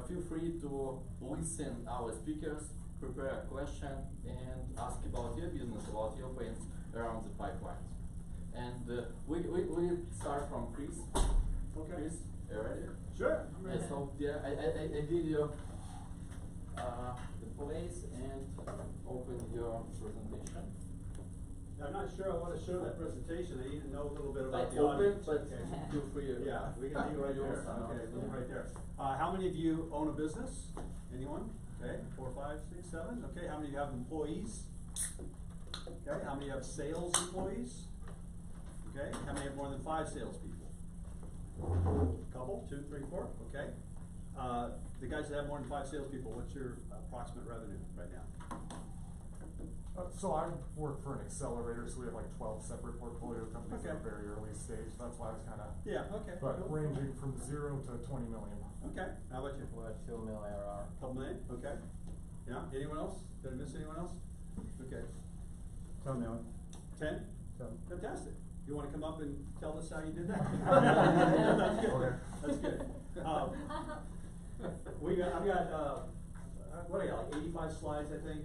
feel free to listen our speakers, prepare a question, and ask about your business, about your plans around the pipelines. And we start from Chris. Okay. Chris, are you ready? Sure. Yeah, so I give you the place and open your presentation. I'm not sure I want to show that presentation. I need to know a little bit about Like the open, audience. but Okay. feel free. Yeah, we can leave it right there. Okay, leave it right there. How many of you own a business? Anyone? Okay, 4, 5, 6, 7. Okay, how many of you have employees? Okay, how many have sales employees? Okay, how many have more than 5 salespeople? Couple, 2, 3, 4. Okay. The guys that have more than 5 salespeople, what's your approximate revenue right now? So I work for an accelerator, so we have like 12 separate portfolio companies Okay. at a very early stage. That's why I was kind of, Yeah. Okay. but cool. ranging from 0 to 20 million. Okay. How about you? We're at 2 million ARR. Couple million? Okay. Yeah. Anyone else? Did I miss anyone else? Okay. 10 million. 10? 10. Fantastic. You want to come up and tell us how you did that? That's good. Okay. That's good. I've got what I got, like 85 slides, I think,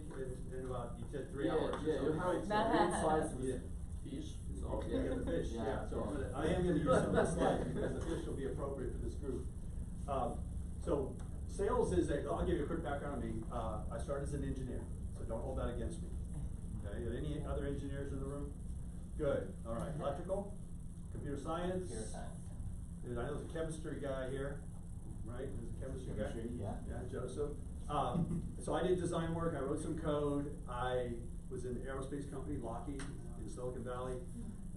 in about, you said 3 hours. Yeah, you have right? some slides with Yeah. fish. So Yeah, get the fish, yeah. So I am gonna use some of the slides because the fish will be appropriate for this group. So sales is I'll give you a quick background on me. I started as an engineer, so don't hold that against me. Okay, are there any other engineers in the room? Good, all right. Electrical, computer science. Computer science. I know there's a chemistry guy here, right? There's a chemistry guy. Yeah. Yeah, Joseph. So I did design work, I wrote some code, I was in an aerospace company, Lockheed, in Silicon Valley,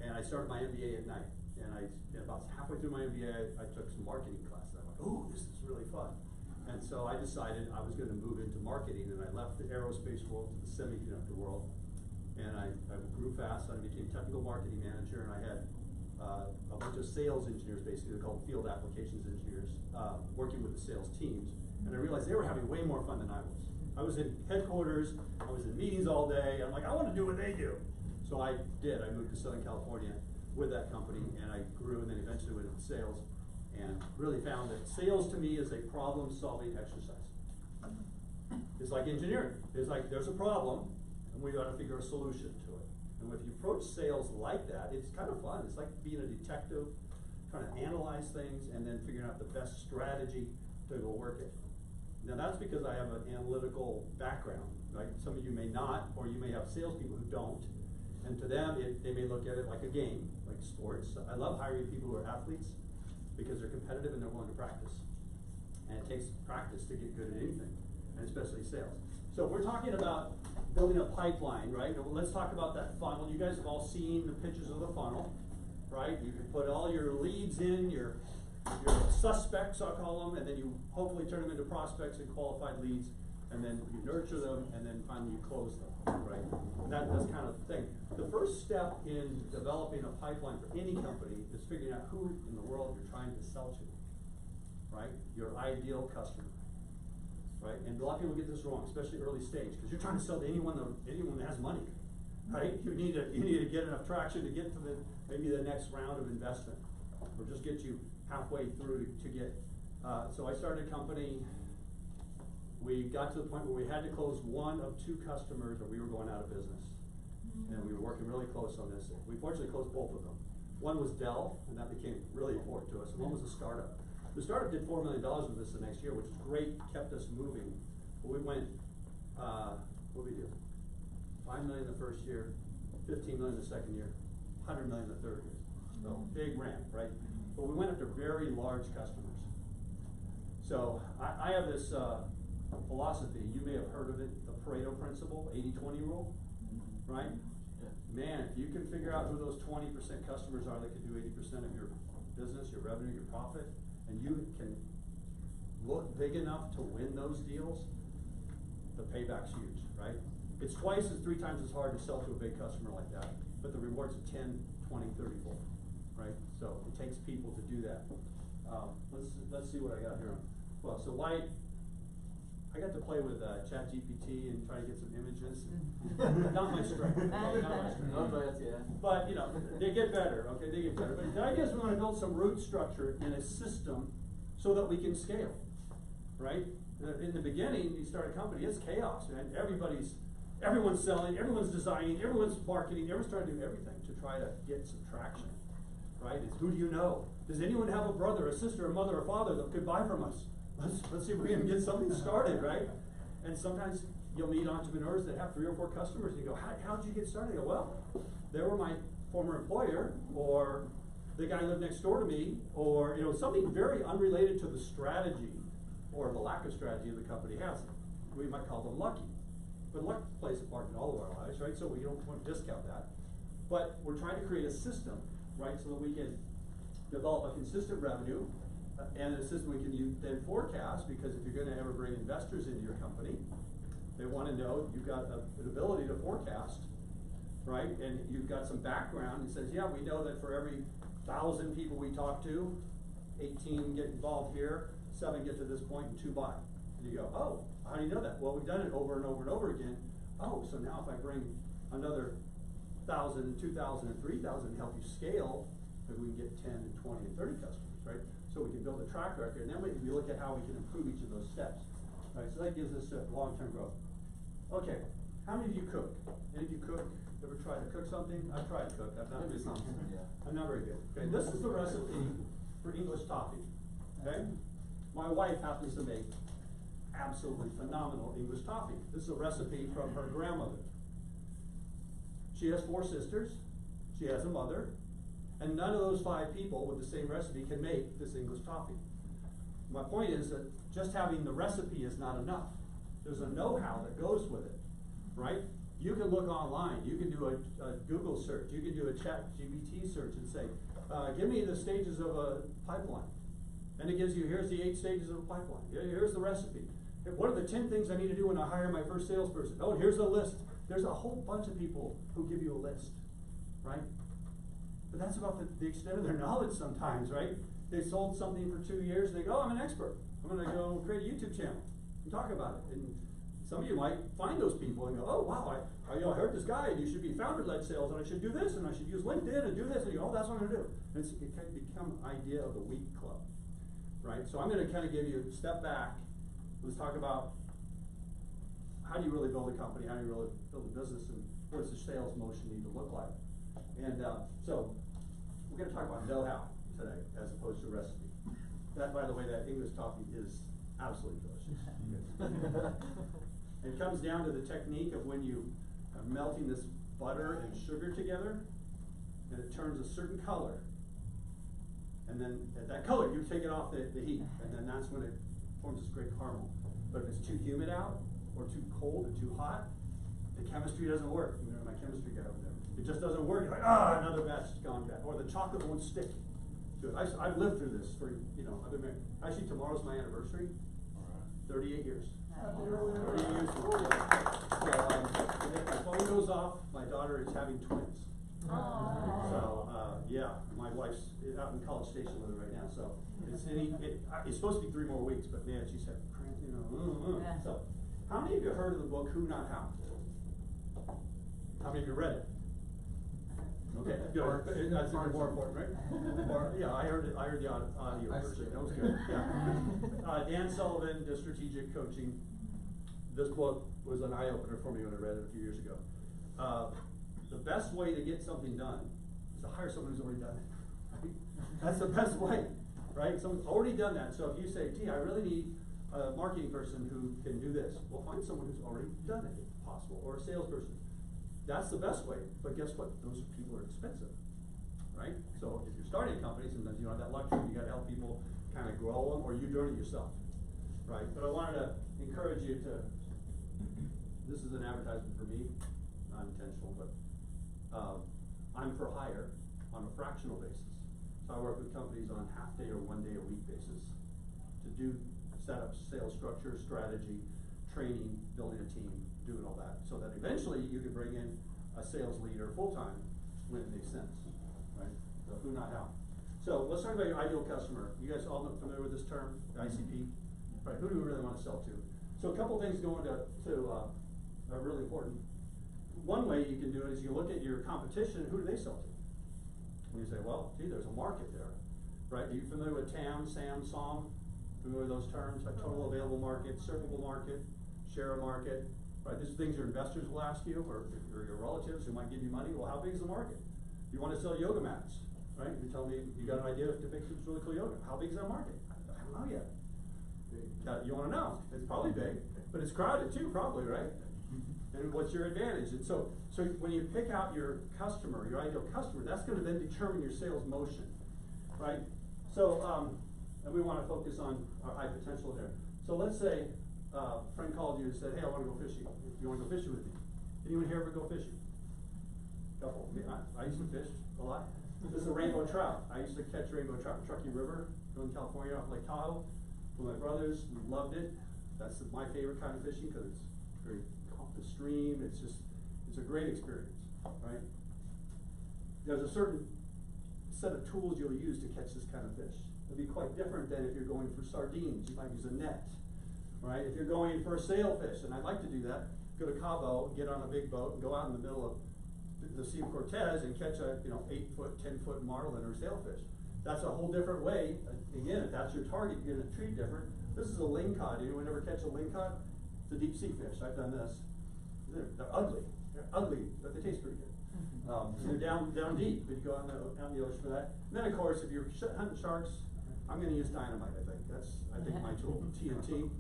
and I started my MBA at night. And about halfway through my MBA, I took some marketing classes. I'm like, ooh, this is really fun. And so I decided I was gonna move into marketing, and I left the aerospace world to the semiconductor world. And I grew fast, I became technical marketing manager, and I had a bunch of sales engineers, basically, they're called field applications engineers, working with the sales teams. And I realized they were having way more fun than I was. I was in headquarters, I was in meetings all day, I'm like, I want to do what they do. So I did, I moved to Southern California with that company, and I grew, and then eventually went into sales, and really found that sales to me is a problem-solving exercise. It's like engineering. It's like, there's a problem, and we gotta figure a solution to it. And if you approach sales like that, it's kind of fun. It's like being a detective, trying to analyze things, and then figuring out the best strategy to go work it. Now that's because I have an analytical background, right? Some of you may not, or you may have salespeople who don't. And to them, they may look at it like a game, like sports. I love hiring people who are athletes because they're competitive and they're willing to practice. And it takes practice to get good at anything, and especially sales. So if we're talking about building a pipeline, right? Well, let's talk about that funnel. You guys have all seen the pictures of the funnel, right? You can put all your leads in, your suspects, I'll call them, and then you hopefully turn them into prospects and qualified leads, and then you nurture them, and then finally you close them, right? That's kind of the thing. The first step in developing a pipeline for any company is figuring out who in the world you're trying to sell to, right? Your ideal customer, right? And a lot of people get this wrong, especially early stage, because you're trying to sell to anyone that has money, right? You need to get enough traction to get to maybe the next round of investment, or just get you halfway through to get, so I started a company. We got to the point where we had to close 1 of 2 customers or we were going out of business. And we were working really close on this. We fortunately closed both of them. One was Dell, and that became really important to us, and one was a startup. The startup did $4 million with us the next year, which was great, kept us moving. But we went, what did we do? $5 million the first year, $15 million the second year, $100 million the third year. So big ramp, right? But we went after very large customers. So I have this philosophy, you may have heard of it, the Pareto principle, 80-20 rule, right? Yeah. Man, if you can figure out who those 20% customers are that can do 80% of your business, your revenue, your profit, and you can look big enough to win those deals, the payback's huge, right? It's 3 times as hard to sell to a big customer like that, but the rewards are 10, 20, 30 fold, right? So it takes people to do that. Let's see what I got here. Well, so I got to play with ChatGPT and try to get some images. Not my strength. Okay, not my strength. Not bad, yeah. But you know, they get better. Okay, they get better. But the idea is we want to build some root structure in a system so that we can scale, right? In the beginning, you start a company, it's chaos, man. Everyone's selling, everyone's designing, everyone's marketing, everyone's trying to do everything to try to get some traction, right? It's who do you know? Does anyone have a brother, a sister, a mother, or father that could buy from us? Let's see if we can get something started, right? And sometimes you'll meet entrepreneurs that have 3 or 4 customers, and you go, how'd you get started? You go, well, they were my former employer, or the guy lived next door to me, or something very unrelated to the strategy or the lack of strategy the company has. We might call them lucky. But luck plays a part in all of our lives, right? So we don't want to discount that. But we're trying to create a system, right, so that we can develop a consistent revenue and a system we can then forecast, because if you're going to ever bring investors into your company, they want to know you've got an ability to forecast, right? And you've got some background that says, yeah, we know that for every 1,000 people we talk to, 18 get involved here, 7 get to this point, and 2 buy. And you go, oh, how do you know that? Well, we've done it over and over and over again. Oh, so now if I bring another 1,000, 2,000, and 3,000 and help you scale, maybe we can get 10 and 20 and 30 customers, right? So we can build a track record, and then we look at how we can improve each of those steps. Right, so that gives us long-term growth. Okay, how many of you cook? Any of you cook? Ever tried to cook something? I've tried to cook. I'm not very good. I'm not very good. Okay, this is the recipe for English toffee. Okay, my wife happens to make absolutely phenomenal English toffee. This is a recipe from her grandmother. She has 4 sisters. She has a mother. And none of those 5 people with the same recipe can make this English toffee. My point is that just having the recipe is not enough. There's a know-how that goes with it, right? You can look online. You can do a Google search. You can do a ChatGPT search and say, give me the stages of a pipeline. And it gives you, here's the 8 stages of a pipeline. Here's the recipe. What are the 10 things I need to do when I hire my first salesperson? Oh, here's a list. There's a whole bunch of people who give you a list, right? But that's about the extent of their knowledge sometimes, right? They sold something for 2 years and they go, oh, I'm an expert. I'm going to go create a YouTube channel and talk about it. And some of you might find those people and go, oh, wow, I heard this guy, and you should be founder-led sales, and I should do this, and I should use LinkedIn and do this, and you go, oh, that's what I'm going to do. And it can become idea of the week club, right? So I'm going to kind of give you a step back. Let's talk about how do you really build a company, how do you really build a business, and what does the sales motion need to look like? And so we're going to talk about know-how today as opposed to recipe. That, by the way, that English toffee is absolutely delicious. It comes down to the technique of when you are melting this butter and sugar together, and it turns a certain color. And then at that color, you take it off the heat, and then that's when it forms this great caramel. But if it's too humid out, or too cold, or too hot, the chemistry doesn't work. You know, my chemistry guy over there. It just doesn't work. You're like, another batch is gone bad. Or the chocolate won't stick to it. I've lived through this for, actually tomorrow's my anniversary. 38 years. 38 years. So, if my phone goes off, my daughter is having twins. So, yeah, my wife's out in College Station with her right now. So, it's supposed to be 3 more weeks, but man, she's had cramps, So, how many of you heard of the book Who Not How? How many of you read it? Okay, good. That's more important, right? Or, yeah, I heard the audio version. That was good. Yeah. Dan Sullivan does strategic coaching. This book was an eye-opener for me when I read it a few years ago. The best way to get something done is to hire someone who's already done it. Right? That's the best way, right? Someone's already done that. So if you say, gee, I really need a marketing person who can do this, well, find someone who's already done it, if possible, or a salesperson. That's the best way, but guess what? Those people are expensive, right? So if you're starting a company, sometimes you don't have that luxury. You got to help people kind of grow them, or you're doing it yourself, right? But I wanted to encourage you to. This is an advertisement for me, not intentional, but I'm for hire on a fractional basis. So I work with companies on half-day or 1-day-a-week basis to do setups, sales structure, strategy, training, building a team, doing all that, so that eventually you can bring in a sales leader full-time when it makes sense, right? So who, not how. So let's talk about your ideal customer. You guys all familiar with this term, the ICP? Right, who do we really want to sell to? So a couple things go into are really important. One way you can do it is you look at your competition, who do they sell to? And you say, well, gee, there's a market there, right? Are you familiar with TAM, SAM, SOM? Remember those terms, like total available market, servable market, share of market, right? These are things your investors will ask you, or your relatives who might give you money. Well, how big is the market? You want to sell yoga mats, right? You tell me you got an idea to make some really cool yoga. How big is that market? I don't know yet. You want to know? It's probably big, but it's crowded too, probably, right? And what's your advantage? And so when you pick out your customer, your ideal customer, that's going to then determine your sales motion, right? So, and we want to focus on our high potential here. So let's say a friend called you and said, hey, I want to go fishing. You want to go fishing with me? Anyone here ever go fishing? Couple. I used to fish a lot. This is a rainbow trout. I used to catch rainbow trout in Truckee River, Northern California, off Lake Tahoe. With my brothers, we loved it. That's my favorite kind of fishing because it's very off the stream. It's a great experience, right? There's a certain set of tools you'll use to catch this kind of fish. It'll be quite different than if you're going for sardines. You might use a net, right? If you're going for a sailfish, and I'd like to do that, go to Cabo, get on a big boat, and go out in the middle of the Sea of Cortez and catch a 8-foot, 10-foot marlin or sailfish. That's a whole different way. Again, if that's your target, you're going to treat different. This is a lingcod. Anyone ever catch a lingcod? It's a deep sea fish. I've done this. They're ugly. They're ugly, but they taste pretty good. They're down deep, but you go out in the ocean for that. And then, of course, if you're hunting sharks, I'm going to use dynamite. I think my tool, TNT,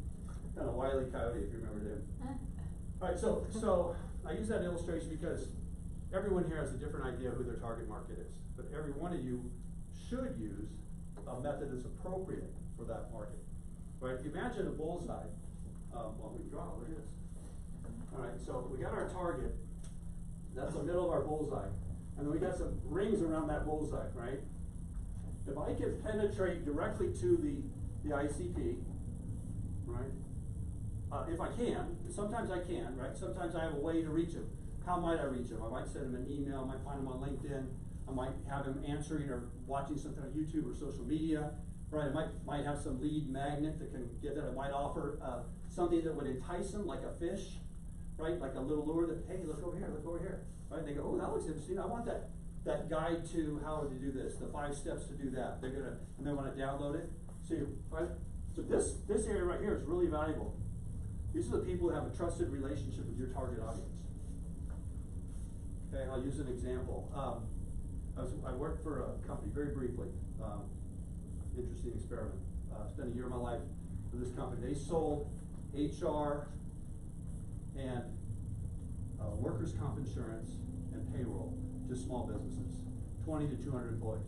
kind of Wile E. Coyote, if you remember him. All right, so I use that illustration because everyone here has a different idea of who their target market is, but every one of you should use a method that's appropriate for that market, right? If you imagine a bullseye, well, we draw, look at this. All right, so we got our target, that's the middle of our bullseye, and then we got some rings around that bullseye, right? If I can penetrate directly to the ICP, right? If I can, sometimes I can, right? Sometimes I have a way to reach him. How might I reach him? I might send him an email, I might find him on LinkedIn, I might have him answering or watching something on YouTube or social media, right? I might have some lead magnet that can get that. I might offer something that would entice them, like a fish, right? Like a little lure that, hey, look over here, right? And they go, oh, that looks interesting. I want that guide to how to do this, the 5 steps to do that. And they want to download it. See, right? So this area right here is really valuable. These are the people who have a trusted relationship with your target audience. Okay, I'll use an example. I worked for a company very briefly. Interesting experiment. Spent a year of my life with this company. They sold HR and workers' comp insurance and payroll to small businesses, 20 to 200 employees.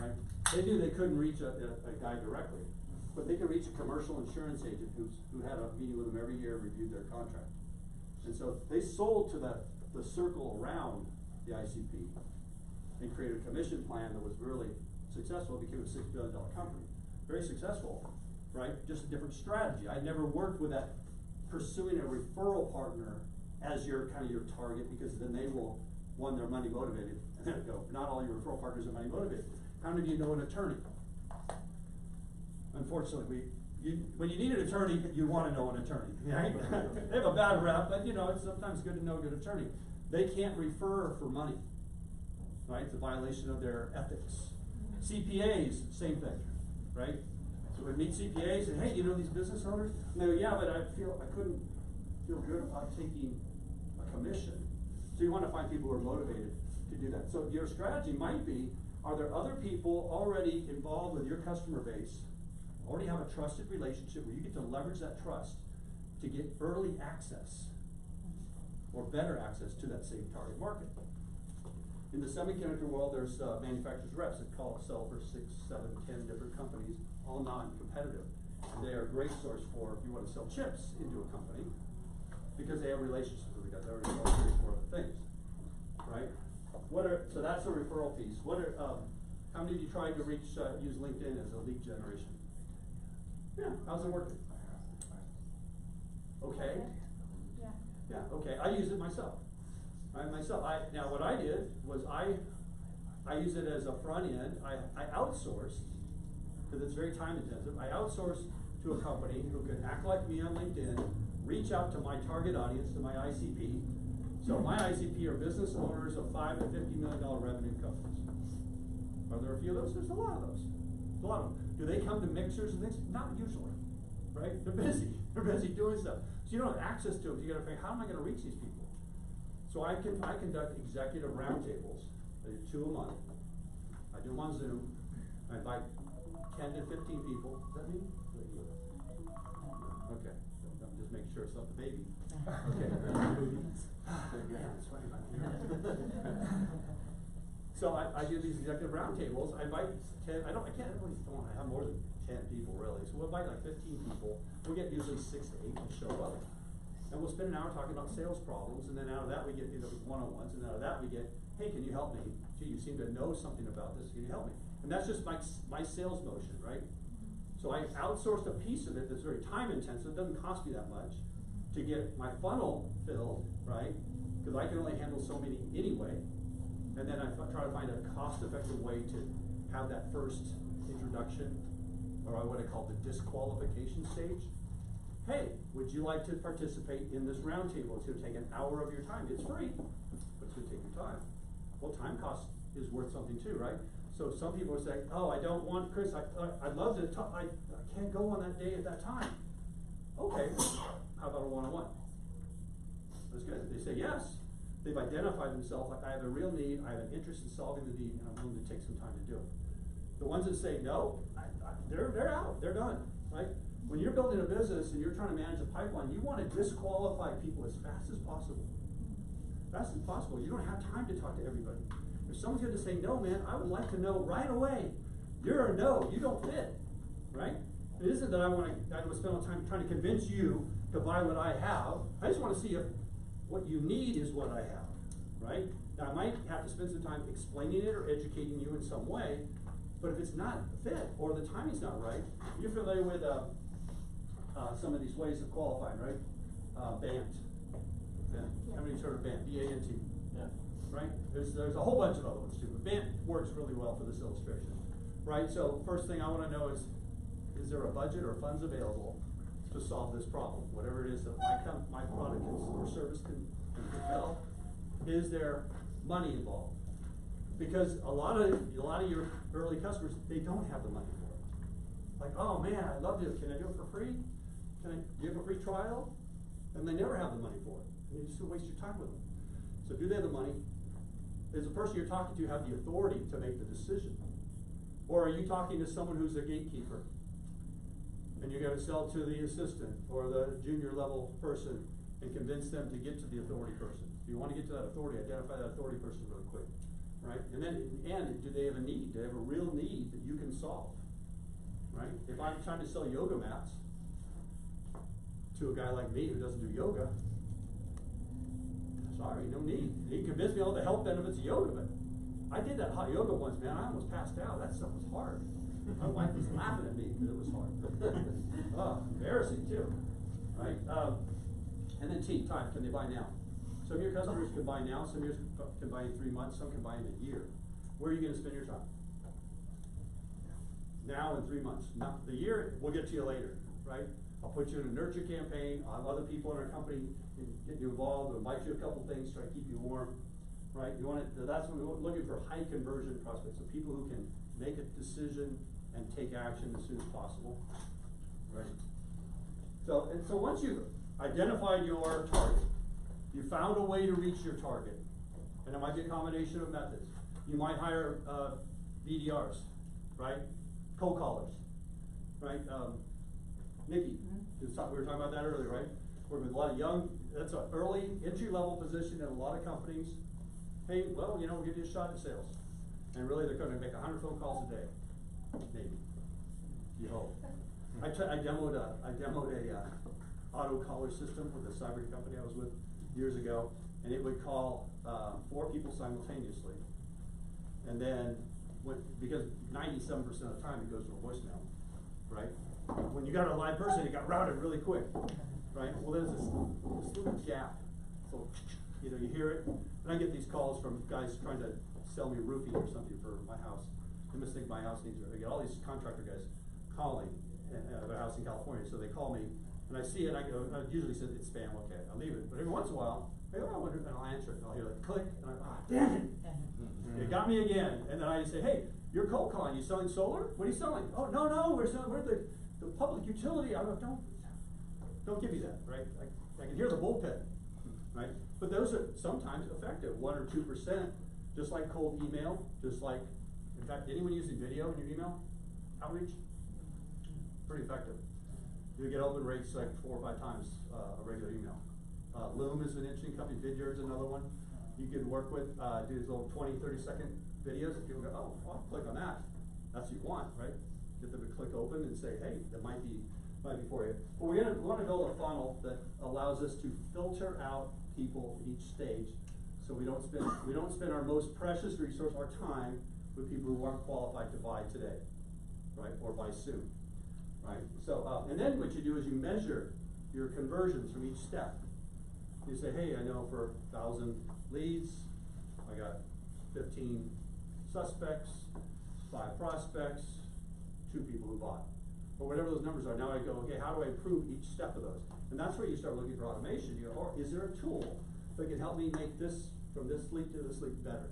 Right? They knew they couldn't reach a guy directly, but they could reach a commercial insurance agent who had a meeting with them every year, reviewed their contract. And so they sold to the circle around the ICP and created a commission plan that was really successful. It became a $6 billion company. Very successful, right? Just a different strategy. I never worked with that, pursuing a referral partner as your target, because then they will, one, they're money motivated, and then go, not all your referral partners are money motivated. How many of you know an attorney? Unfortunately, when you need an attorney, you want to know an attorney, right? They have a bad rep, but it's sometimes good to know a good attorney. They can't refer for money, right? It's a violation of their ethics. CPAs, same thing, right? So we meet CPAs and, hey, these business owners? And they go, yeah, but I couldn't feel good about taking a commission. So you want to find people who are motivated to do that. So your strategy might be, are there other people already involved with your customer base, already have a trusted relationship where you get to leverage that trust to get early access or better access to that same target market? In the semiconductor world, there's manufacturers reps that sell for 6, 7, 10 different companies, all non-competitive. And they are a great source for if you want to sell chips into a company, because they have relationships with the guys. They already sell 3 or 4 other things, right? So that's the referral piece. How many of you tried to use LinkedIn as a lead generation? Yeah, how's it working? Okay. Yeah, okay. I use it myself. Now what I did was I use it as a front end. I outsourced, because it's very time intensive. I outsourced to a company who can act like me on LinkedIn, reach out to my target audience, to my ICP. So my ICP are business owners of $5 to $50 million revenue companies. Are there a few of those? There's a lot of those. Do they come to mixers and things? Not usually. right? They're busy doing stuff. So you don't have access to them, so you gotta figure, how am I gonna reach these people? So I conduct executive roundtables, I do 2 a month. I do them on Zoom. I invite 10 to 15 people. Is that me? Okay, I'm just making sure it's not the baby. Okay. Yeah, that's right. So I do these executive roundtables. I invite 10. I can't really have more than 10 people really. So we'll invite like 15 people. We get usually 6 to 8 to show up. And we'll spend an hour talking about sales problems, and then out of that we get one-on-ones, and out of that we get, hey, can you help me? Gee, you seem to know something about this, can you help me? And that's just my sales motion, right? So I outsourced a piece of it that's very time intensive, it doesn't cost me that much, to get my funnel filled, right? Because I can only handle so many anyway. And then I try to find a cost-effective way to have that first introduction, or what I call the disqualification stage. Hey, would you like to participate in this roundtable? It's gonna take an hour of your time. It's free, but it's gonna take your time. Well, time cost is worth something too, right? So some people say, oh, I don't want, Chris, I'd love to talk, I can't go on that day at that time. Okay, how about a one-on-one? That's good. They say yes. They've identified themselves, like I have a real need, I have an interest in solving the need, and I'm willing to take some time to do it. The ones that say no, they're out, they're done, right? When you're building a business and you're trying to manage a pipeline, you want to disqualify people as fast as possible. Fast as possible. You don't have time to talk to everybody. If someone's going to say, no, man, I would like to know right away. You're a no, you don't fit, right? It isn't that I want to spend all the time trying to convince you to buy what I have. I just want to see if what you need is what I have, right? Now, I might have to spend some time explaining it or educating you in some way, but if it's not fit or the timing's not right, you're familiar with some of these ways of qualifying, right? BANT. How many heard of BANT? B-A-N-T. Yeah. Right? There's a whole bunch of other ones too, but BANT works really well for this illustration. Right? So first thing I want to know is there a budget or funds available to solve this problem? Whatever it is that my product or service can fulfill. Is there money involved? Because a lot of your early customers, they don't have the money for it. Like, oh man, I love this. Can I do it for free? Can I give a free trial? And they never have the money for it. And you just waste your time with them. So do they have the money? Does the person you're talking to have the authority to make the decision? Or are you talking to someone who's a gatekeeper? And you're going to sell to the assistant or the junior level person and convince them to get to the authority person. If you want to get to that authority, identify that authority person really quick. Right? And then, do they have a need? Do they have a real need that you can solve? Right? If I'm trying to sell yoga mats to a guy like me who doesn't do yoga, sorry, no need. He convinced me all the health benefits of yoga, but I did that hot yoga once, man. I almost passed out. That stuff was hard. My wife was laughing at me because it was hard. Oh, embarrassing too. Right? And then time. Can they buy now? Some of your customers can buy now, some of yours can buy in 3 months, some can buy in a year. Where are you going to spend your time? Now in 3 months. Now, the year, we'll get to you later, right? I'll put you in a nurture campaign. I'll have other people in our company get you involved. We'll invite you a couple things, try to keep you warm, right? You want it, that's what we're looking for, high conversion prospects. So people who can make a decision and take action as soon as possible, right? So once you've identified your target, you found a way to reach your target, and it might be a combination of methods. You might hire BDRs, right? Cold callers, right? Nikki, we were talking about that earlier, right? Working with a lot of young, that's an early entry-level position in a lot of companies. Hey, well, we'll give you a shot at sales. And really, they're going to make 100 phone calls a day, maybe. You hope. I demoed a auto caller system with a cyber company I was with years ago, and it would call 4 people simultaneously. And then, because 97% of the time it goes to a voicemail, right? When you got a live person, it got routed really quick, right? Well, there's this little gap. So, you hear it, and I get these calls from guys trying to sell me roofing or something for my house. They must think my house needs it. I get all these contractor guys calling at a house in California, so they call me, and I see it, and I usually say it's spam, okay, I'll leave it. But every once in a while, I wonder, and I'll answer it, and I'll hear like click, and damn it! It got me again. And then I say, hey, you're cold calling, you selling solar? What are you selling? Oh, no, we're the the public utility, don't give me that, right? I can hear the bullpen, right? But those are sometimes effective, 1 or 2%, just like cold email, just like, in fact, anyone using video in your email outreach? Pretty effective. You get open rates like 4 or 5 times a regular email. Loom is an interesting company, Vidyard is another one. You can work with, do these little 20, 30-second videos. People go, oh, I'll click on that. That's what you want, right? Get them to click open and say, hey, that might be for you. But we want to build a funnel that allows us to filter out people at each stage, so we don't spend our most precious resource, our time, with people who aren't qualified to buy today, right, or buy soon, right? So, and then what you do is you measure your conversions from each step. You say, hey, I know for 1,000 leads, I got 15 suspects, 5 prospects, 2 people who bought. Or whatever those numbers are. Now I go, okay, how do I improve each step of those? And that's where you start looking for automation. You go, or is there a tool that can help me make this, from this lead to this lead, better?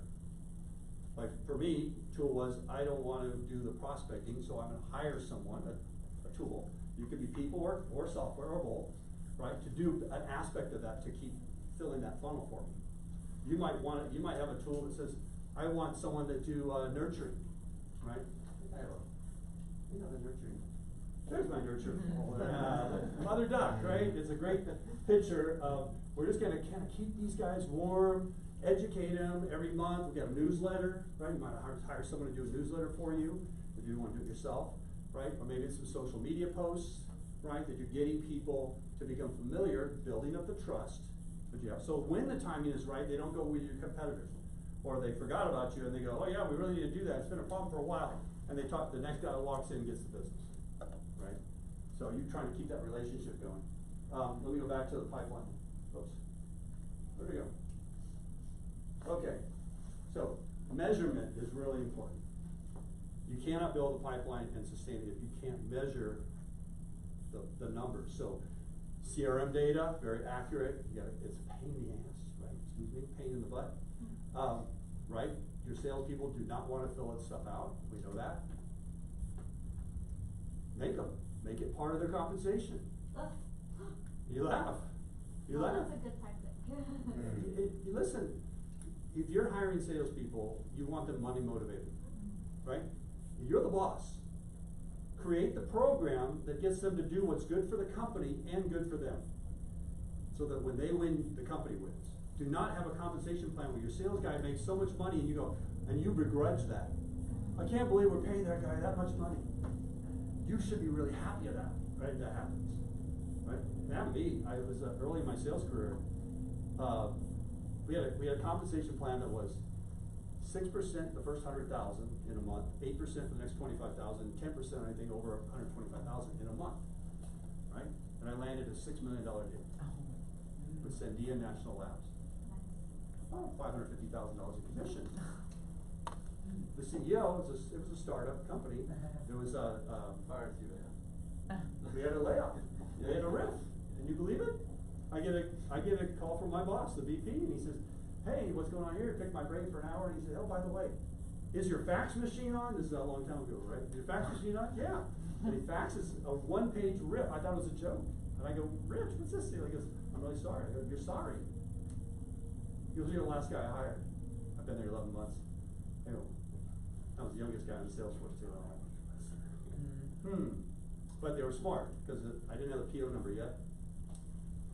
Like for me, tool was, I don't want to do the prospecting, so I'm going to hire someone, a tool. You could be people or software or both, right? To do an aspect of that to keep filling that funnel for me. You might have a tool that says, I want someone to do nurturing, right? I have the nurturing. There's my nurture. Mother duck, right? It's a great picture of, we're just gonna kind of keep these guys warm, educate them every month. We got a newsletter, right? You might hire someone to do a newsletter for you if you want to do it yourself, right? Or maybe it's some social media posts, right? That you're getting people to become familiar, building up the trust that you have. So when the timing is right, they don't go with your competitors. Or they forgot about you and they go, oh yeah, we really need to do that. It's been a problem for a while. And they talk, the next guy that walks in and gets the business. Right? So you're trying to keep that relationship going. Let me go back to the pipeline. Oops. Where do we go? Okay. So measurement is really important. You cannot build a pipeline and sustain it if you can't measure the numbers. So CRM data, very accurate. It's a pain in the ass, right? Excuse me, pain in the butt. Right? Your salespeople do not want to fill that stuff out. We know that. Make it part of their compensation. You laugh. You laugh. That's a good tactic. Listen, if you're hiring salespeople, you want them money motivated, right? You're the boss. Create the program that gets them to do what's good for the company and good for them, so that when they win, the company wins. Do not have a compensation plan where your sales guy makes so much money and you go, and you begrudge that. I can't believe we're paying that guy that much money. You should be really happy at that, right? That happens, right? Not me. I was early in my sales career. We had a compensation plan that was 6% the first 100,000 in a month, 8% the next 25,000, 10% anything over 125,000 in a month, right? And I landed a $6 million deal with Sandia National Labs. Oh, $550,000 in commission. The CEO, it was a startup company. It was Fired you, yeah. we had a layoff. They had a riff. Can you believe it? I get a call from my boss, the VP, and he says, hey, what's going on here? Pick my brain for an hour, and he said, oh, by the way, is your fax machine on? This is a long time ago, right? Is your fax machine on? Yeah. And he faxes a 1-page rip. I thought it was a joke. And I go, Rich, what's this deal? He goes, I'm really sorry. I go, you're sorry. He goes, you're the last guy I hired. I've been there 11 months. I go, I was the youngest guy in the sales force too. But they were smart, because I didn't have the PO number yet.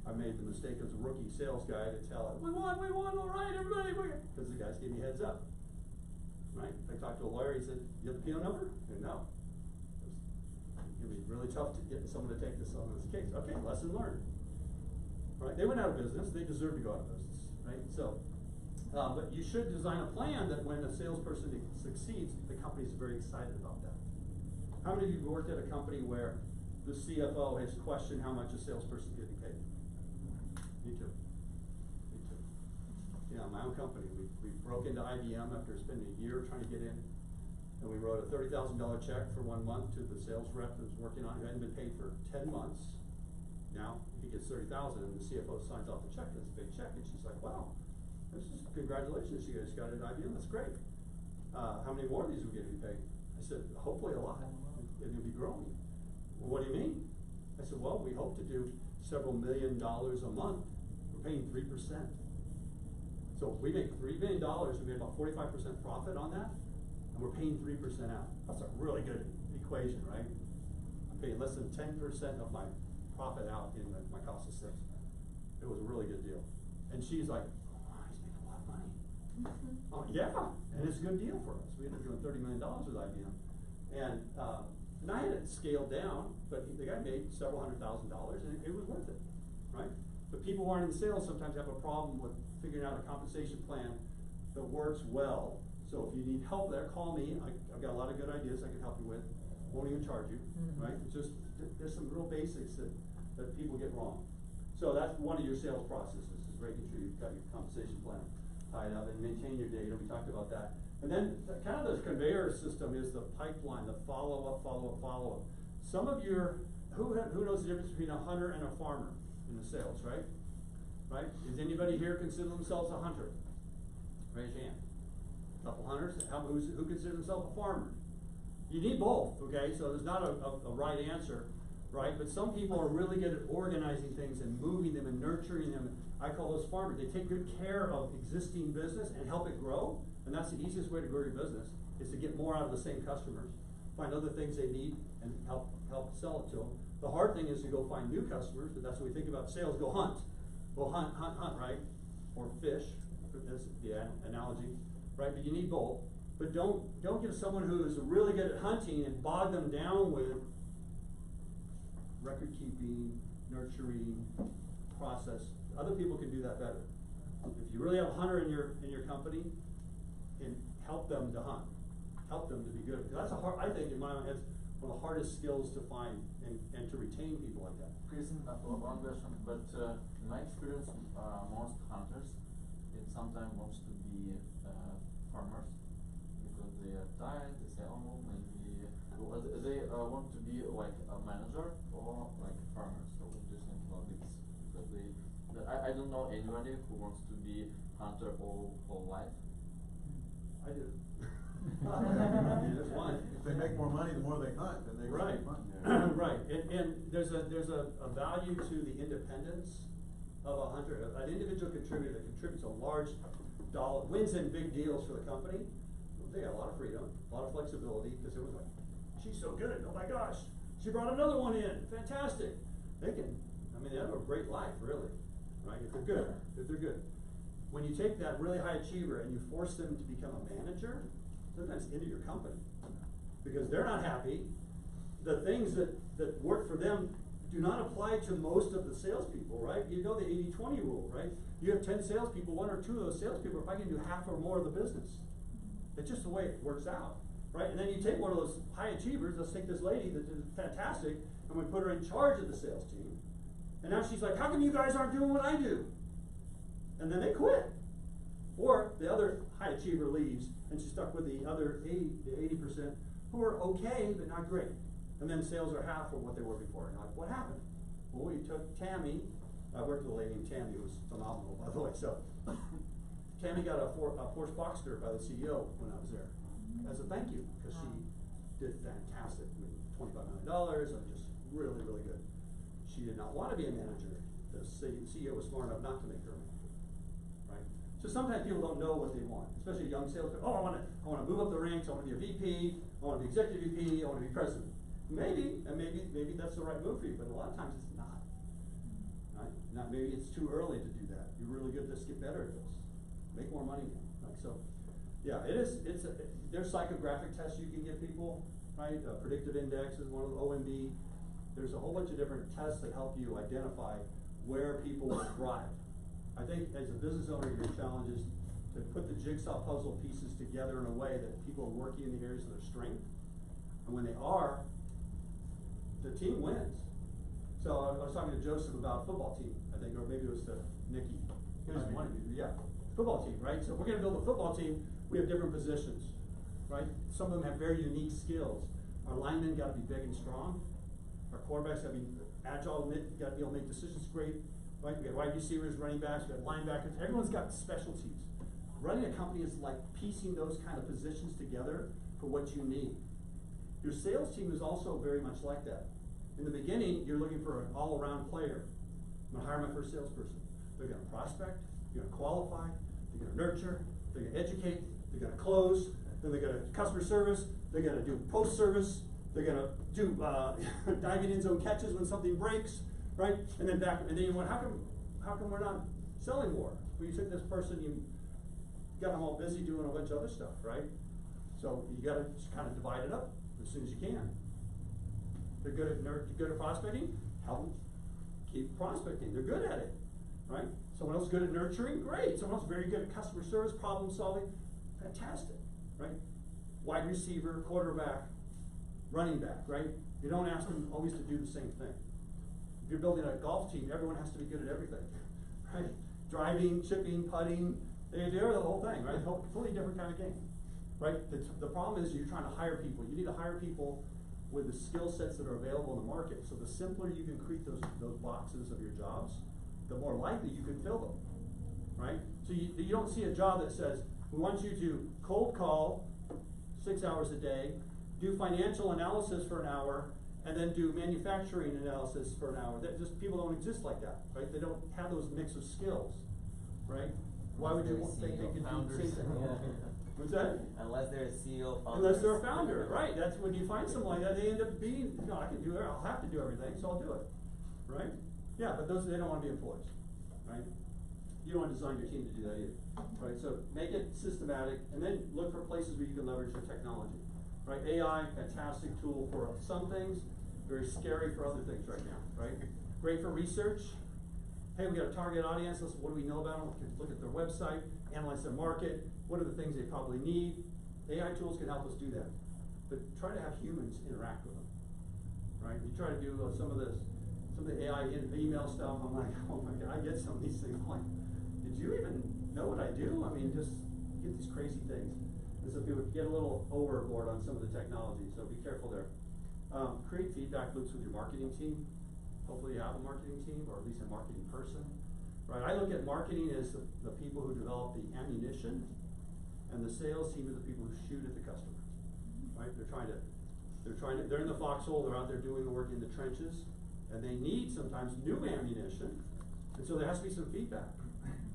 I made the mistake as a rookie sales guy to tell it, we won, all right, everybody, because the guys gave me heads up. Right? I talked to a lawyer, he said, you have the PO number? I said, no. It would be really tough to get someone to take this on this case. Okay, lesson learned. Right? They went out of business, they deserve to go out of business. Right? So, but you should design a plan that when a salesperson succeeds, the company's very excited about that. How many of you worked at a company where the CFO has questioned how much a salesperson is getting paid? Me too. Me too. Yeah, my own company, we broke into IBM after spending a year trying to get in, and we wrote a $30,000 check for 1 month to the sales rep that was working on it, who hadn't been paid for 10 months. Now he gets $30,000, and the CFO signs off the check. It's a big check, and she's like, "Wow, this is congratulations, you guys got it at IBM. That's great. How many more of these are we going to be paid?" I said, "Hopefully a lot, and you'll be growing." Well, what do you mean? I said, well, we hope to do several $1 million a month. We're paying 3%. So if we make $3 million, we made about 45% profit on that, and we're paying 3% out. That's a really good equation, right? I'm paying less than 10% of my profit out in my cost of sales. It was a really good deal. And she's like, oh, he's making a lot of money. Oh, yeah, and it's a good deal for us. We ended up doing $30 million with IBM. And I had it scaled down, but the guy made several $100,000, and it was worth it, right? But people who aren't in sales sometimes have a problem with figuring out a compensation plan that works well. So if you need help there, call me. I've got a lot of good ideas I can help you with. Won't even charge you, right? It's just, there's some real basics that people get wrong. So that's one of your sales processes, is making sure you've got your compensation plan tied up and maintain your data. We talked about that. And then kind of the conveyor system is the pipeline, the follow-up, follow-up, follow-up. Some of your, who knows the difference between a hunter and a farmer in the sales, right? Right? Does anybody here consider themselves a hunter? Raise your hand. A couple hunters. Who considers themselves a farmer? You need both, okay? So there's not a right answer, right? But some people are really good at organizing things and moving them and nurturing them. I call those farmers. They take good care of existing business and help it grow. And that's the easiest way to grow your business, is to get more out of the same customers, find other things they need, and help sell it to them. The hard thing is to go find new customers, but that's what we think about sales. Go hunt. Go hunt, right? Or fish, that's the analogy, right? But you need both. But don't get someone who is really good at hunting and bog them down with record keeping, nurturing, process. Other people can do that better. If you really have a hunter in your company, and help them to hunt, help them to be good. Because that's I think in my mind, that's one of the hardest skills to find and to retain people like that. Chris, one question, but in my experience, most hunters, it sometimes wants to be farmers, because they are tired, they say, oh, maybe, they want to be like a manager or like farmers. So what do you think about this? Because I don't know anybody who wants to be hunter all life. I do. That's fine. If they make more money, the more they hunt, then they right. make money. Yeah. Right, and there's a value to the independence of a hunter. An individual contributor that contributes a large dollar, wins in big deals for the company. They got a lot of freedom, a lot of flexibility, because it was like, she's so good. Oh my gosh, she brought another one in. Fantastic. They have a great life, really, right? If they're good. When you take that really high achiever and you force them to become a manager, sometimes into your company, because they're not happy. The things that work for them do not apply to most of the salespeople, right? You know the 80-20 rule, right? You have 10 salespeople, 1 or 2 of those salespeople are probably going to do half or more of the business. It's just the way it works out, right? And then you take one of those high achievers, let's take this lady that is fantastic, and we put her in charge of the sales team. And now she's like, how come you guys aren't doing what I do? And then they quit. Or the other high achiever leaves, and she's stuck with the other 80% who are okay, but not great. And then sales are half of what they were before. And you're like, what happened? Well, we took Tammy. I worked with a lady named Tammy who was phenomenal, by the way. So Tammy got a Porsche Boxster by the CEO when I was there as a thank you, because she did fantastic. I mean, $25 million, and just really, really good. She did not want to be a manager. The CEO was smart enough not to make her a manager, right? So sometimes people don't know what they want, especially young salespeople. Oh, I want to move up the ranks. I want to be a VP. I want to be executive VP. I want to be president. Maybe that's the right move for you, but a lot of times it's not. Right? Maybe it's too early to do that. You're really good. Let's get better at this. Make more money now. Right? So, yeah, there's psychographic tests you can give people, right? Predictive index is one of the OMB. There's a whole bunch of different tests that help you identify where people will thrive. I think as a business owner, your challenge is to put the jigsaw puzzle pieces together in a way that people are working in the areas of their strength. And when they are, the team wins. So I was talking to Joseph about a football team, I think, or maybe it was to Nikki. Football team, right? So if we're going to build a football team, we have different positions, right? Some of them have very unique skills. Our linemen got to be big and strong. Our quarterbacks got to be agile, got to be able to make decisions great, right? We got wide receivers, running backs, we got linebackers. Everyone's got specialties. Running a company is like piecing those kind of positions together for what you need. Your sales team is also very much like that. In the beginning, you're looking for an all-around player. I'm gonna hire my first salesperson. They're gonna prospect, they're gonna qualify, they're gonna nurture, they're gonna educate, they're gonna close, then they're gonna customer service, they're gonna do post-service, they're gonna do dive in zone catches when something breaks, right? And then you went, how come we're not selling more? Well, you took this person, you got them all busy doing a bunch of other stuff, right? So you gotta just kind of divide it up as soon as you can. They're good at prospecting, help them keep prospecting. They're good at it, right? Someone else good at nurturing, great. Someone else very good at customer service, problem solving, fantastic, right? Wide receiver, quarterback, running back, right? You don't ask them always to do the same thing. If you're building a golf team, everyone has to be good at everything, right? Driving, chipping, putting, they do the whole thing, right? Completely different kind of game, right? The problem is you're trying to hire people. You need to hire people with the skill sets that are available in the market. So the simpler you can create those boxes of your jobs, the more likely you can fill them, right? So you don't see a job that says, we want you to cold call 6 hours a day, do financial analysis for an hour, and then do manufacturing analysis for an hour. People don't exist like that, right? They don't have those mix of skills, right? Why would you think they could do the same thing? What's that? Unless they're a CEO, founder. Unless they're a founder, right? That's when you find someone like that, they end up being, I can do it, I'll have to do everything, so I'll do it, right? Yeah, but they don't want to be employees, right? You don't want to design your team to do that either, right? So make it systematic, and then look for places where you can leverage your technology, right? AI, fantastic tool for some things, very scary for other things right now, right? Great for research. Hey, we got a target audience, what do we know about them? We can look at their website, analyze their market, what are the things they probably need? AI tools can help us do that. But try to have humans interact with them, right? You try to do some of the AI email stuff, I'm like, oh my God, I get some of these things, I'm like, did you even know what I do? I mean, just get these crazy things. And so people get a little overboard on some of the technology, so be careful there. Create feedback loops with your marketing team. Hopefully you have a marketing team, or at least a marketing person, right? I look at marketing as the people who develop the ammunition, and the sales team are the people who shoot at the customer, right? They're in the foxhole, they're out there doing the work in the trenches, and they need sometimes new ammunition, and so there has to be some feedback.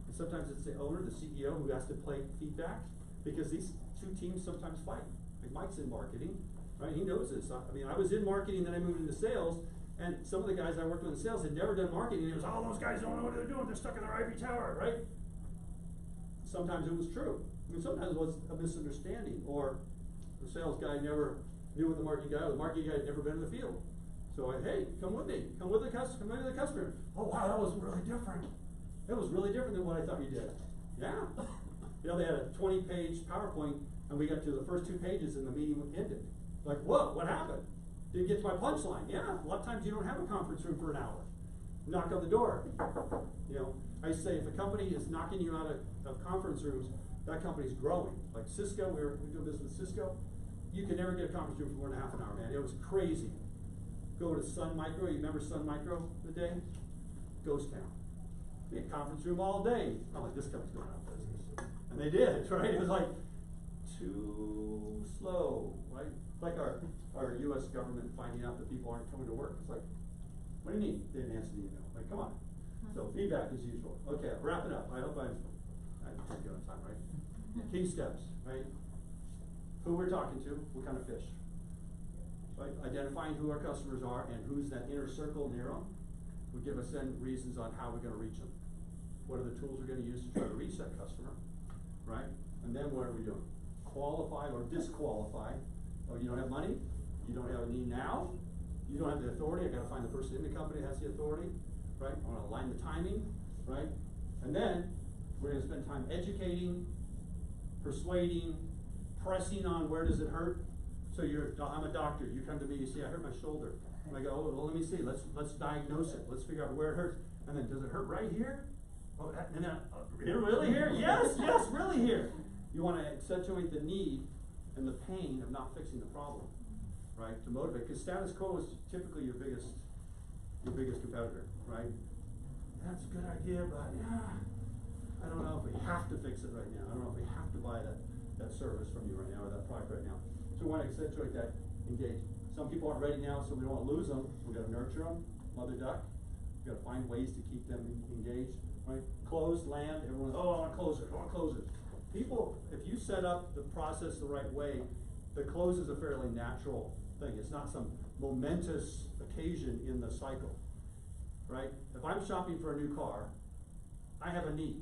And sometimes it's the owner, the CEO, who has to play feedback, because these two teams sometimes fight. Like Mike's in marketing, right? He knows this. I mean, I was in marketing, then I moved into sales, and some of the guys I worked with in sales had never done marketing, and it was, oh, those guys don't know what they're doing, they're stuck in their ivory tower, right? Sometimes it was true. I mean, sometimes it was a misunderstanding, or the sales guy never knew what the marketing guy had never been in the field. So hey, come with me, come with the customer. Oh wow, that was really different. It was really different than what I thought you did. Yeah. You know, they had a 20-page PowerPoint, and we got to the first 2 pages and the meeting ended. Like, whoa, what happened? Didn't get to my punchline. Yeah, a lot of times you don't have a conference room for an hour. Knock on the door. You know, I say if a company is knocking you out of conference rooms, that company's growing. Like Cisco, we do business with Cisco. You can never get a conference room for more than half an hour, man. It was crazy. Go to Sun Micro, you remember Sun Micro the day? Ghost town. We had conference room all day. I'm like, this company's going out of business. And they did, right? It was like, too slow, right? It's like our US government finding out that people aren't coming to work. It's like, what do you need? They didn't answer the email. Like, come on. So feedback as usual. Okay, wrap it up. I hope I'm good on time, right? Key steps, right? Who we're talking to, what kind of fish. Right? Identifying who our customers are and who's that inner circle near them will give us then reasons on how we're going to reach them. What are the tools we're going to use to try to reach that customer, right? And then what are we doing? Qualify or disqualify. Oh, you don't have money? You don't have a need now? You don't have the authority? I got to find the person in the company that has the authority, right? I want to align the timing, right? And then we're going to spend time educating, persuading, pressing on where does it hurt. So I'm a doctor, you come to me, you say, I hurt my shoulder. And I go, oh, well, let me see, let's diagnose it, let's figure out where it hurts. And then, does it hurt right here? Oh, and then, really here? Yes, really here. You want to accentuate the need and the pain of not fixing the problem, right? To motivate, because status quo is typically your biggest competitor, right? That's a good idea, but yeah, I don't know if we have to fix it right now. I don't know if we have to buy that service from you right now, or that product right now. So we want to accentuate that, engage. Some people aren't ready now, so we don't wanna lose them, we gotta nurture them, mother duck. We gotta find ways to keep them engaged, right? Closed land, everyone, oh, I wanna close it, I wanna close it. People, if you set up the process the right way, the close is a fairly natural thing. It's not some momentous occasion in the cycle, right? If I'm shopping for a new car, I have a need.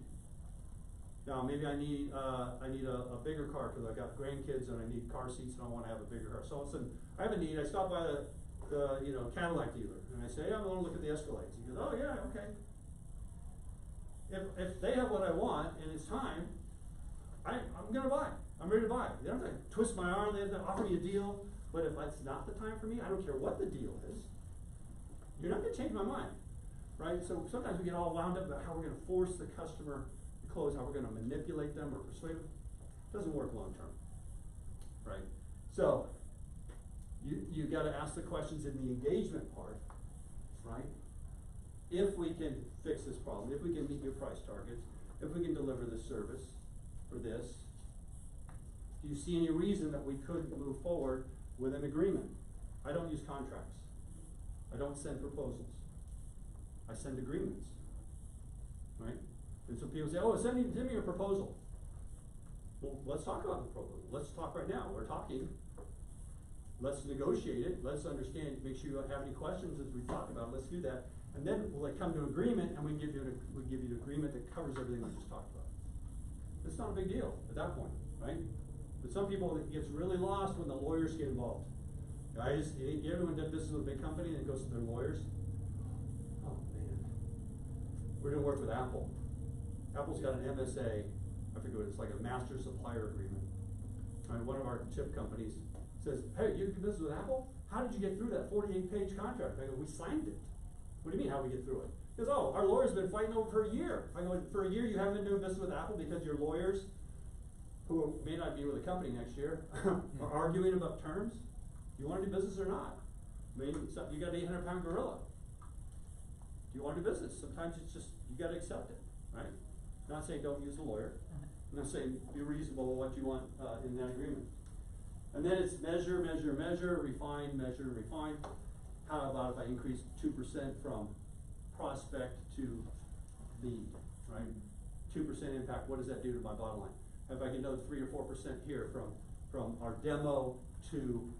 Now, maybe I need a bigger car because I've got grandkids and I need car seats and I want to have a bigger car. So all of a sudden, I have a need. I stop by the Cadillac dealer and I say, hey, I want to look at the Escalades. He goes, oh yeah, okay. If they have what I want and it's time, I'm gonna buy. I'm ready to buy. They don't have to twist my arm. They have to offer me a deal. But if that's not the time for me, I don't care what the deal is. You're not gonna change my mind, right? So sometimes we get all wound up about how we're gonna force the customer close, how we're going to manipulate them or persuade them. Doesn't work long term, right? So you got to ask the questions in the engagement part, right? If we can fix this problem, if we can meet your price targets, if we can deliver this service for this, do you see any reason that we couldn't move forward with an agreement? I don't use contracts. I don't send proposals. I send agreements, right? And so people say, oh, send me your proposal. Well, let's talk about the proposal. Let's talk right now. We're talking. Let's negotiate it. Let's understand, make sure you don't have any questions as we talk about it. Let's do that. And then we'll come to an agreement and we give you an agreement that covers everything we just talked about. It's not a big deal at that point, right? But some people, it gets really lost when the lawyers get involved. Guys, everyone did business with a big company and it goes to their lawyers. Oh man. We're doing work with Apple. Apple's got an MSA, I forget what it's like, a master supplier agreement. Right, one of our chip companies says, hey, you do business with Apple? How did you get through that 48-page contract? I go, we signed it. What do you mean, how we get through it? He goes, oh, our lawyer's been fighting over for a year. I go, for a year you haven't been doing business with Apple because your lawyers, who may not be with the company next year, are arguing about terms? Do you want to do business or not? I mean, you got an 800-pound gorilla. Do you want to do business? Sometimes it's just, you got to accept it, right? I'm not saying don't use a lawyer. I'm not saying be reasonable with what you want in that agreement. And then it's measure, measure, measure, refine, measure, refine. How about if I increase 2% from prospect to lead, right? 2% impact, what does that do to my bottom line? If I get another 3 or 4% here from our demo to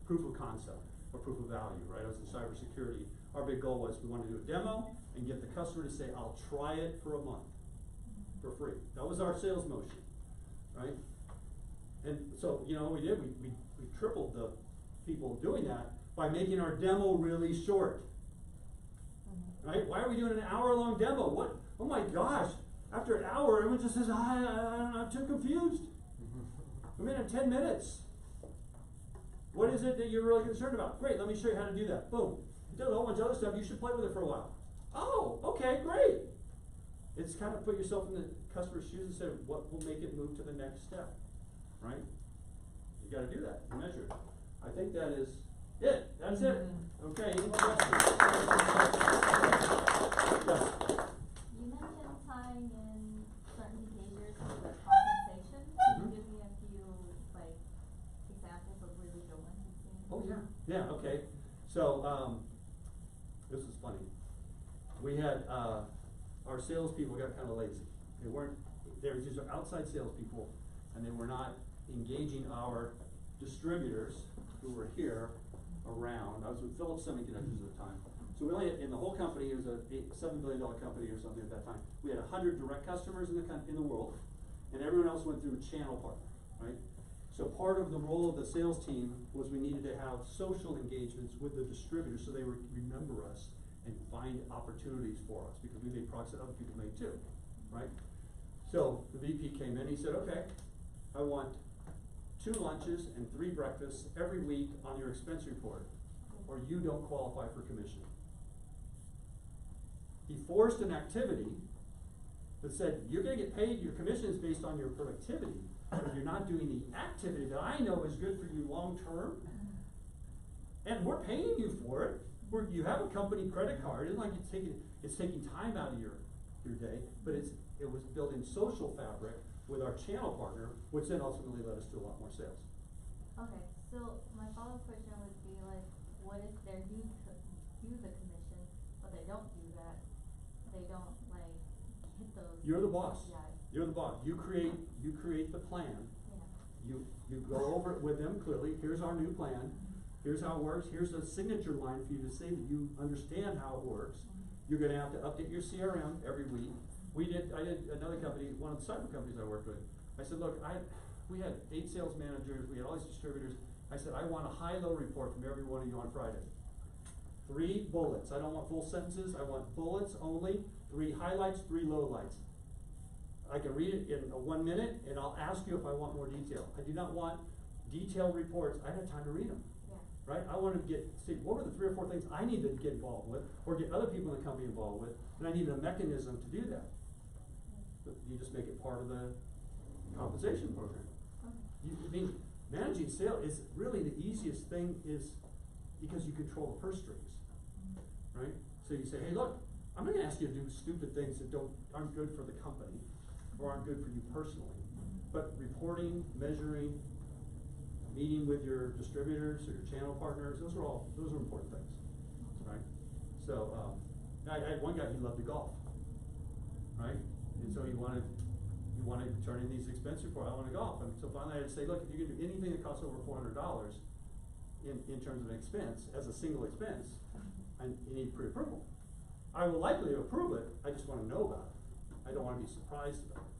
proof of concept or proof of value, right? I was in cybersecurity. Our big goal was we wanted to do a demo and get the customer to say, I'll try it for a month for free. That was our sales motion, right? And so, you know what we did? We tripled the people doing that by making our demo really short, right? Why are we doing an hour-long demo? What? Oh my gosh, after an hour, everyone just says, I'm too confused. We made it 10 minutes. What is it that you're really concerned about? Great, let me show you how to do that. Boom. It does a whole bunch of other stuff. You should play with it for a while. Oh, okay, great. It's kind of put yourself in the customer's shoes and say, what will make it move to the next step, right? You got to do that. Measure it. I think that is it. That's it. Okay. Any questions? Yes. You mentioned tying in certain behaviors with the compensation. Can you give me a few examples of really good ones you've seen? Oh yeah. Yeah. Okay. So this is funny. We had our salespeople got kind of lazy. They were just outside salespeople, and they were not engaging our distributors who were here around. I was with Philips Semiconductors at the time. So we only had, in the whole company, it was a $7 billion company or something at that time. We had 100 direct customers in the world, and everyone else went through a channel partner, right? So part of the role of the sales team was we needed to have social engagements with the distributors so they would remember us and find opportunities for us because we made products that other people made too, right? So the VP came in, he said, okay, I want 2 lunches and 3 breakfasts every week on your expense report, or you don't qualify for commission. He forced an activity that said, you're gonna get paid, your commission is based on your productivity, but if you're not doing the activity that I know is good for you long term, and we're paying you for it, you have a company credit card, it's like it's taking time out of your day, but it was building social fabric with our channel partner, which then ultimately led us to a lot more sales. Okay, So my follow-up question would be like, what if they're do the commission, but they don't do that? They don't like hit those. You're the boss. KPIs? You're the boss. You create the plan. Yeah. You go over it with them clearly. Here's our new plan. Here's how it works. Here's a signature line for you to say that you understand how it works. You're gonna have to update your CRM every week. I did another company, one of the cyber companies I worked with. I said, look, we had 8 sales managers, we had all these distributors. I said, I want a high-low report from every one of you on Friday. 3 bullets. I don't want full sentences. I want bullets only. 3 highlights, 3 lowlights. I can read it in 1 minute, and I'll ask you if I want more detail. I do not want detailed reports. I don't have time to read them. Yeah. Right? I want to see what were the 3 or 4 things I need to get involved with, or get other people in the company involved with, and I need a mechanism to do that. But you just make it part of the compensation program. Okay. Managing sales is really the easiest thing, is because you control the purse strings, right? So you say, hey, look, I'm not gonna ask you to do stupid things that aren't good for the company, or aren't good for you personally. But reporting, measuring, meeting with your distributors or your channel partners, those are important things, right? So, I had one guy, he loved to golf, right? And so he wanted to turn in these expense reports. I want to golf. And so finally I had to say, look, if you can do anything that costs over $400 in terms of an expense, as a single expense, you need pre-approval. I will likely approve it, I just want to know about it. I don't want to be surprised about it.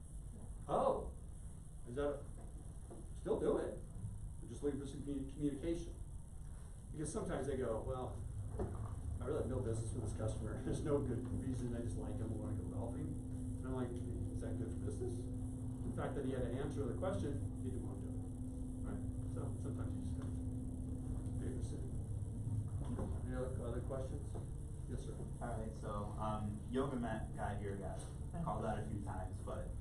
Oh, is that, still do it. We're just waiting for some communication. Because sometimes they go, well, I really have no business with this customer. There's no good reason, I just like him, I want to go golfing. And I'm like, is that good for business? The fact that he had to answer the question, he didn't want to do it, right? So sometimes you just have to babysit. Any other questions? Yes, sir. Alright, so, yoga mat guy here got called out a few times, but,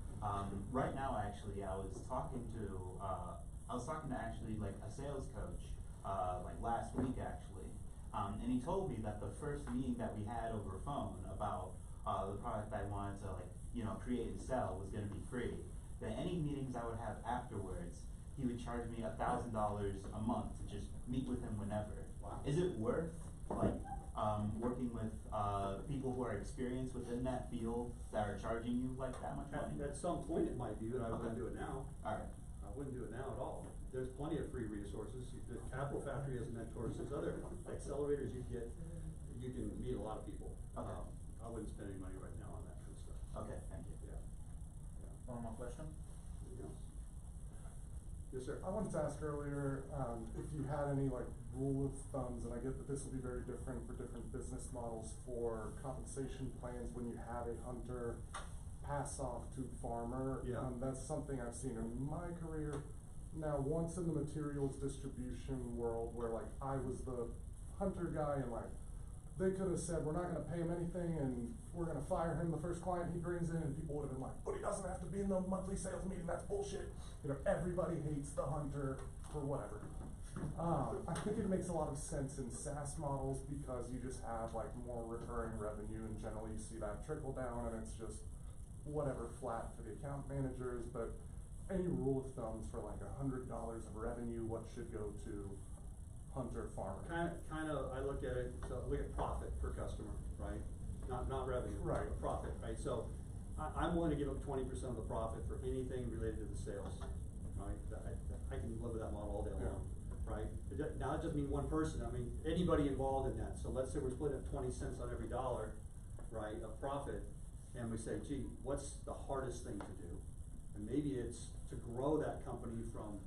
right now, actually, I was talking to actually like a sales coach, like last week actually, and he told me that the first meeting that we had over phone about, the product I wanted to create and sell was gonna be free. That any meetings I would have afterwards, he would charge me $1,000 a month to just meet with him whenever. Wow. Is it worth, working with, people who are experienced within that field that are charging you like that much money? At some point it might be, but I wouldn't do it now. Alright. I wouldn't do it now at all. There's plenty of free resources. The Capital Factory has mentors, there's other accelerators you can meet a lot of people. Okay. I wouldn't spend any money right now on that kind of stuff. Okay, thank you. Yeah. One more question? Anything else? Yes, sir. I wanted to ask earlier, if you had any like rule of thumbs, and I get that this will be very different for different business models, for compensation plans when you have a hunter pass off to farmer. Yeah. That's something I've seen in my career. Now, once in the materials distribution world, where like I was the hunter guy, and like they could have said, we're not gonna pay him anything and we're gonna fire him the first client he brings in, and people would have been like, but he doesn't have to be in the monthly sales meeting, that's bullshit. Everybody hates the hunter for whatever. I think it makes a lot of sense in SaaS models because you just have like more recurring revenue, and generally you see that trickle down, and it's just whatever flat for the account managers. But any rule of thumbs for like $100 of revenue, what should go to hunter farmer? Kind of, I look at it, so look at profit per customer, right? Not revenue, Right. but profit, right? So I'm willing to give up 20% of the profit for anything related to the sales, right? I can live with that model all day long, right? Now it doesn't mean one person, I mean anybody involved in that. So let's say we're splitting up 20 cents on every dollar, right, of profit, and we say, gee, what's the hardest thing to do? And maybe it's to grow that company from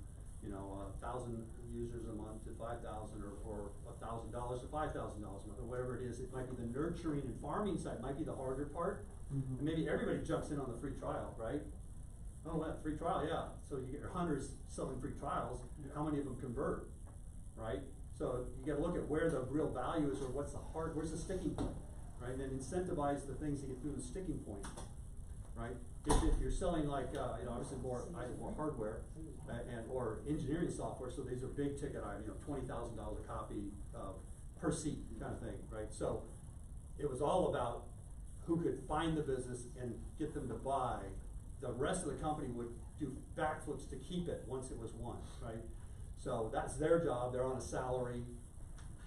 1,000 users a month to 5,000, or $1,000 to $5,000 a month, or whatever it is. It might be the nurturing and farming side might be the harder part. Mm-hmm. And maybe everybody jumps in on the free trial, right? Oh, what, free trial, yeah. So you get your hunters selling free trials, how many of them convert, right? So you gotta look at where the real value is, or where's the sticking point, right? And then incentivize the things to get through the sticking point, right? If you're selling like, obviously more hardware, or engineering software, so these are big ticket items, $20,000 a copy, per seat kind of thing, right? So it was all about who could find the business and get them to buy. The rest of the company would do backflips to keep it once it was won, right? So that's their job, they're on a salary.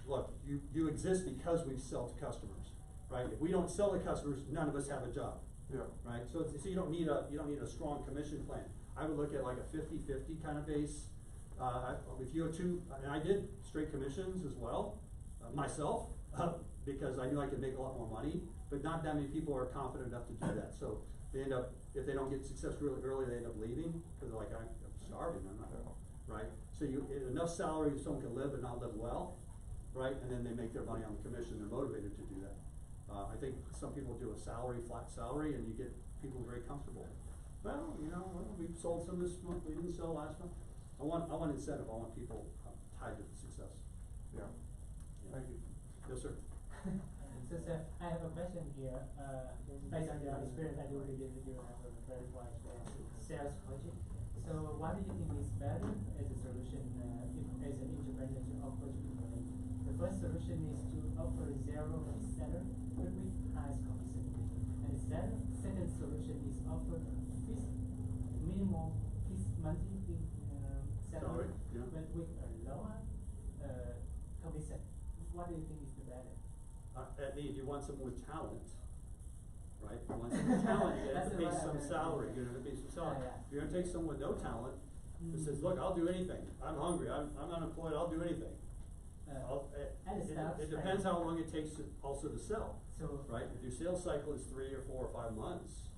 Look, you exist because we sell to customers, right? If we don't sell to customers, none of us have a job. Yeah. Right, so you don't need a strong commission plan. I would look at like a 50-50 kind of base. If you have and I did straight commissions as well, myself, because I knew I could make a lot more money, but not that many people are confident enough to do that. So they end up, if they don't get success really early, they end up leaving, because they're like, I'm starving, I'm not, right? So enough salary so someone can live but not live well, right? And then they make their money on the commission, they're motivated to do that. I think some people do a flat salary, and you get people very comfortable. Well, we sold some this month, we didn't sell last month. I want incentive, I want people tied to the success. Yeah. Thank you. Yes, sir. So, sir, I have a question here. Based on your experience, I do believe that you have a very wide sales budget. So, what do you think is better as a solution if as an entrepreneur to offer to people? The first solution is to offer zero fee seller, but with highest commission. And the second solution is offer fixed minimum fixed monthly salary, yeah. but with a lower commission. What do you think is the better? If you want someone with talent, right? If you want someone with talent, you have to pay some salary, you have to pay some salary. Yeah. If you're gonna take someone with no talent, that says, look, I'll do anything, I'm hungry, I'm unemployed, I'll do anything. It depends how long it takes also to sell, So, right? If your sales cycle is 3 or 4 or 5 months,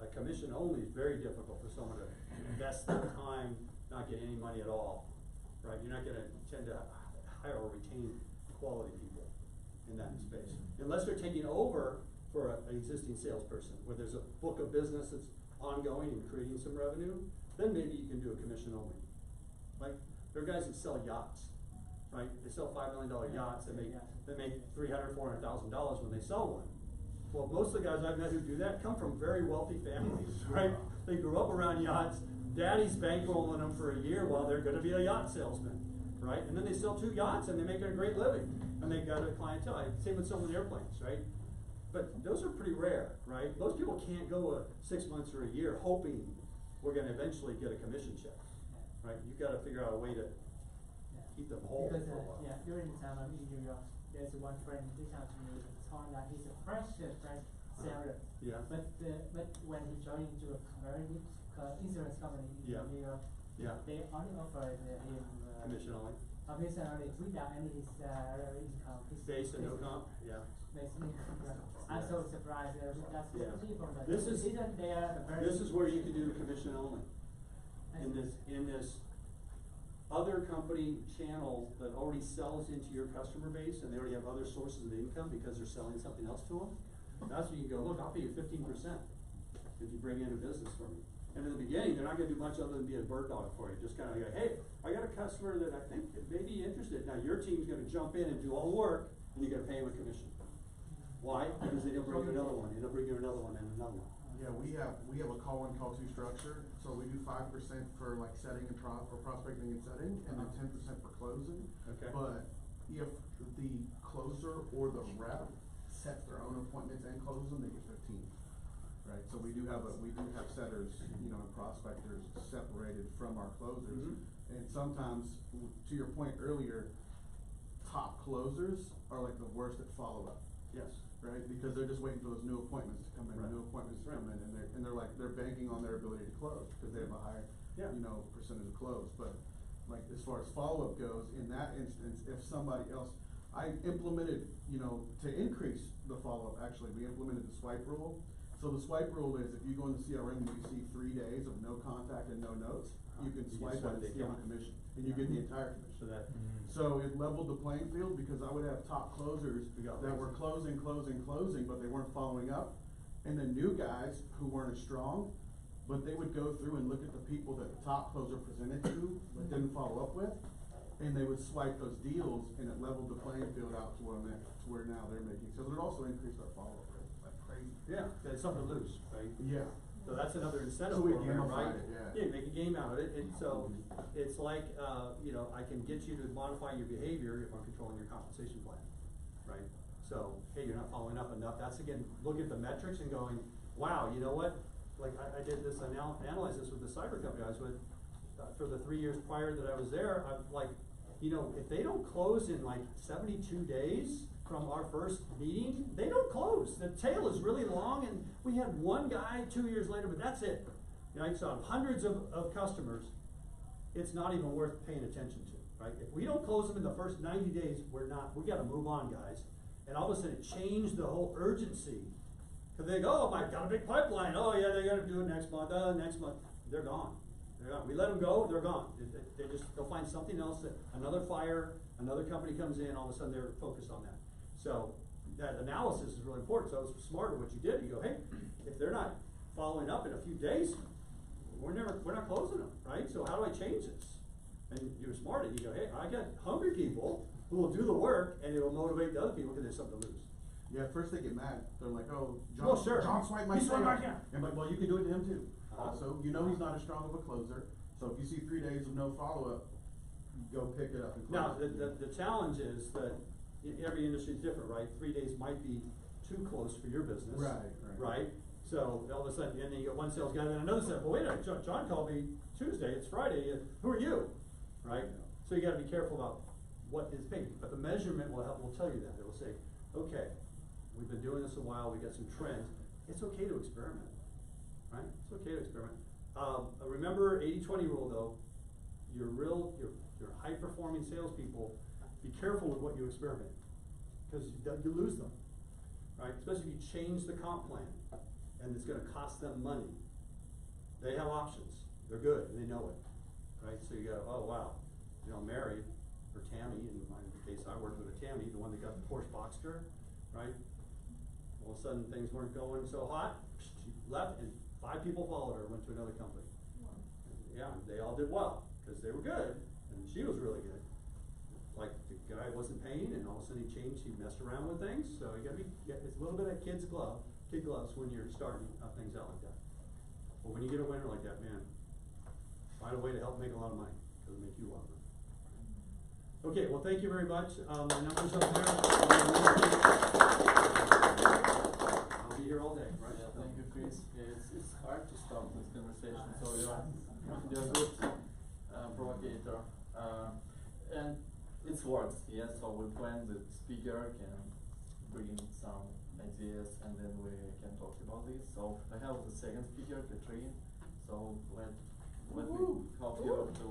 a commission only is very difficult for someone to invest their time, not get any money at all, right? You're not gonna tend to hire or retain quality people in that space. Unless they're taking over for an existing salesperson, where there's a book of business that's ongoing and creating some revenue, then maybe you can do a commission only. Like, there are guys that sell yachts, right? They sell $5 million yachts, they make $300,000, $400,000 when they sell one. Well, most of the guys I've met who do that come from very wealthy families, right? They grew up around yachts, daddy's bankrolling them for a year while they're gonna be a yacht salesman, right? And then they sell 2 yachts and they make a great living, and they've got a clientele. Same with some with airplanes, right? But those are pretty rare, right? Most people can't go 6 months or a year hoping we're gonna eventually get a commission check, right? You've gotta figure out a way to keep them whole for a while. during the time I'm in New York, there's one friend reached out to me and told that he's a fresh seller. Yeah. But when he joined into a very big insurance company in Yeah. New York, Yeah. they only offered him Commission only. commission only without any income. Base and no comp, yeah. I'm so surprised that's Yeah. people that This is- isn't there a very This is where you can do the commission only. In this other company channel that already sells into your customer base, and they already have other sources of income because they're selling something else to them, that's when you go, look, I'll pay you 15% if you bring in a business for me. And in the beginning, they're not gonna do much other than be a bird dog for you, just kinda go, hey, I got a customer that I think may be interested. Now, your team's gonna jump in and do all the work, and you're gonna pay them a commission. Why? Because they'll bring you another one, and they'll bring you another one and another one. Yeah, we have a call 1, call 2 structure, so we do 5% for like setting and for prospecting and setting, and then 10% for closing. Okay. But if the closer or the rep sets their own appointments and closes them, they get 15. Right, so we do have setters, and prospectors separated from our closers. Mm-hmm. And sometimes, to your point earlier, top closers are like the worst at follow-up. Yes. Right, because they're just waiting for those new appointments to come in, Right. new appointments to come in, and they're banking on their ability to close, because they have a higher, Yeah. percentage of close. But like, as far as follow-up goes, in that instance, if somebody else, I implemented, to increase the follow-up, actually, we implemented the swipe rule. So the swipe rule is, if you go in the CRM and you see 3 days of no contact and no notes, you can swipe swipe it the and steal the account. commission, and you get the entire commission. So that, So it leveled the playing field, because I would have top closers We got that were lazy. closing, but they weren't following up. And then new guys who weren't as strong, but they would go through and look at the people that the top closer presented to, but didn't follow up with. And they would swipe those deals, and it leveled the playing field out to where now they're making, so it also increased our follow-up rate, like crazy. yeah, it's something to lose, right? Yeah. So that's another incentive So we program, gamified right? it, yeah. Yeah, make a game out of it, and so, it's like, I can get you to modify your behavior if I'm controlling your compensation plan, right? So, hey, you're not following up enough, that's again, look at the metrics and going, wow, you know what? Like, I did this, analyze this with the cyber company I was with, for the 3 years prior that I was there, I'm like, you know, if they don't close in like 72 days from our first meeting, they don't close. The tail is really long, and we had one guy 2 years later, but that's it. Right? So hundreds of customers, it's not even worth paying attention to, right? If we don't close them in the first 90 days, we gotta move on, guys. And all of a sudden it changed the whole urgency. Cause they go, oh my, got a big pipeline, oh yeah, they gotta do it next month, they're gone. They're gone. We let them go, they're gone. They'll find something else, another fire, another company comes in, all of a sudden they're focused on that. So that analysis is really important. So it was smarter what you did. You go, hey, if they're not following up in a few days, we're not closing them, right? So how do I change this? And you're smart, and you go, hey, I got hungry people who will do the work, and it will motivate the other people because there's something to lose. Yeah, first they get mad. They're like, oh, Oh, sure. John swiped my He swiped my sale. account. And I'm like, well, you can do it to him too. Also, you know he's not as strong of a closer, so if you see 3 days of no follow-up, go pick it up and close Now, it. the challenge is that every industry is different, right? 3 days might be too close for your business. Right? So all of a sudden, and then you get one sales guy, then another sales, well, wait a minute, John called me Tuesday, it's Friday, who are you? Right? So you gotta be careful about what is paid, but the measurement will tell you that. It will say, okay, we've been doing this a while, we got some trends, it's okay to experiment, right? It's okay to experiment. Remember 80-20 rule though, your high-performing salespeople, be careful with what you experiment, because you lose them, right? Especially if you change the comp plan, and it's gonna cost them money. They have options, they're good, and they know it, right? So you go, oh wow, you know, Mary, or Tammy, in my case I worked with a Tammy, the one that got the Porsche Boxster, right? All of a sudden things weren't going so hot, she left, and 5 people followed her, went to another company. Yeah, they all did well, because they were good, and she was really good. Like, the guy wasn't paying, and all of a sudden he changed, he messed around with things, so you gotta it's a little bit of kid gloves when you're starting things out like that. But when you get a winner like that, man, find a way to help make a lot of money, it'll make you a lot of money. Okay, well, thank you very much. My number's up there. I'll be here all day, right? Yeah, thank you, Chris. It's hard to stop this conversation, so you're a good provocator. And it's words, yes, so we plan the speaker can bring some ideas and then we can talk about this. So I have the second speaker, Katrine. So let me help you to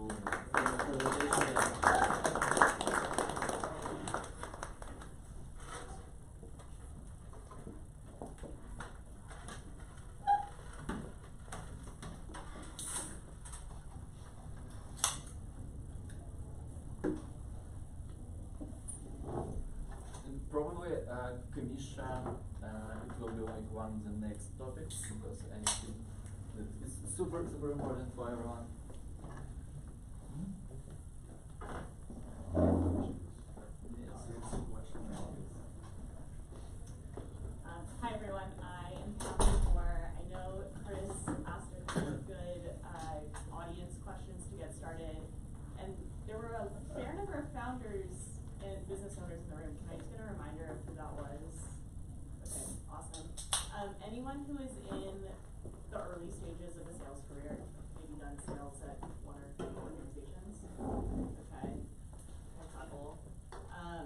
bring the presentation. Probably commission, it will be like one of the next topics because I think that it's super important for everyone. Hi everyone, I am Kathy Moore. I know Chris asked a couple of good audience questions to get started, and there were a fair number of founders and business owners in the room. Can I just get a reminder of who that was? Okay, awesome. Anyone who is in the early stages of a sales career, maybe done sales at 1 or 2 organizations? Okay, a couple.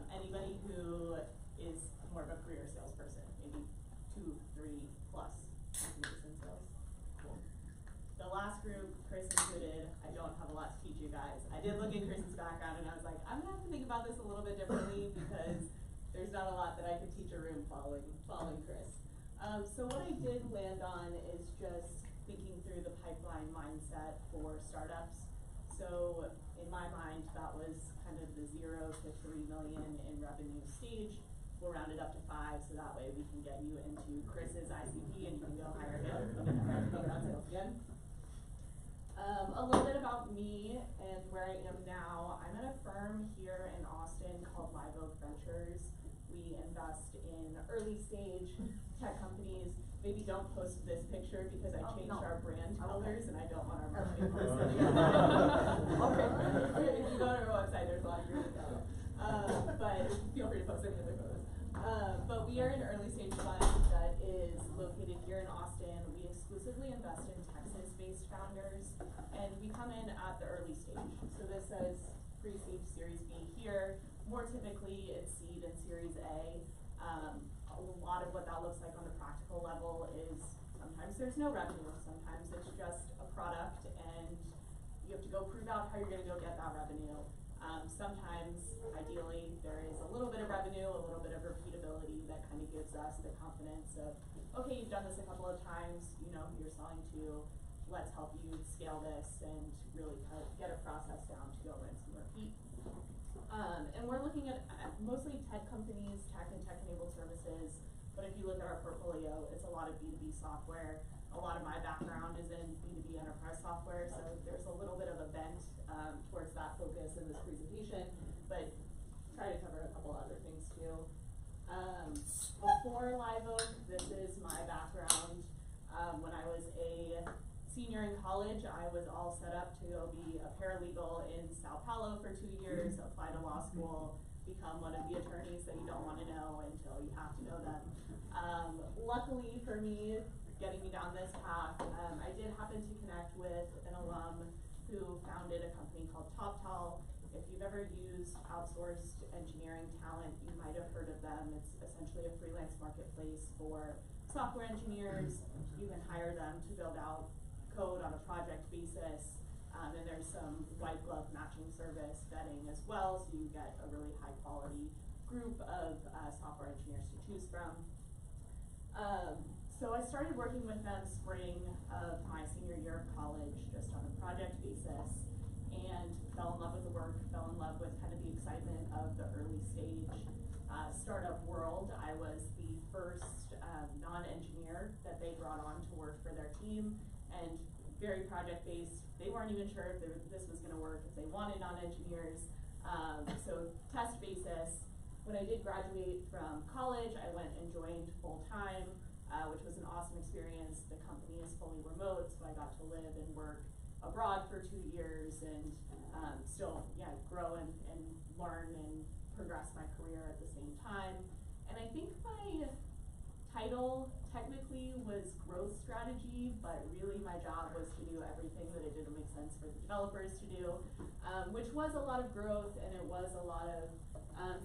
Anybody who is more of a career salesperson, maybe 2, 3 plus years in sales? Cool. The last group, Chris included, I don't have a lot to teach you guys. I did look at Chris's background and I was like, I'm gonna have to think about this a little bit differently because there's not a lot that I could teach a room following Chris. So what I did land on is just thinking through the pipeline mindset for startups. So in my mind, that was kind of the 0 to 3 million in revenue stage. We'll round it up to 5, so that way we can get you into Chris's ICP and you can go hire him and figure out sales again. A little bit about me and where I am now. I'm at a firm here in Austin called Live Oak Ventures. We invest in early stage tech companies. Maybe don't post this picture because I changed our brand colors and I don't want our marketing person. Okay, if you go to our website, there's a lot of great stuff. But feel free to post any other photos. But we are an early stage fund that is located here in Austin. We exclusively invest in Texas-based founders, and we come in at the early stage. So this says pre-seed Series B here. More typically, it's seed and Series A. A lot of what that looks like on the practical level is sometimes there's no revenue, sometimes it's just a product, and you have to go prove out how you're going to go get that revenue. Sometimes, ideally, there is a little bit of revenue, a little bit of repeatability that kind of gives us the confidence of, okay, you've done this a couple of times, you know who you're selling to, let's help you scale this and really kind of get a process down to go rinse and repeat. And we're looking at mostly tech companies, tech and tech-enabled services, but if you look at our portfolio, it's a lot of B2B software. A lot of my background is in B2B enterprise software, so there's a little bit of a bent towards that focus in this presentation, but try to cover a couple other things too. Before Live Oak, this is my background. When I was a senior in college, I was all set up to go be a paralegal in Sao Paulo for 2 years, apply to law school, become one of the attorneys that you don't want to know until you have to know them. Luckily for me, getting me down this path, I did happen to connect with an alum who founded a company called TopTal. If you've ever used outsourced engineering talent, you might have heard of them. It's essentially a freelance marketplace for software engineers. You can hire them to build out code on a project basis, and there's some white glove matching service vetting as well, so you get a really high quality group of software engineers to choose from. So I started working with them spring of my senior year of college, just on a project basis, and fell in love with the work, fell in love with kind of the excitement of the early stage startup world. I was the first non-engineer that they brought on to work for their team, and very project-based. They weren't even sure if this was gonna work, if they wanted non-engineers. So test basis. When I did graduate from college, I went and joined full-time, which was an awesome experience. The company is fully remote, so I got to live and work abroad for 2 years and still, grow and learn and progress my career at the same time. And I think my title technically was growth strategy, but really my job was to do everything that it didn't make sense for the developers to do, which was a lot of growth, and it was a lot of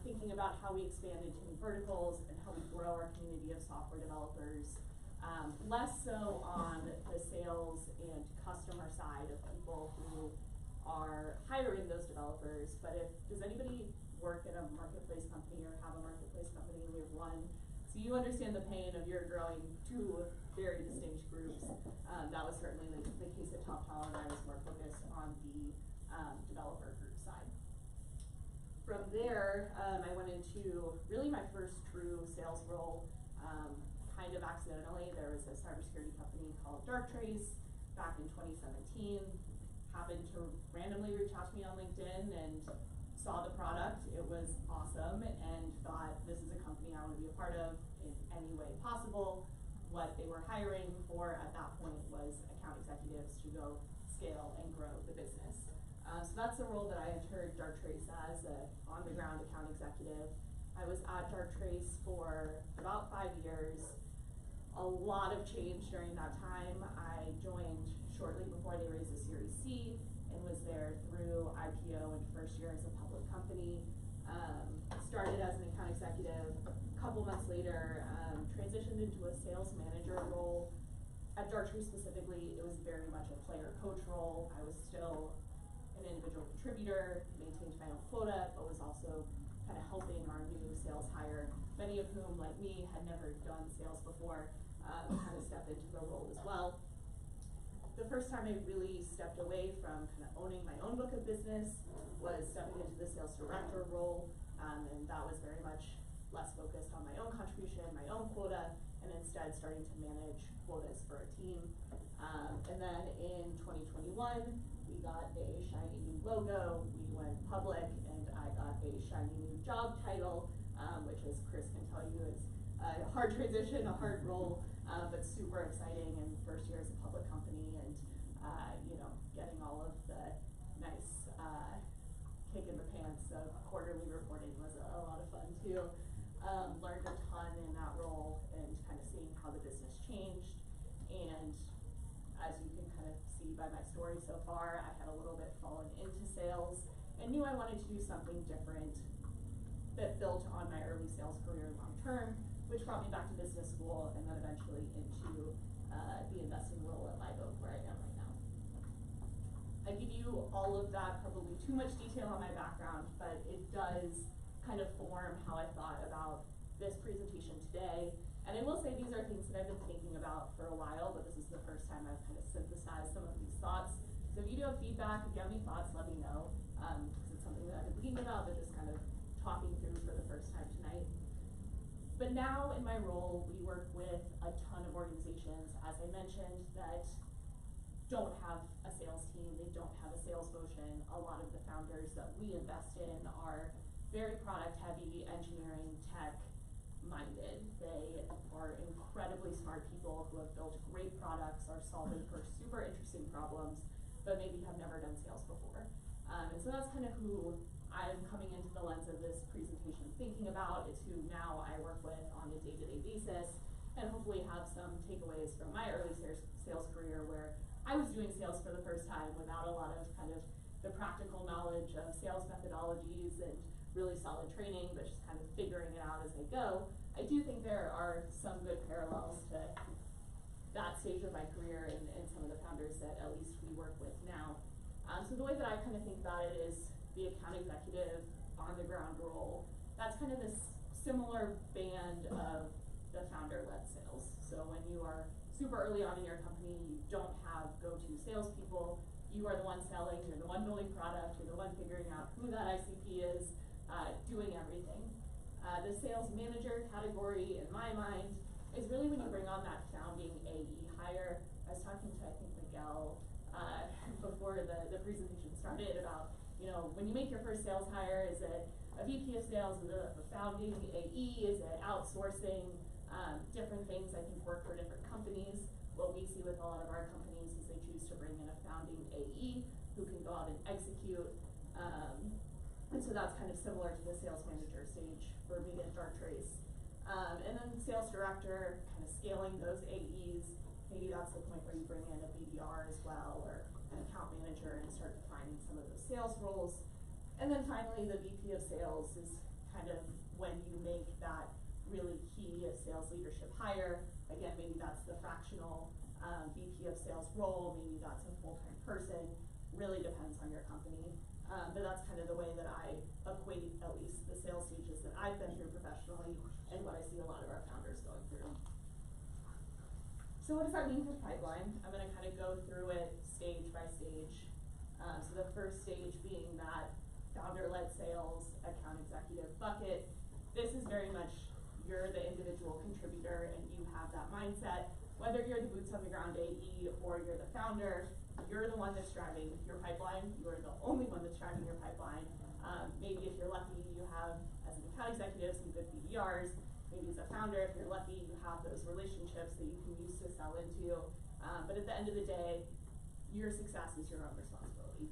thinking about how we expand into new verticals and how we grow our community of software developers. Less so on the sales and customer side of people who are hiring those developers, but does anybody work at a marketplace company or have a marketplace company? We have one. So you understand the pain of you're growing two very distinct groups. That was certainly the case at TopTal, and I was more focused on the developer group side. From there, I went into really my first true sales role, kind of accidentally. There was a cybersecurity company called Darktrace back in 2017. Happened to randomly reach out to me on LinkedIn and saw the product. It was awesome, and thought this is a company I want to be a part of in any way possible. What they were hiring for at that point was account executives to go scale and grow the business. So that's the role that I entered Darktrace as, an on-the-ground account executive. I was at Darktrace for about 5 years. A lot of change during that time. I joined shortly before they raised a Series C, and was there through IPO and first year as a public company. Started as an account executive. A couple months later, transitioned into a sales manager role. At Darktrace specifically, it was very much a player coach role. I was still an individual contributor, maintained my own quota, but was also kind of helping our new sales hire, many of whom, like me, had never done sales before, kind of step into the role as well. The first time I really stepped away from kind of owning my own book of business was stepping into the sales director role, and that was very much less focused on my own contribution, my own quota, and instead starting to manage quotas for a team. And then in 2021, we got a shiny new logo, we went public, and I got a shiny new job title, which, as Chris can tell you, is a hard transition, a hard role, but super exciting, and first year as a public company, and getting all of the nice kick in the pants of quarterly reporting was a lot of fun too. Learned a ton in that role, and kind of seeing how the business changed. And as you can kind of see by my story so far, I had a little bit fallen into sales and knew I wanted to do something different that built on my early sales career long term, which brought me back to business school and then eventually into the investing role at Live Oak, where I am right now. I give you all of that, probably too much detail on my background, but it does kind of form how I thought about this presentation today. And I will say these are things that I've been thinking about for a while, but this is the first time I've kind of synthesized some of these thoughts. So if you do have feedback, if you have any thoughts, let me know, because it's something that I've been thinking about, but just kind of talking through for the first time tonight. But now in my role, we work with a ton of organizations, as I mentioned, that don't have a sales team, they don't have a sales motion. A lot of the founders that we invest in are very product heavy, engineering, tech minded. They are incredibly smart people who have built great products, are solving for super interesting problems, but maybe have never done sales before. And so that's kind of who I'm coming into the lens of this presentation thinking about. It's who now I work with on a day-to-day basis, and hopefully have some takeaways from my early sales career where I was doing sales for the first time without a lot of kind of the practical knowledge of sales methodologies and really solid training, but just kind of figuring it out as I go. I do think there are some good parallels to that stage of my career and some of the founders that at least we work with now. So the way that I kind of think about it is the account executive on the ground role. That's kind of this similar band of the founder-led sales. So when you are super early on in your company, you don't have go-to salespeople, you are the one selling, you're the one building product, you're the one figuring out who that ICP is, doing everything. The sales manager category, in my mind, is really when you bring on that founding AE hire. I was talking to, I think, Miguel before the presentation started about, you know, when you make your first sales hire, is it a VP of sales, is it a founding AE, is it outsourcing, different things I think work for different companies. What we see with a lot of our companies is they choose to bring in a founding AE who can go out and execute. And so that's kind of similar to the sales manager stage for me at Darktrace. And then sales director, kind of scaling those AEs. Maybe that's the point where you bring in a BDR as well, or an account manager, and start defining some of those sales roles. And then finally, the VP of sales is kind of when you make that really key sales leadership hire. Again, maybe that's the fractional VP of sales role, maybe that's a full-time person, really depends on your company. But that's kind of the way that I equate at least the sales stages that I've been through professionally and what I see a lot of our founders going through. So what does that mean for pipeline? I'm going to kind of go through it stage by stage. So the first stage being that founder-led sales, account executive bucket. This is very much you're the individual contributor and you have that mindset. Whether you're the boots on the ground AE or you're the founder, you're the one that's driving your pipeline. You are the only one that's driving your pipeline. Maybe if you're lucky, you have, as an account executive, some good BDRs. Maybe as a founder, if you're lucky, you have those relationships that you can use to sell into. But at the end of the day, your success is your own responsibility.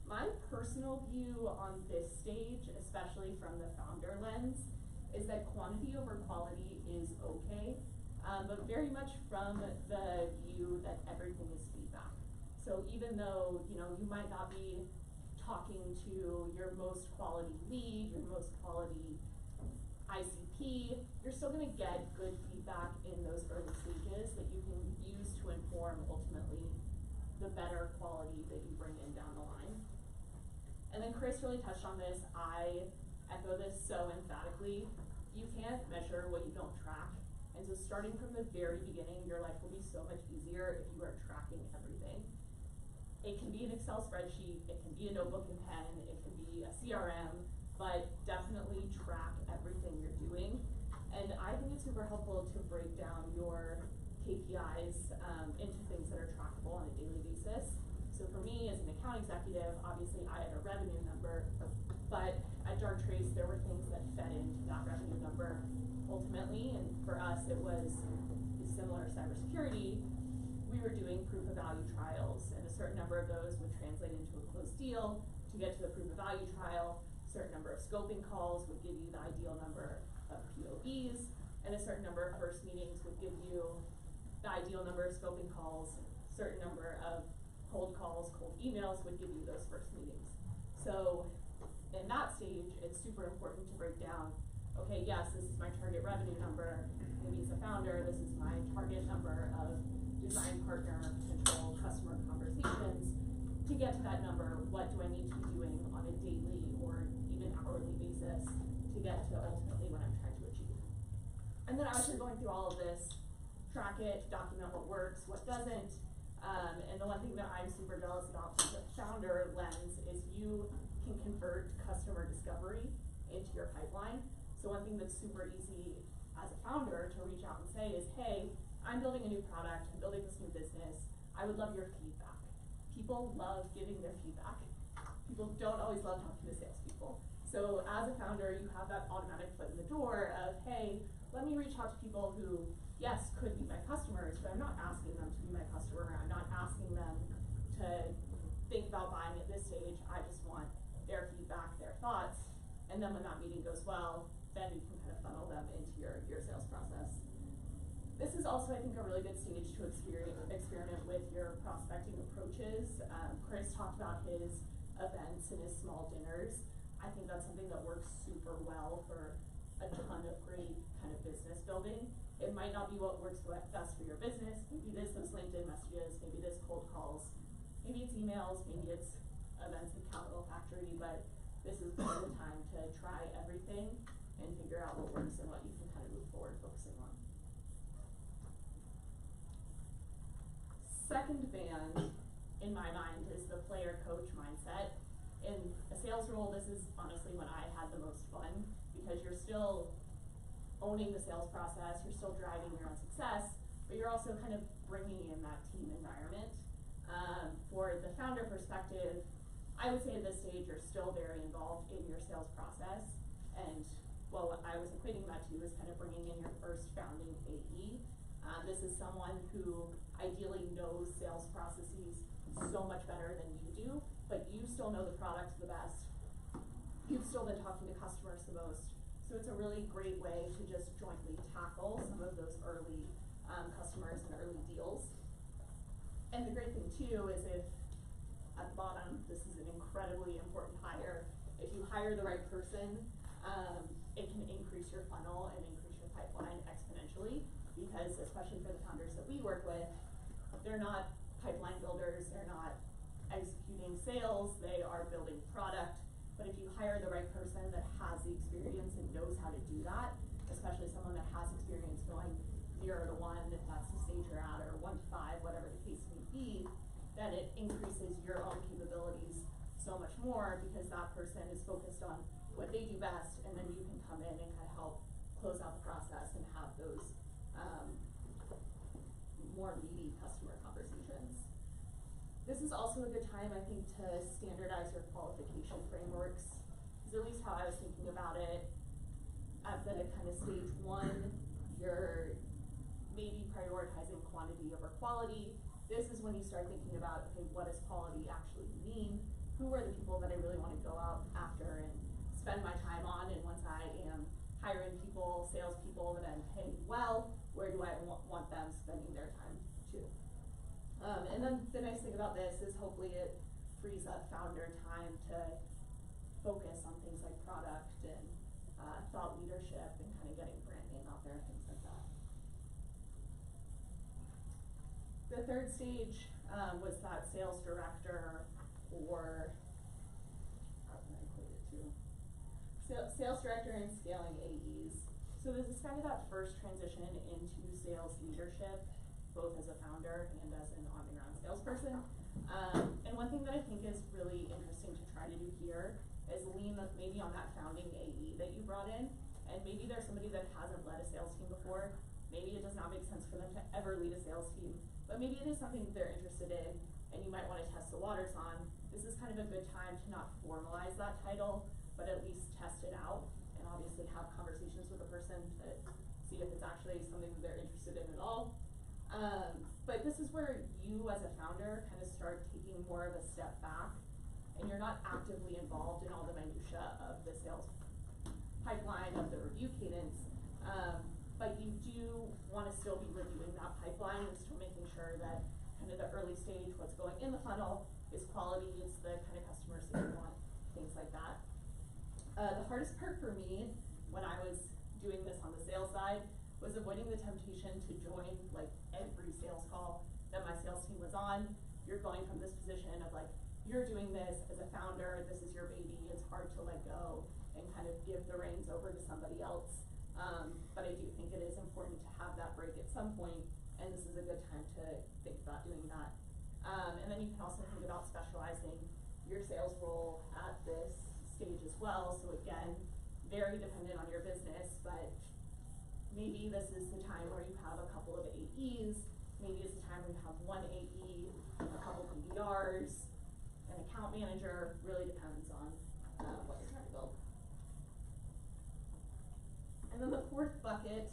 My personal view on this stage, especially from the founder lens, is that quantity over quality is okay, but very much from the view that everything is feedback. So even though, you know, you might not be talking to your most quality lead, your most quality ICP, you're still going to get good feedback in those early stages that you can use to inform ultimately the better quality that you bring in down the line. And then Chris really touched on this. I echo this so emphatically. You can't measure what you don't track. And so starting from the very beginning, your life will be so much easier if you are tracking everything. It can be an Excel spreadsheet, it can be a notebook and pen, it can be a CRM, but definitely track everything you're doing. And I think it's super helpful to break down your KPIs into things that are trackable on a daily basis. So for me, as an account executive, obviously I had a revenue number, but at Darktrace, there were things that fed into that revenue number ultimately, and for us, it was similar to cybersecurity. We were doing proof of value trials, and a certain number of those would translate into a closed deal. To get to the proof of value trial, a certain number of scoping calls would give you the ideal number of POVs. and a certain number of first meetings would give you the ideal number of scoping calls, certain number of cold calls, cold emails would give you those first meetings. So in that stage, it's super important to break down, okay, yes, this is my target revenue number, maybe as a founder, this is my target number of design partner, potential customer conversations. To get to that number, what do I need to be doing on a daily or even hourly basis to get to ultimately what I'm trying to achieve? And then as you're going through all of this, track it, document what works, what doesn't. And the one thing that I'm super jealous about from the founder lens is you can convert customer discovery into your pipeline. So one thing that's super easy as a founder to reach out and say is, hey, I'm building a new product, I'm building this new business, I would love your feedback. People love giving their feedback. People don't always love talking to salespeople. So as a founder, you have that automatic foot in the door of, hey, let me reach out to people who, yes, could be my customers, but I'm not asking them to be my customer. I'm not asking them to think about buying at this stage. I just want their feedback, their thoughts. And then when that meeting goes well, then you can kind of funnel them into your sales process. This is also, I think, a really good stage to experiment with your prospecting approaches. Chris talked about his events and his small dinners. I think that's something that works super well for a ton of great kind of business building. It might not be what works best for your business. Maybe it is those LinkedIn messages, maybe it is cold calls, maybe it's emails, maybe it's events at Capital Factory, but this is kind of the time to try everything and figure out what works and what you can kind of move forward focusing on. Second band, in my mind, is the player-coach mindset. In a sales role, this is honestly when I had the most fun, because you're still owning the sales process, you're still driving your own success, but you're also kind of bringing in that team environment. For the founder perspective, I would say at this stage you're still very involved in your sales process, and what I was equating that to is kind of bringing in your first founding AE. This is someone who ideally knows sales processes so much better than you do, but you still know the product the best. You've still been talking to customers the most. So it's a really great way to just jointly tackle some of those early customers and early deals. And the great thing too is if, at the bottom, this is an incredibly important hire. If you hire the right person, it can increase your funnel and increase your pipeline exponentially, because especially for the founders that we work with, they're not pipeline builders, they're not executing sales, they are building product. But if you hire the right person that has the experience and knows how to do that, especially someone that has experience going 0 to 1, if that's the stage you're at, or 1 to 5, whatever the case may be, then it increases your own capabilities so much more, because that person is focused on what they do best, and then you can come in and kind of help close out the process and have those more meaty customer conversations. This is also a good time, I think, to standardize your qualification frameworks, because at least how I was thinking about it, at the kind of stage 1, you're maybe prioritizing quantity over quality. This is when you start thinking about, okay, what does quality actually mean? Who are the people that I really want to go out after and spend my time on? And once I am hiring people, salespeople that I'm paying well, where do I want them spending their time too? And then the nice thing about this is hopefully it frees up founder time to focus on things like product and thought leadership and kind of getting branding out there and things like that. The third stage was that sales director, or how can I equate it to? Sales director and scaling AEs. So this is kind of that first transition into sales leadership, both as a founder and as an on-the-ground salesperson. And one thing that I think is really interesting to try to do here is lean maybe on that founding AE that you brought in, and maybe there's somebody that hasn't led a sales team before. Maybe it does not make sense for them to ever lead a sales team, but maybe it is something that they're interested in and you might want to test the waters on. This is kind of a good time to not formalize that title, but at least test it out and obviously have conversations with the person to see if it's actually something that they're interested in at all. But this is where you as a founder kind of start taking more of a step back, and you're not actively involved in all the minutia of the sales pipeline, of the review cadence. but you do wanna still be reviewing that pipeline and still making sure that kind of the early stage, what's going in the funnel is quality, it's the kind of customers that you want, things like that. The hardest part for me when I was doing this on the sales side was avoiding the temptation to join like every sales call that my sales team was on. You're going from this position of like, you're doing this as a founder, this is your baby, it's hard to let go and kind of give the reins over to somebody else. But I do think it is important to have that break at some point, and this is a good time to think about doing that. And then you can also think about specializing your sales role at this stage as well. So again, very dependent on your business, but maybe this is the time where you have a couple of AEs, maybe it's the time where you have one AE, a couple BDRs, an account manager, really depends on what you're trying to build. And then the fourth bucket,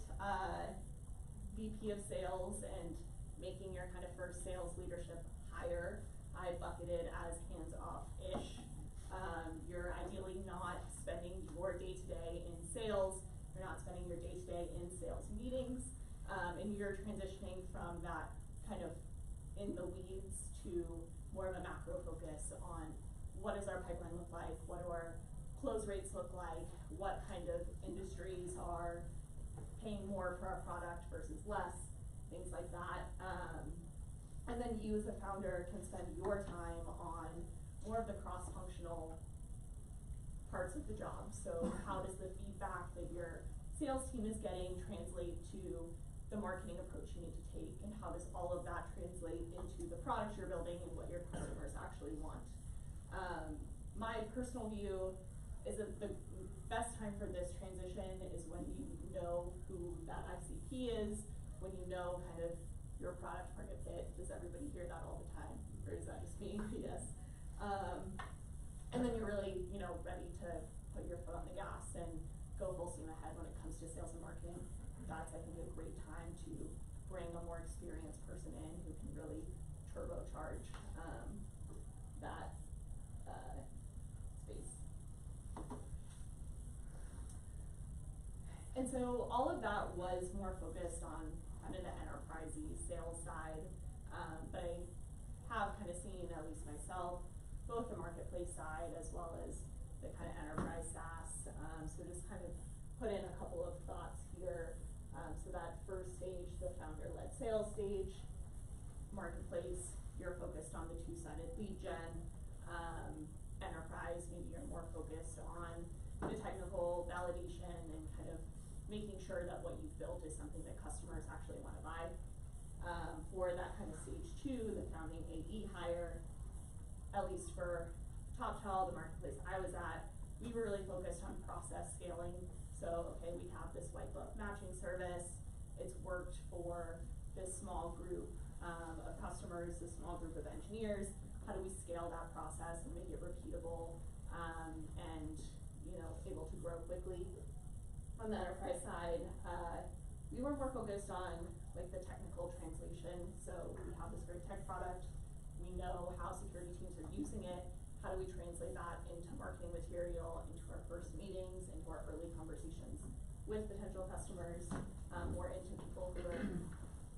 VP of sales and making your kind of first sales leadership hire, I bucketed as hands-off-ish. You're ideally not spending your day-to-day in sales, you're not spending your day-to-day in sales meetings, and you're transitioning from that kind of in the weeds to more of a macro focus on what does our pipeline look like, what do our close rates look like, what kind of industries are paying more for our product versus less, things like that. And then you as a founder can spend your time on more of the cross-functional parts of the job. So how does the feedback that your sales team is getting translate to the marketing approach you need to take, and how does all of that translate into the product you're building and what your customers actually want. My personal view is that the best time for this transition is when you know who that ICP is, when you know kind of your product market fit. Does everybody hear that all the time, or is that just me? Yes. And then you're really, you know, ready to put your foot on the gas and go full steam ahead when it comes to sales and marketing. That's, I think, a great time to bring a more experienced person in who can really turbocharge that space. And so all of that was more focused on kind of the enterprisey sales side, but I have kind of seen, at least myself, both the marketplace side as well as the kind of enterprise SaaS. So just kind of put in a couple of thoughts here. So that first stage, the founder-led sales stage, marketplace, you're focused on the two-sided lead gen. Enterprise, maybe you're more focused on the technical validation and kind of making sure that what you've built is something that customers actually want to buy. For that kind of stage two, the founding AE hire, at least for TopTal, the marketplace I was at, we were really focused on process scaling. So, okay, we have this white glove matching service. It's worked for this small group of customers, this small group of engineers. How do we scale that process and make it repeatable and, you know, able to grow quickly? On the enterprise side, we were more focused on like the technical translation. So we have this great tech product. We know how security teams are using it. How do we translate that into marketing material, into our first meetings, into our early conversations with potential customers, or into people who are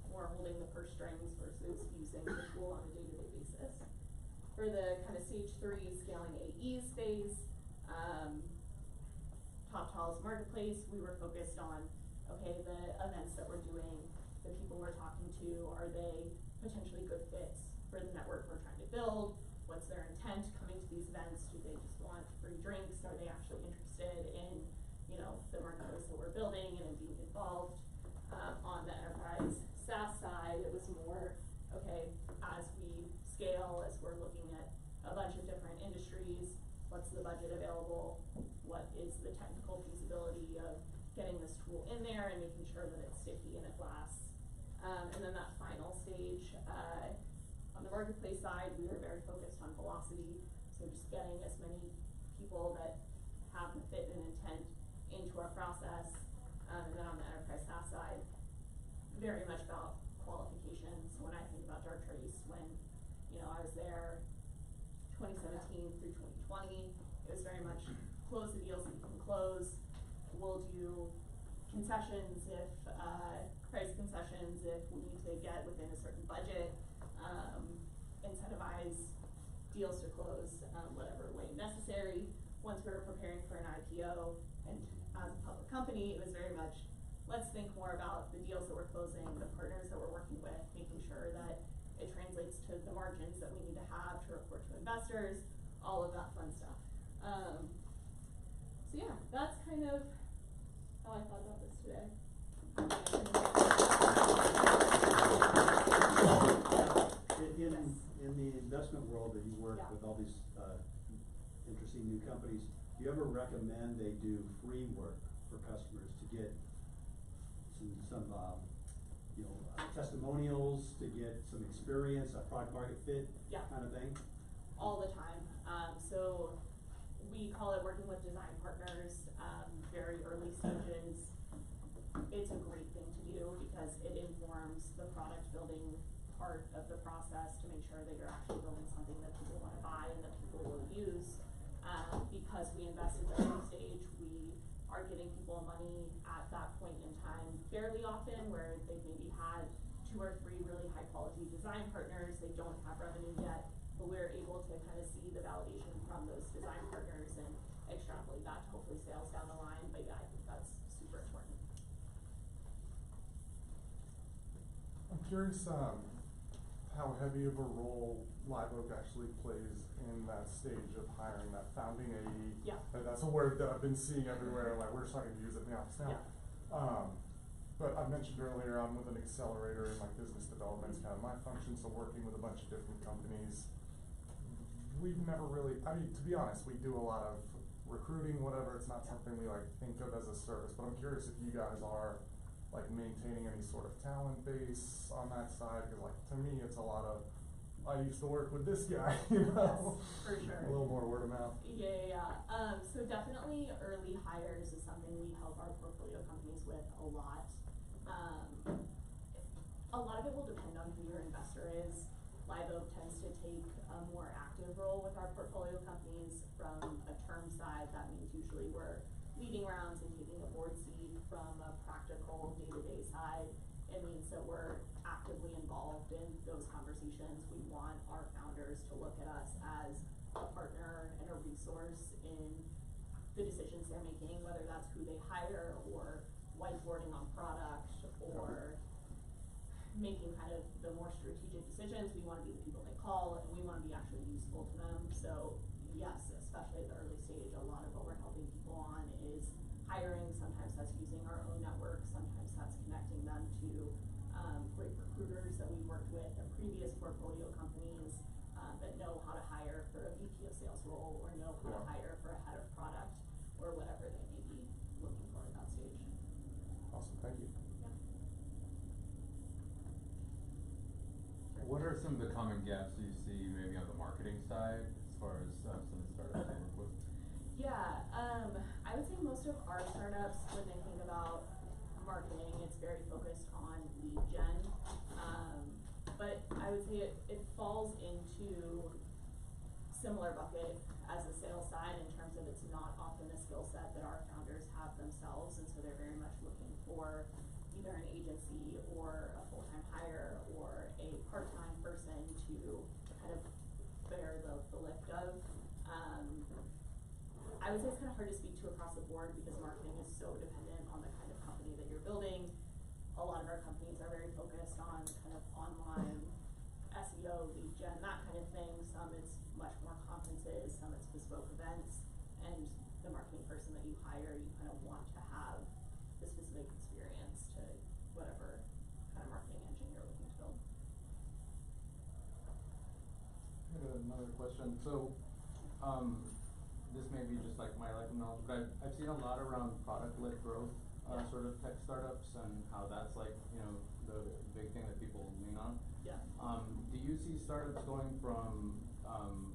more holding the purse strings versus using the tool on a day-to-day basis. For the kind of stage three scaling AEs phase, TopTal's marketplace, we were focused on, okay, the events that we're doing, the people we're talking to, are they potentially good fits for the network we're trying to build? What's their intent coming to these events? Do they just want free drinks? Are they actually interested in, you know, the marketplace that we're building and in being involved? On the enterprise SaaS side, it was more, okay, as we scale, as we're looking at a bunch of different industries, what's the budget available? What is the technical feasibility of getting this tool in there and making sure that it's sticky and it lasts? And then that final stage, on the marketplace side, we were very focused on velocity. So just getting as many people that have the fit and intent into our process. And then on the enterprise SaaS side, very much about qualification. So when I think about Dartrace, when, you know, I was there 2017 through 2020, it was very much close the deals that you can close. We'll do concessions, if, price concessions, if we need to get within a certain budget, incentivize deals to close, whatever way necessary. Once we were preparing for an IPO, and as a public company, it was very much, let's think more about the deals that we're closing, the partners that we're working with, making sure that it translates to the margins that we need to have to report to investors, all of that fun stuff. So yeah, that's kind of how I thought about this today. In the investment world that you work Yeah. with all these interesting new companies, do you ever recommend they do free work for customers to get some testimonials, to get some experience, a product market fit Yeah. kind of thing? All the time. So we call it working with design partners, very early stages. It's a great thing to do because it informs the product building part of the process to make sure that you're actually building something that people want to buy and that people will use. Because we invest at the early stage, we are getting people money at that point in time fairly often, where they've maybe had 2 or 3 really high quality design partners, they don't have revenue yet, but we're able to kind of see the validation from those design partners and extrapolate that to hopefully sales down the line. But yeah, I think that's super important. I'm curious how heavy of a role Live Oak actually plays in that stage of hiring that founding AE. Yeah. That's a word that I've been seeing everywhere, like we're starting to use it in the office now. Yeah. But I mentioned earlier, I'm with an accelerator in like business development is kind of my function, so working with a bunch of different companies. We've never really, I mean, to be honest, we do a lot of recruiting, whatever, it's not something we like think of as a service, but I'm curious if you guys are like maintaining any sort of talent base on that side, because like to me it's a lot of, I used to work with this guy, you know? Yes, for sure. A little more word of mouth. Yeah. So definitely early hires is something we help our portfolio companies with a lot. A lot of it will depend on who your investor is. Live Oak tends to take a more active role with our portfolio companies. From a term side, that means usually we're leading rounds and taking a board seat. From a practical day-to-day side, it means that we're actively involved in those conversations. We want our founders to look at us as a partner and a resource in the decisions they're making, whether that's who they hire or whiteboarding on product or making kind of the more strategic decisions. We want to be the people they call and we want to be actually useful to them. So yes, especially at the early stage, a lot of what we're helping people on is hiring. Sometimes that's using our own network, sometimes that's connecting them to great recruiters that we've worked with in previous portfolio companies that know how to hire for a VP of sales role or know how to hire for a head of product or whatever they may be looking for at that stage. Awesome, thank you. Yeah. What are some of the common gaps you see maybe on the marketing side as far as some of the startups you work with? Yeah, I would say most of our startups, when they think about marketing, it's very focused on lead gen. But I would say it falls into similar bucket as the sales side in terms of it's not often a skill set that our founders have themselves, and so they're very much looking for either an agency or a full-time hire or a part-time person to kind of bear the lift of. I would say it's kind of hard to speak to across the board because marketing is so dependent on the kind of company that you're building. A lot of our companies are very focused on kind of online SEO, lead gen, that kind of thing. Some it's much more conferences, some it's bespoke events, and the marketing person that you hire, you kind of want to have the specific experience to whatever kind of marketing engine you're looking to build. I got another question. So, this may be just like my lack of knowledge, but I've seen a lot around product-led growth, sort of tech startups and how that's like, you know, the big thing that people lean on. Yeah. Do you see startups going from,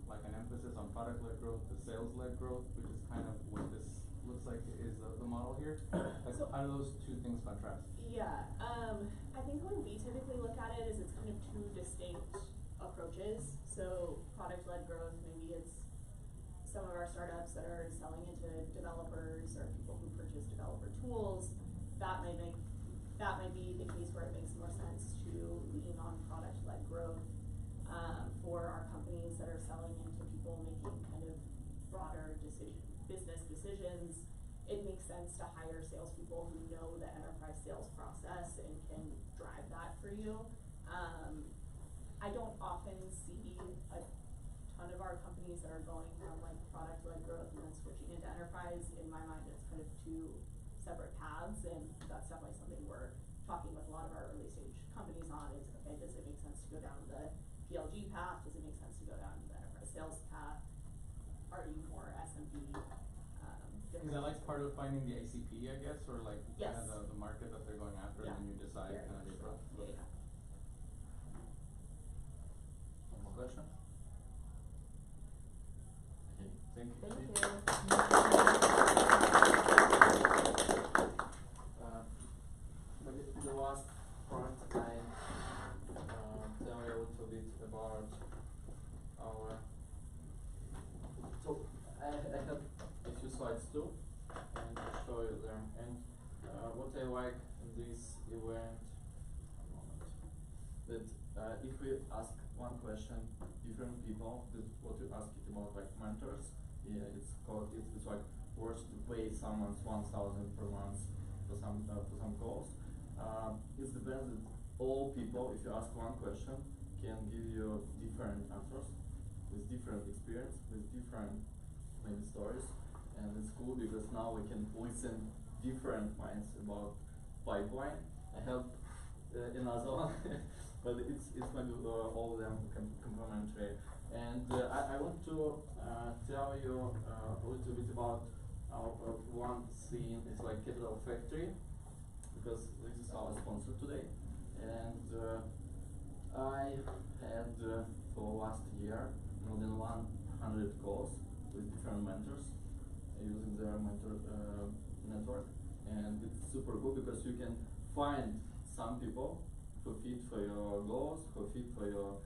like an emphasis on product-led growth to sales-led growth, which is kind of what this looks like is the model here? Like, So, how do those two things contrast? Yeah, I think when we typically look at it is it's kind of 2 distinct approaches. So product-led growth, maybe it's some of our startups that are selling into developers or people who purchase developer tools. that might be the case where it makes more sense to lean on product-led growth, for our companies that are selling into people making kind of broader business decisions. It makes sense to hire salespeople who know the enterprise sales process and can drive that for you. I don't often see a ton of our companies that are going from like product-led growth and then switching into enterprise. In my mind, it's kind of two separate paths, and that's definitely something we're talking with a lot of our early stage companies on. Is, okay, does it make sense to go down the PLG path? Does it make sense to go down the enterprise sales path? Are you more SMB? Is that like part of finding the ACP, I guess, or like Yes. kind of the market that they're going after, Yeah. and then you decide Very kind of much your so. approach? Yeah. One more question? Okay, thank you. Thank you. Maybe the last part, I tell you a little bit about our. So I have a few slides too, and I'll show you them. And what I like in this event, one moment, that if we ask one question, different people, this what you ask it about like mentors, yeah, it's like worth to pay someone 1,000 per month for some calls. It depends that all people, if you ask one question, can give you different answers with different experience, with different maybe stories, and it's cool because now we can listen different minds about pipeline. I have another one, but it's maybe all of them complementary. And I want to tell you a little bit about our one scene. It's like Capital Factory, because this is our sponsor today. And I had for last year more than 100 calls with different mentors using their mentor network, and it's super cool because you can find some people who fit for your goals, who fit for your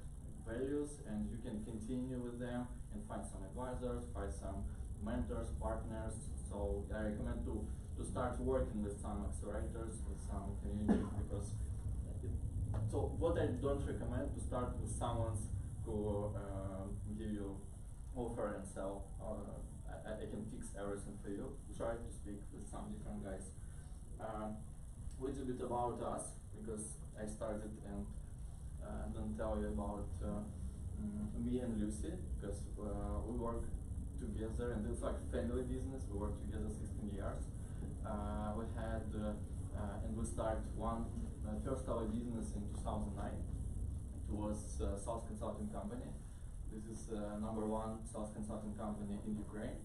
values, and you can continue with them and find some advisors, find some mentors, partners. So I recommend to start working with some accelerators, with some communities, because so what I don't recommend to start with someone who give you offer and sell. I can fix everything for you. Try to speak with some different guys. A little bit about us, because I started and don't tell you about me and Lucy, because we work together and it's like family business. We work together 16 years. We had and we started first our business in 2009. It was sales consulting company. This is #1 sales consulting company in Ukraine.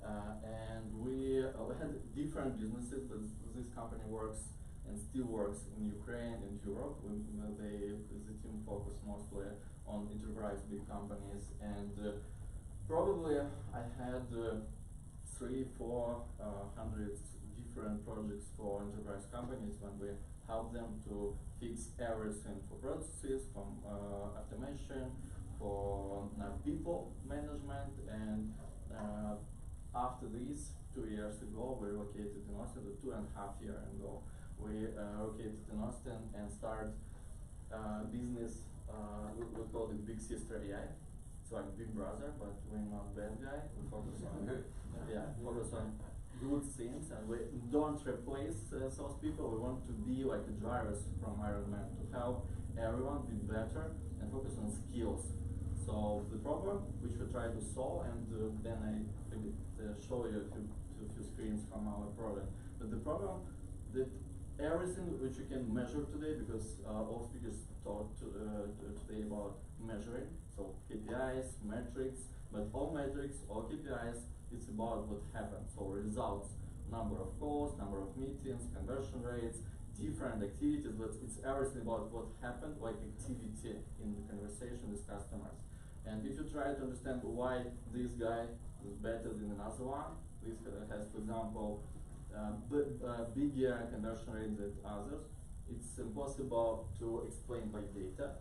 And we had different businesses, but this company works and still works in Ukraine and Europe. The team focus mostly on enterprise big companies, and probably I had 300-400 different projects for enterprise companies when we help them to fix everything for processes, from automation, for people management, and after this, 2 years ago, we relocated in Austin. 2.5 years ago, we relocated in Austin and started business. We call it Big Sister AI. It's like Big Brother, but we're not bad guy. We focus on focus on good things, and we don't replace those people. We want to be like the drivers from Iron Man to help everyone be better and focus on skills. So the problem which we try to solve, and then I show you a few screens from our product. But the problem that everything which you can measure today, because all speakers talked today about measuring, so KPIs, metrics, but all metrics, all KPIs, it's about what happened. So results, number of calls, number of meetings, conversion rates, different activities, but it's everything about what happened, like activity in the conversation with customers. And if you try to understand why this guy is better than another one, this has, for example, bigger conversion rate than others, it's impossible to explain by data.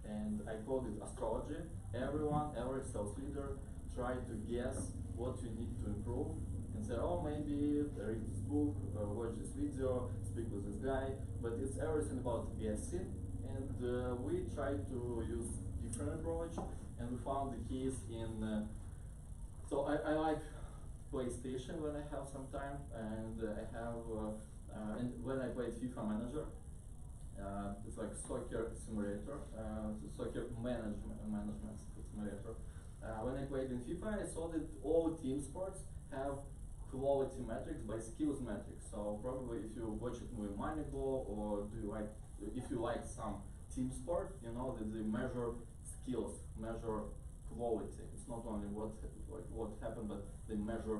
And I call it astrology. Every sales leader try to guess what you need to improve in can say, oh, maybe read this book, watch this video, speak with this guy, but it's everything about guessing, and we try to use different approach, and we found the case in, so I like PlayStation when I have some time, and I have, and when I played FIFA Manager, it's like soccer simulator, soccer management simulator. When I played in FIFA, I saw that all team sports have quality metrics by skills metrics. So probably if you watch it with Moneyball, or do you like, if you like some team sport, you know that they measure skills, measure quality. It's not only what happened, but they measure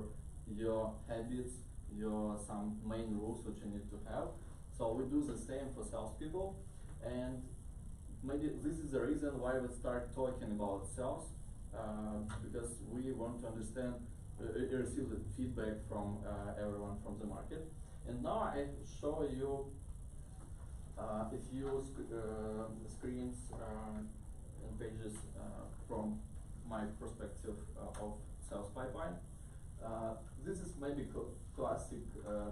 your habits, your some main rules which you need to have. So we do the same for salespeople, and maybe this is the reason why we start talking about sales, because we want to understand, receive the feedback from everyone from the market. And now I show you a few screens and pages from my perspective of sales pipeline. This is maybe classic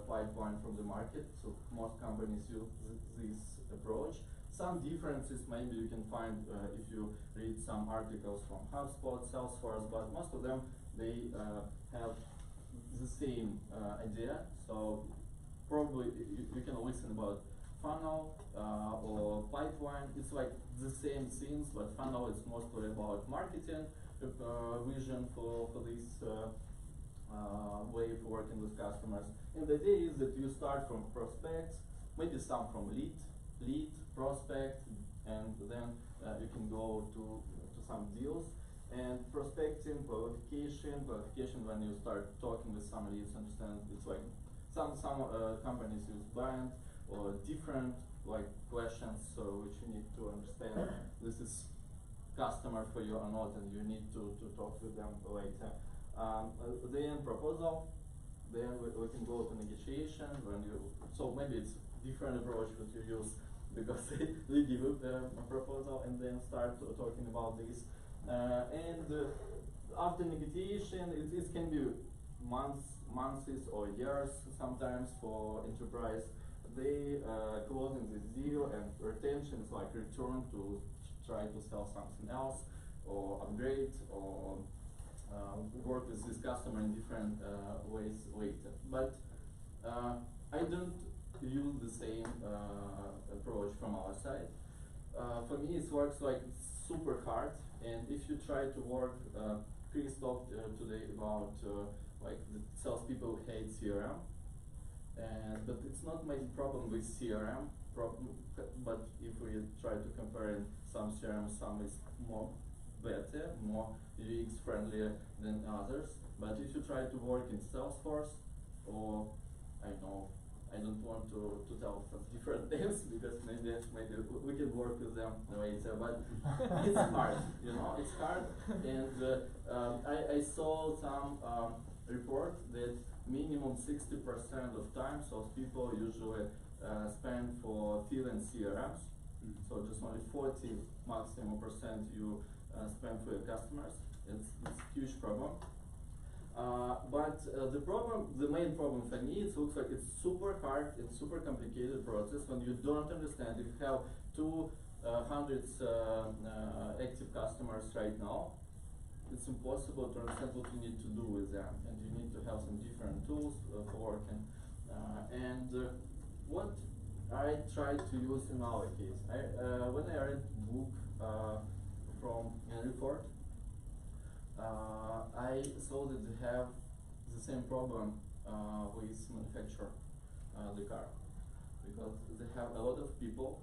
pipeline from the market, so most companies use this approach. Some differences maybe you can find if you read some articles from HubSpot, Salesforce, but most of them, they have the same idea. So probably you can listen about funnel or pipeline. It's like the same things, but funnel is mostly about marketing vision for this way of working with customers. And the idea is that you start from prospects, maybe some from lead, prospect, and then you can go to some deals. And prospecting, qualification when you start talking with some leads, understand it's like some companies use blind or different like questions, so which you need to understand this is customer for you or not, and you need to talk with them later. Then proposal, then we can go to negotiation when you, so maybe it's different approach that you use because they give you a proposal and then start talking about this. After negotiation, it can be months or years sometimes for enterprise. They closing this deal, and retention is like return to try to sell something else or upgrade or work with this customer in different ways later. But I don't use the same approach from our side. For me, it works like super hard, and if you try to work, Chris talked today about like the salespeople hate CRM, but it's not my problem with CRM problem. But if we try to compare some CRM, some is more better, more UX friendlier than others. But if you try to work in Salesforce, or I don't want to tell some different names because maybe we can work with them later, but it's hard, you know, it's hard. And I saw some report that minimum 60% of time, so people usually spend for fill-in CRMs. So just only 40 maximum percent you spend for your customers. It's a huge problem. But the main problem for me, it looks like it's super hard, it's super complicated process when you don't understand. If you have 200 active customers right now, it's impossible to understand what you need to do with them, and you need to have some different tools for working. What I tried to use in our case, when I read book from Henry Ford, I saw that they have the same problem with manufacture the car, because they have a lot of people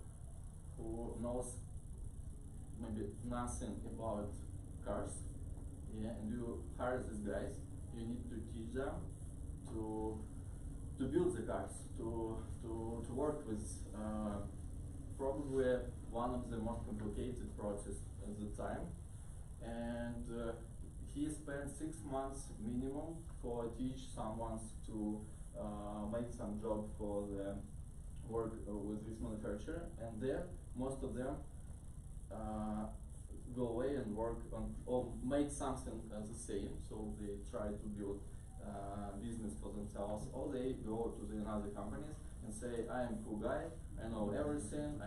who knows maybe nothing about cars, yeah, and you hire these guys, you need to teach them to build the cars, to work with probably one of the most complicated process at the time. And he spent 6 months minimum for teach someone to make some job for the work with this manufacturer, and then most of them go away and work on or make something the same. So they try to build business for themselves, or they go to the another companies and say, I am cool guy, I know everything,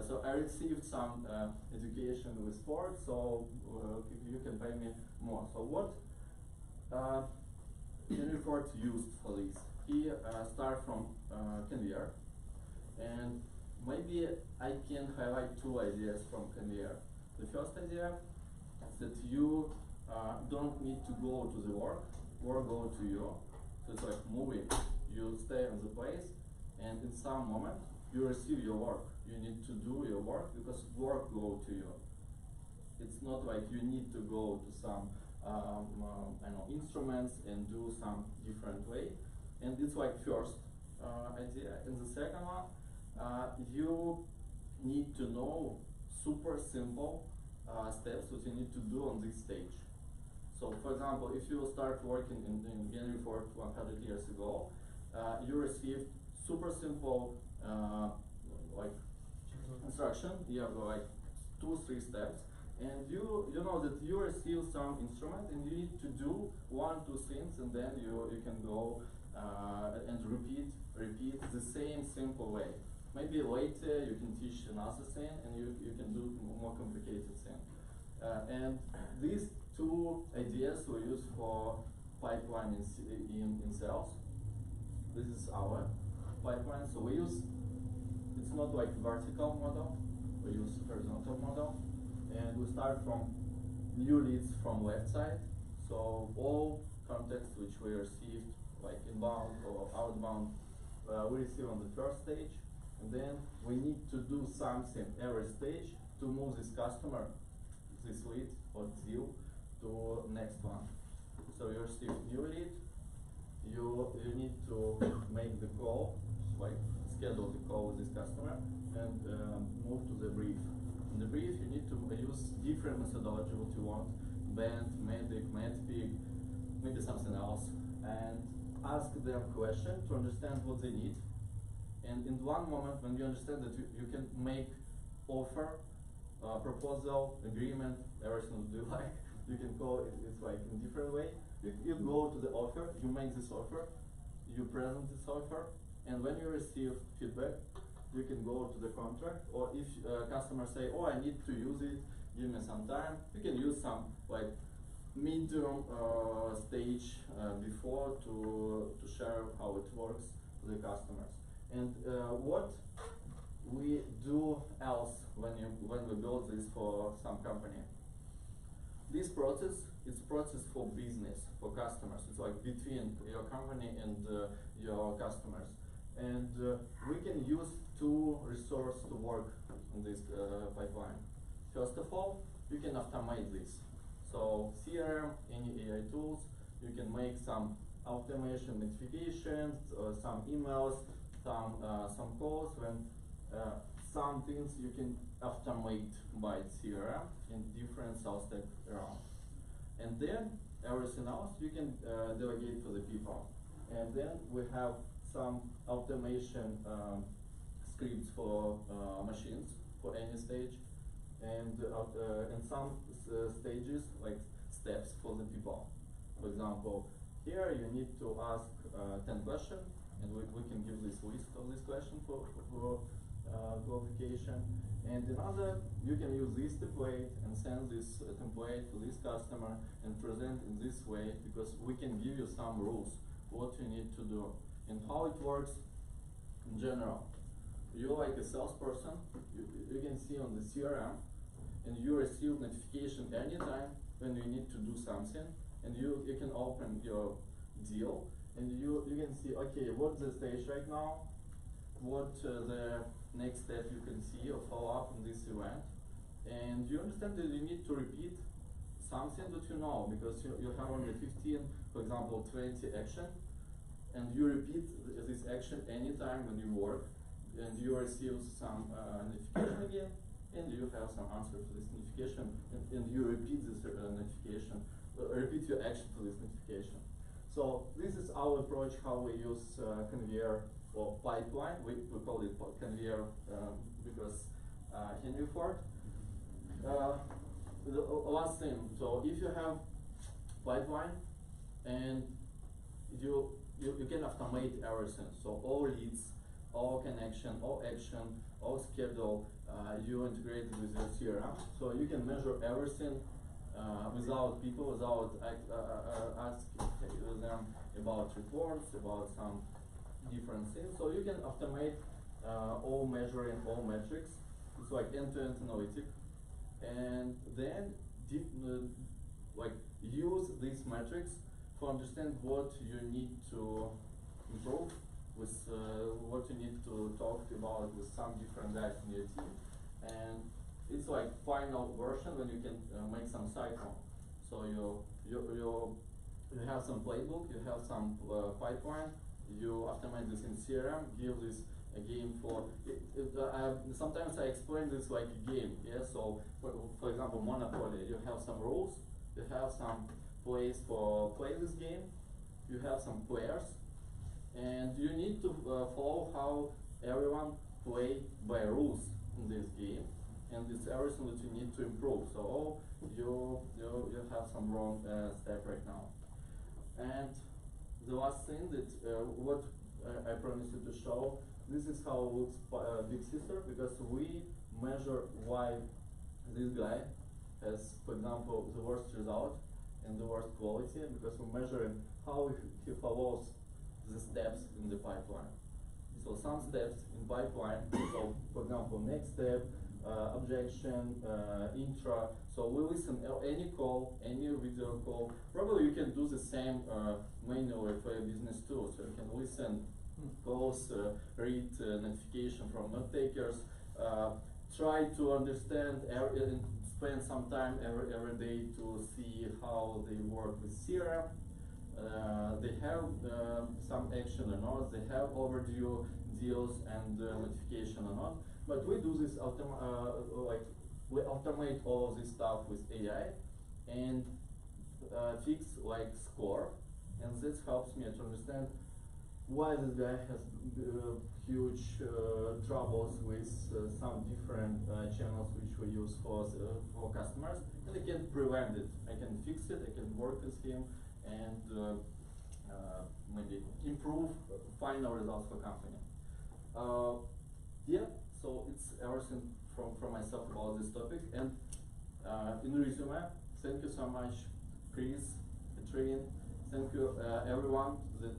so I received some education with sport, so you can pay me more. So what Henry Ford used for this? He started from conveyor, and maybe I can highlight two ideas from conveyor. The first idea is that you don't need to go to the work go to you. So it's like moving. You stay on the place, and in some moment you receive your work. You need to do your work because work go to you. It's not like you need to go to some I know, instruments and do some different way. And it's like first idea. And the second one, you need to know super simple steps that you need to do on this stage. So for example, if you start working in Henry Ford 100 years ago, you received super simple like instruction. You have like 2-3 steps, and you know that you receive some instrument and you need to do 1-2 things, and then you can go and repeat the same simple way. Maybe later you can teach another thing and you can do more complicated thing. And these two ideas were used for pipeline in sales. This is our pipeline. So we use, it's not like vertical model, we use horizontal model. And we start from new leads from left side. So all contacts which we received, like inbound or outbound, we receive on the first stage. And then we need to do something every stage to move this customer, this lead or deal, to next one. So you receive new lead, you need to make the call, like schedule the call with this customer, and move to the brief. In the brief, you need to use different methodology what you want, band, medic, medpic, maybe something else, and ask them question to understand what they need. And in one moment, when you understand that you can make offer, proposal, agreement, everything that you like, you can call it, it's like in different way. You go to the offer, you make this offer, you present this offer, and when you receive feedback, you can go to the contract, or if customers say, oh, I need to use it, give me some time, you can use some like medium stage before to share how it works to the customers. And what we do else when we build this for some company? This process is process for business, for customers. It's like between your company and your customers. And we can use two resources to work on this pipeline. First of all, you can automate this. So CRM, any AI tools, you can make some automation notifications, some emails, some calls, when some things you can automate by CRM in different sales stack around. And then everything else you can delegate to the people. And then we have some automation scripts for machines for any stage, and some stages like steps for the people. For example, here you need to ask 10 questions, and we can give this list of this question for qualification. And another, you can use this template and send this template to this customer and present in this way, because we can give you some rules what you need to do and how it works in general. You're like a salesperson, you can see on the CRM, and you receive notification anytime when you need to do something, and you can open your deal, and you can see, okay, what's the stage right now, what the next step you can see or follow up on this event, and you understand that you need to repeat something that you know, because you have only 15, for example, 20 action, and you repeat this action anytime when you work, and you receive some notification again, and you have some answer to this notification, and you repeat this notification, repeat your action to this notification. So this is our approach, how we use conveyor or pipeline. We call it conveyor because Henry Ford. The last thing, so if you have pipeline and you can automate everything. So all leads, all connection, all action, all schedule, you integrate with your CRM. So you can measure everything without people, without asking them about reports, about some different things. So you can automate all measuring, all metrics. It's like end-to-end analytic. And then like use these metrics to understand what you need to improve with what you need to talk about with some different guys in your team. And it's like final version when you can make some cycle. So you have some playbook, you have some pipeline, you automate this in CRM, give this a game for, sometimes I explain this like a game, yeah, so for example, Monopoly, you have some rules, you have some place for play this game, you have some players, and you need to follow how everyone play by rules in this game, and it's everything that you need to improve. So you have some wrong step right now. And the last thing that what I promised you to show, this is how it looks Big Sister, because we measure why this guy has, for example, the worst result and the worst quality, because we're measuring how he follows the steps in the pipeline. So some steps in pipeline, so for example, next step, objection, intro. So we listen any call, any video call. Probably you can do the same manually for your business too. So you can listen, calls, read notification from note takers, try to understand, spend some time every day to see how they work with CRM. They have some action or not, they have overdue deals and notification or not. But we do this we automate all of this stuff with AI and fix like score, and this helps me to understand why this guy has huge troubles with some different channels which we use for customers, and I can prevent it. I can fix it. I can work with him and maybe improve final results for company. Yeah. So it's everything from myself about this topic. And in resume, thank you so much, Chris, Katrine. Thank you everyone that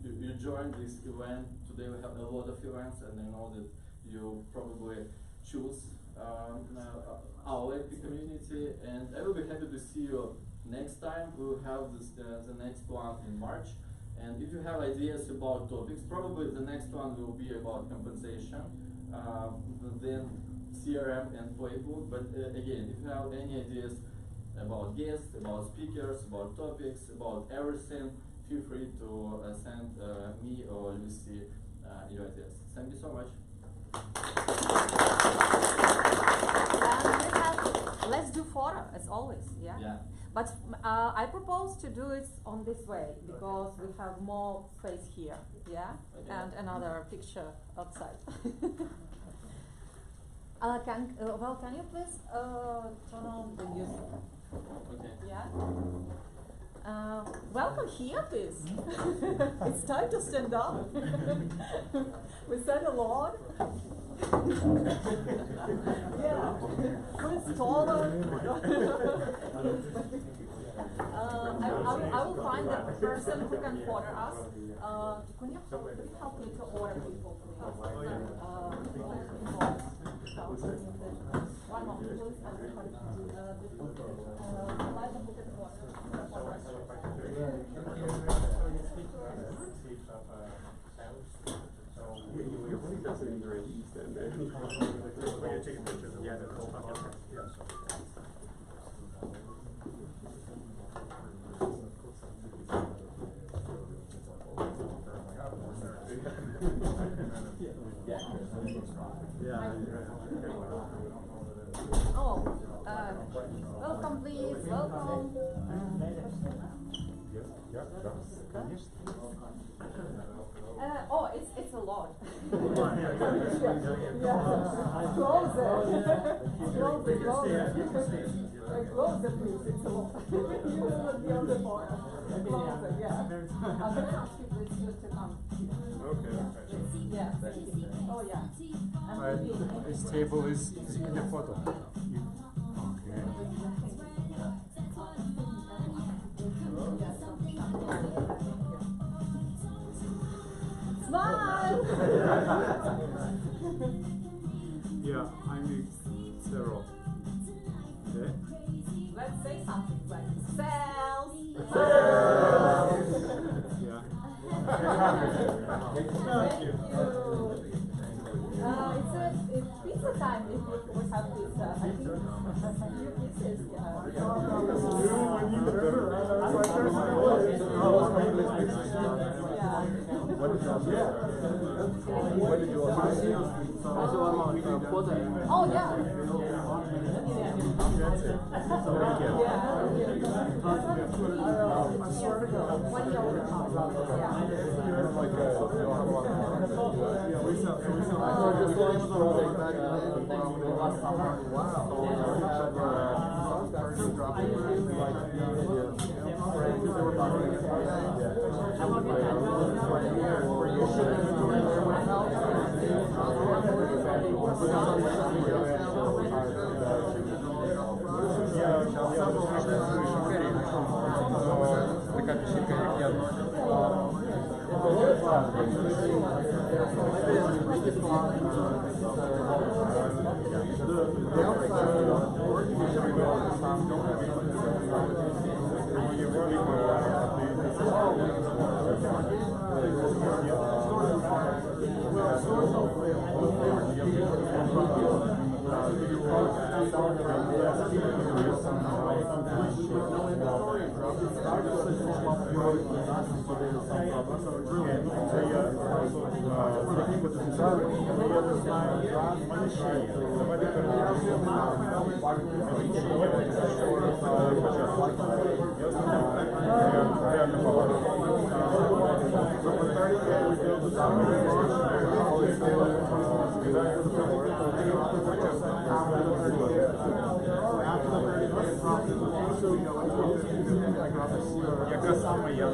you joined this event. Today we have a lot of events, and I know that you probably choose our AP community. And I will be happy to see you next time. We will have this, the next one in March. And if you have ideas about topics, probably the next one will be about compensation. Then CRM and playbook, but again, if you have any ideas about guests, about speakers, about topics, about everything, feel free to send me or Lucy your ideas. Thank you so much. And let's do photo as always, yeah? Yeah. But I propose to do it on this way because we have more space here, yeah? Okay. And another picture outside. Can you please turn on the music? Okay. Yeah? Welcome here, please. It's time to stand up. We said a lot. Yeah. Who's taller? I will find the person who can order us. Can you help me to order people, please? One moment, please. Oh, welcome, please. Welcome. Oh, it's a lot. Yeah. Close it. Close it, close it. You can stay. Close it, please, it's a lot. You will be on the board. Close it, yeah. I'm gonna ask you please just to come. Okay. Yeah. Oh, yeah. This table is in the photo. Okay. Smile! Yeah, I'm zero. Okay. Let's say something like sales. Yeah. Thank you. It's pizza time if we have pizza. I think few pieces, yeah. What did you Oh, yeah. That's it. I swear to God. 1 year old. Яка саме я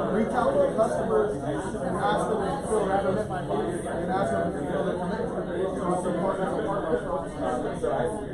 Reach out to the customers and ask them to fill their commitment and ask them to fill their commitment. So it's important as a partner. So I was the option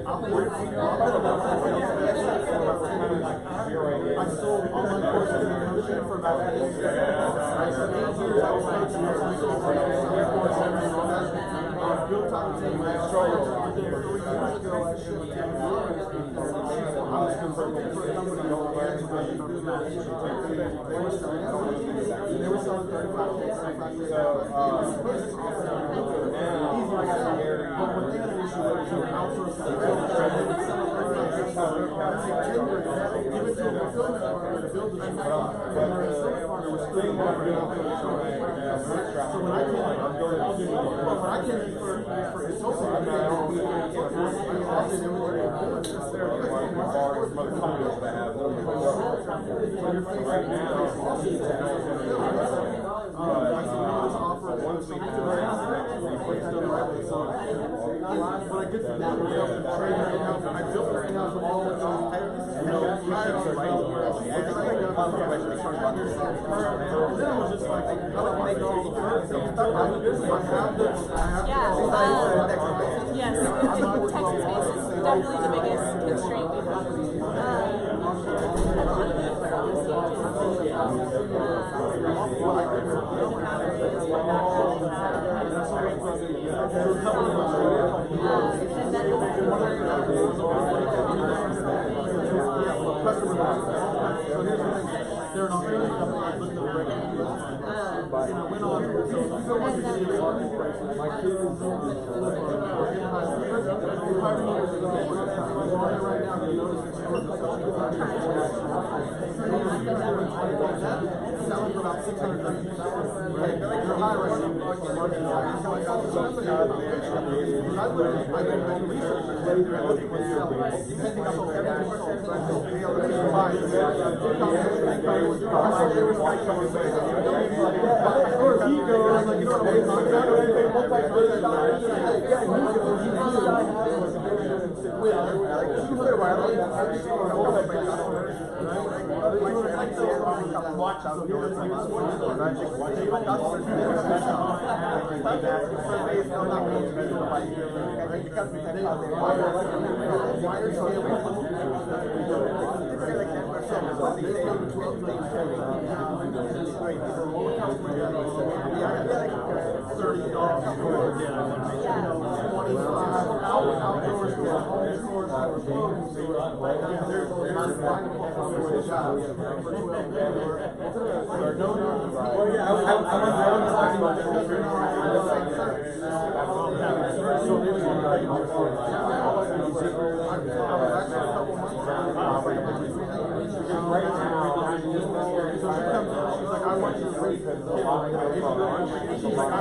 company I sold online courses in Notion for about 8 years. I spent 8 years I was coaching those resources, airports, everything on that. Built up a team. I started 3 years ago. I shipped to Europe. I was consulting for a company called they were selling 35K. But when they had an issue, they were outsourcing give it to a fulfillment partner to build the machine. So when I came in for consulting, what I did for that was I built the in-house of all of those, then I was just like, how do I make all the work? Yes, tech space is definitely the biggest constraint we have. They're an Australian company. I looked at the regular and I went on. My kid is right now. You notice it's selling for about $600. They're high right now. I did research depending on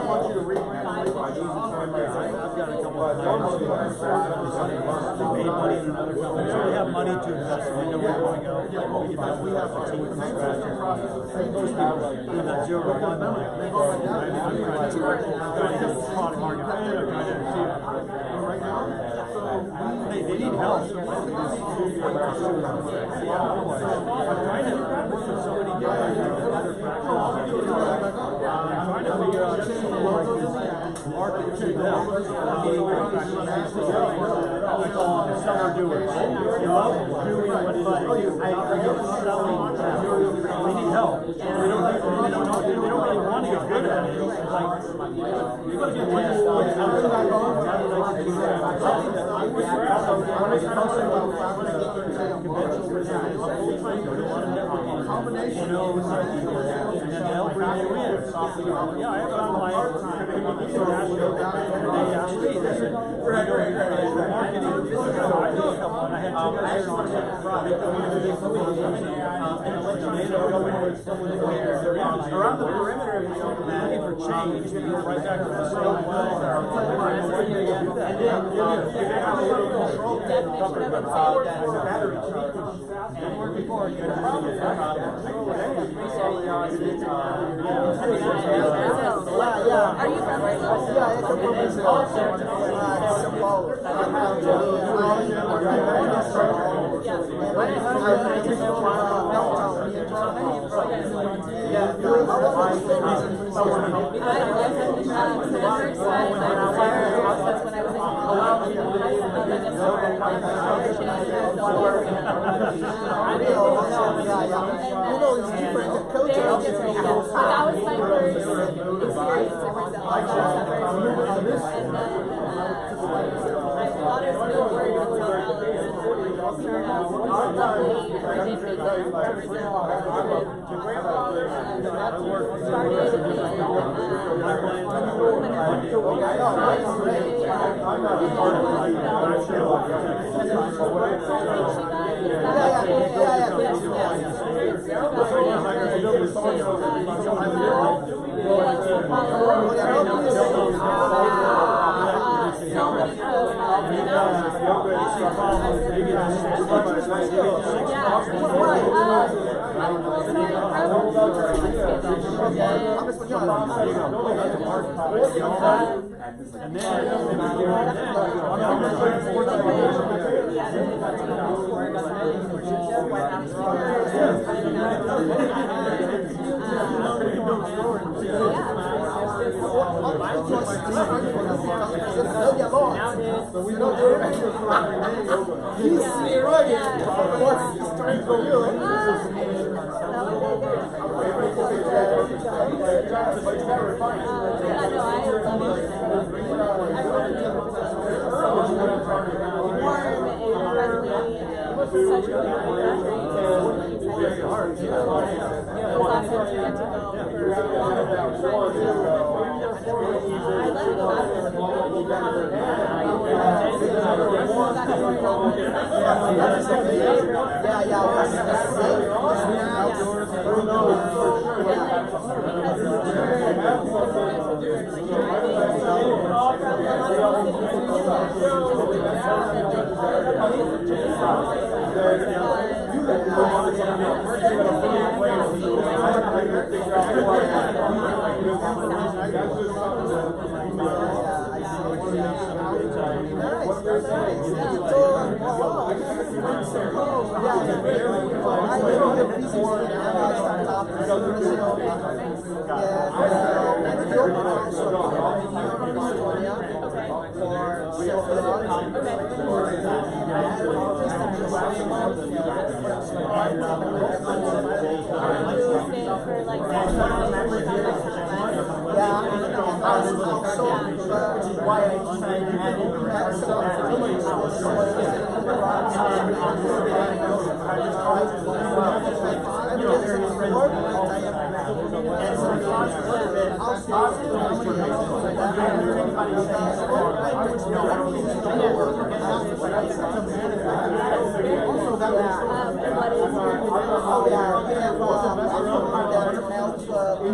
want you to read next week. I've got a couple of they made money in another company, so we have money to invest, so we know where we're going to go. We can have a team from scratch. Most people do that 0 to 1. I'm trying to hit the product market fit. I'm trying to achieve they need help. I'm trying to work with so many different other practices. I'm trying to figure out market to them. I call them seller doers. They love doing what they do. Selling. They need help. They don't really want to get good at it. It's like you got to get one and then they'll bring you in. Yeah, I have it on my they asked me, they said, marketing. I had 2 guys on around the perimeter of the looking for change, you go right back to the same well. And more before you can Are you from Brazil? Yeah, it's from Brazil. São Paulo.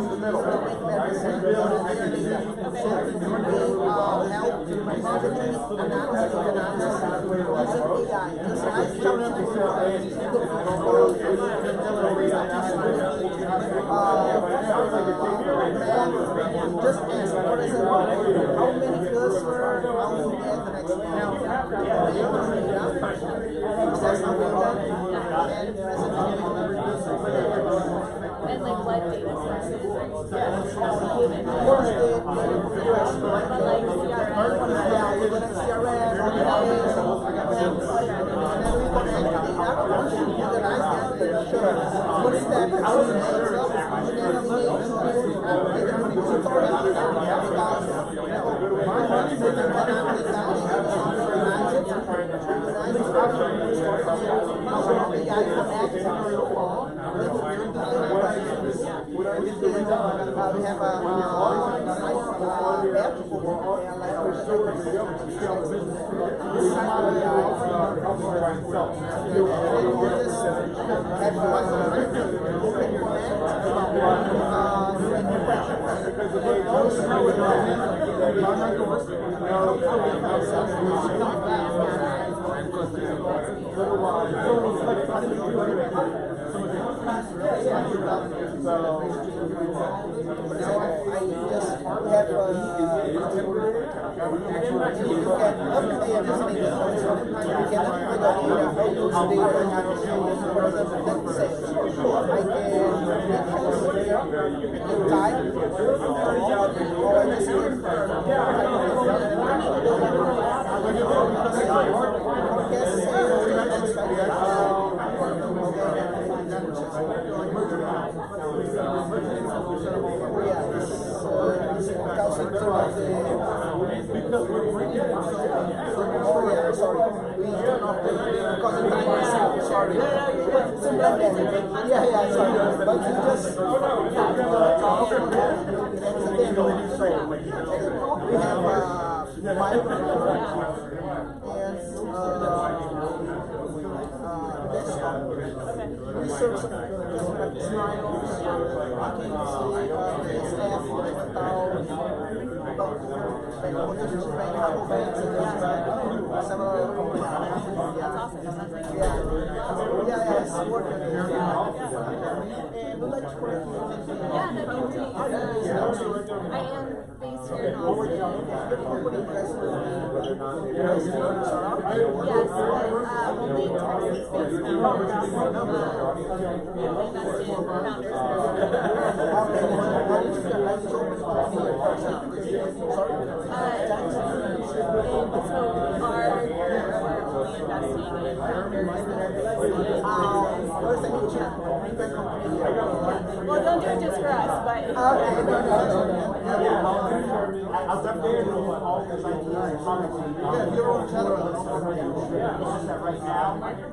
in the middle. Help to marketing, analysis, using AI, just like just ask, for example, how many customers, how will we get the next one? And like what data sources are you using? But like CRM? Yeah, we're gonna CRM, what is that? We have a Well, don't do it just for us, but I'll definitely do all this you're on telephone. right now, I'm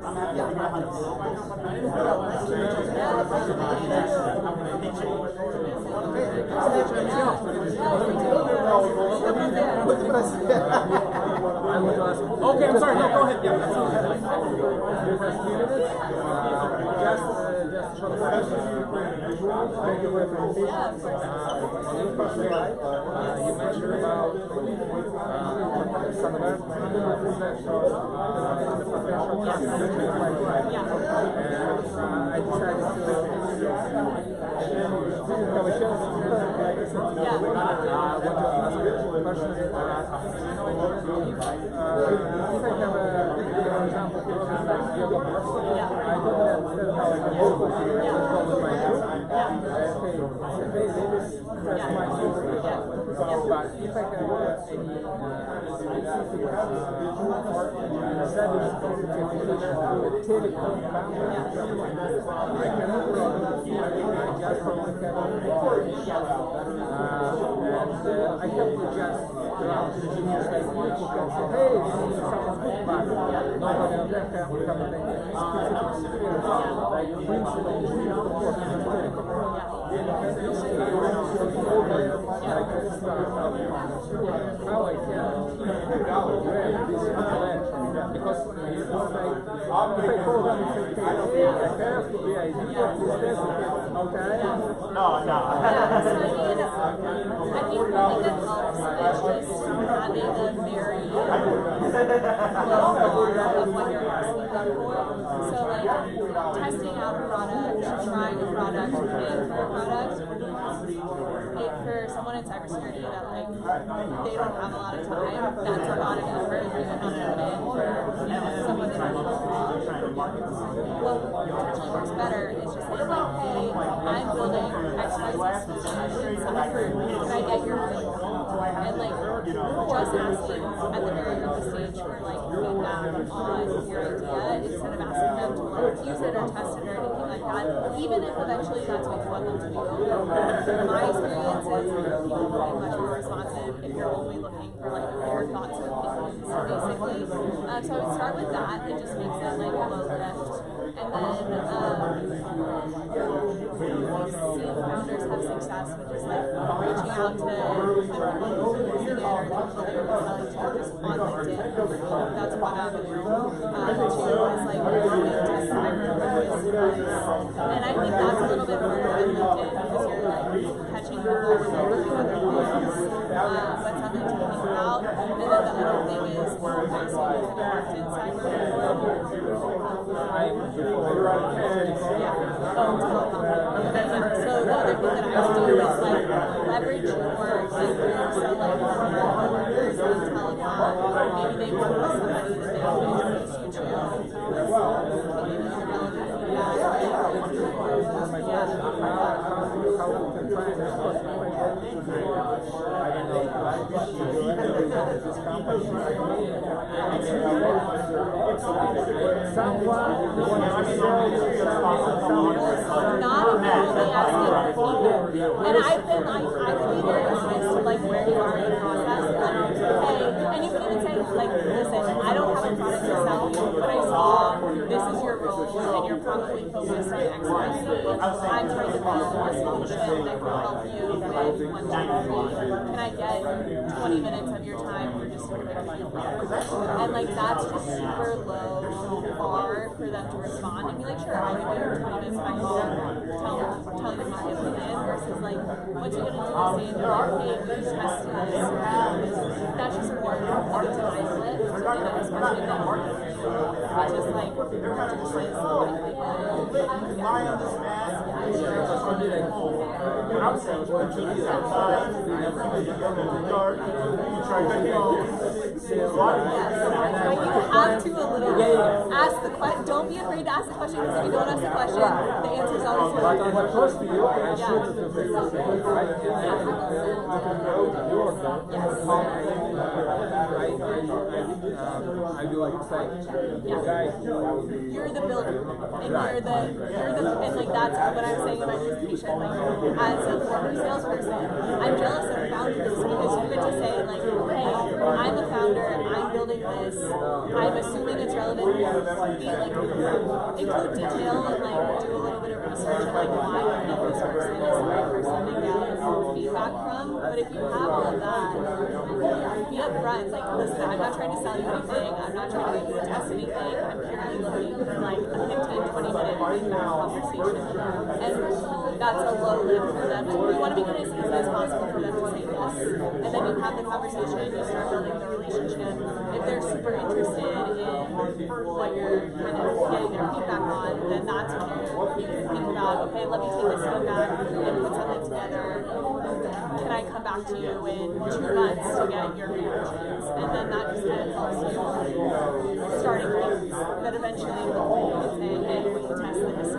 Okay, I'm sorry, no, go ahead, yeah. Just short question. Thank you very much. You mentioned about some I decided to have a chance I kept with just around engineers like people can say, hey, this is someone's book back. Nobody on that can become a specific experience, like principle, how I can grab this collection, because if I call them and say, hey, I have the idea, this, okay, No, no. Yeah, so I think one thing that helps is just having a very low bar of what you're asking them for. So like testing out a product, trying a product, paying for a product. For someone in cybersecurity that like they don't have a lot of time, that's a lot of effort that you have to put in for someone that what potentially works better is just like, hey, I'm building XYZ solution, can I get your link? And like just asking at the very early stage for like feedback on your idea instead of asking them to like use it or test it or anything like that, even if eventually that's what you want them to do. My experience is people will be much more responsive if you're only looking for like their thoughts and opinions, basically. So I would start with that. It just makes it like a low lift. And then seeing founders have success with just like reaching out to the people using it or the people that you're selling to just on LinkedIn. That's one avenue. Two is like listening to cyber advice. And I think that's a little bit harder than LinkedIn because you're like catching people when they're doing other things. But something to think about. And then the other thing is pricing is an art in cyber so the other thing that I would do is like leverage your network. So like coworkers in telecom, maybe they work with somebody that they introduce you and I've been like, I could be very honest to like where you are in the process. Like, hey, and you can even say, like, listen, I don't have a product to sell, but I saw this is your role, and you're probably focused on X, Y, Z. I'm trying to build a solution that can help you with 1, 2, 3. Can I get 20 minutes of your time for just a quick feedback? And like that's just super low bar for them to respond and be like, sure, I'll give you 20 minutes by call, tell you my opinion, versus like, what's you gonna do this day and be like, hey, we just tested this. That's just more hard to isolate, especially if they market for you, which is like, just like you have to a little bit ask the question. Don't be afraid to ask the question, because if you don't ask the question, the answer is always no. I do like to say, guys, you're the builder, and and like that's what I was saying in my presentation. Like as a former salesperson, I'm jealous of founders because you get to say like, hey, I'm a founder, I'm building this, I'm assuming it's relevant. Be like include detail and like do a little bit of research on like why you think this person is the right person to get feedback from. But if you have all of that, be upfront. Like, listen, I'm not trying to sell you anything. I'm not trying to get you to test anything. I'm purely looking for like a 15-20 minute feedback conversation. And that's a low lift for them. We want to make it as easy as possible for them to say yes. And then you have the conversation, you start building the relationship. If they're super interested in what you're kind of getting their feedback on, then that's when you think about, okay, let me take this feedback and put something together. Can I come back to you in 2 months to get your reactions? And then that just kind of helps you starting things. But eventually you can say, hey, will you test this?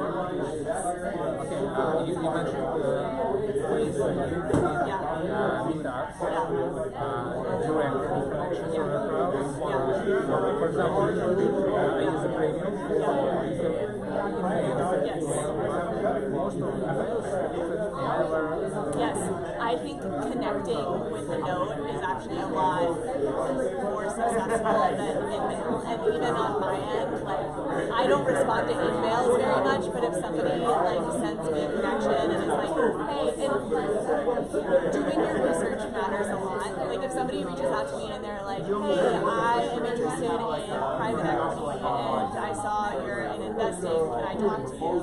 okay, you mentioned Meetup, direct connections or referrals. For example, I use a premium most of the yes, I think connecting with the node is actually a lot more successful than email. And even on my end, like I don't respond to emails very much, but if somebody like sends me a connection and is like, hey, and doing your research matters a lot. Like if somebody reaches out to me and they're like, hey, I am interested in private equity and I saw that you're in investing, can I talk to you?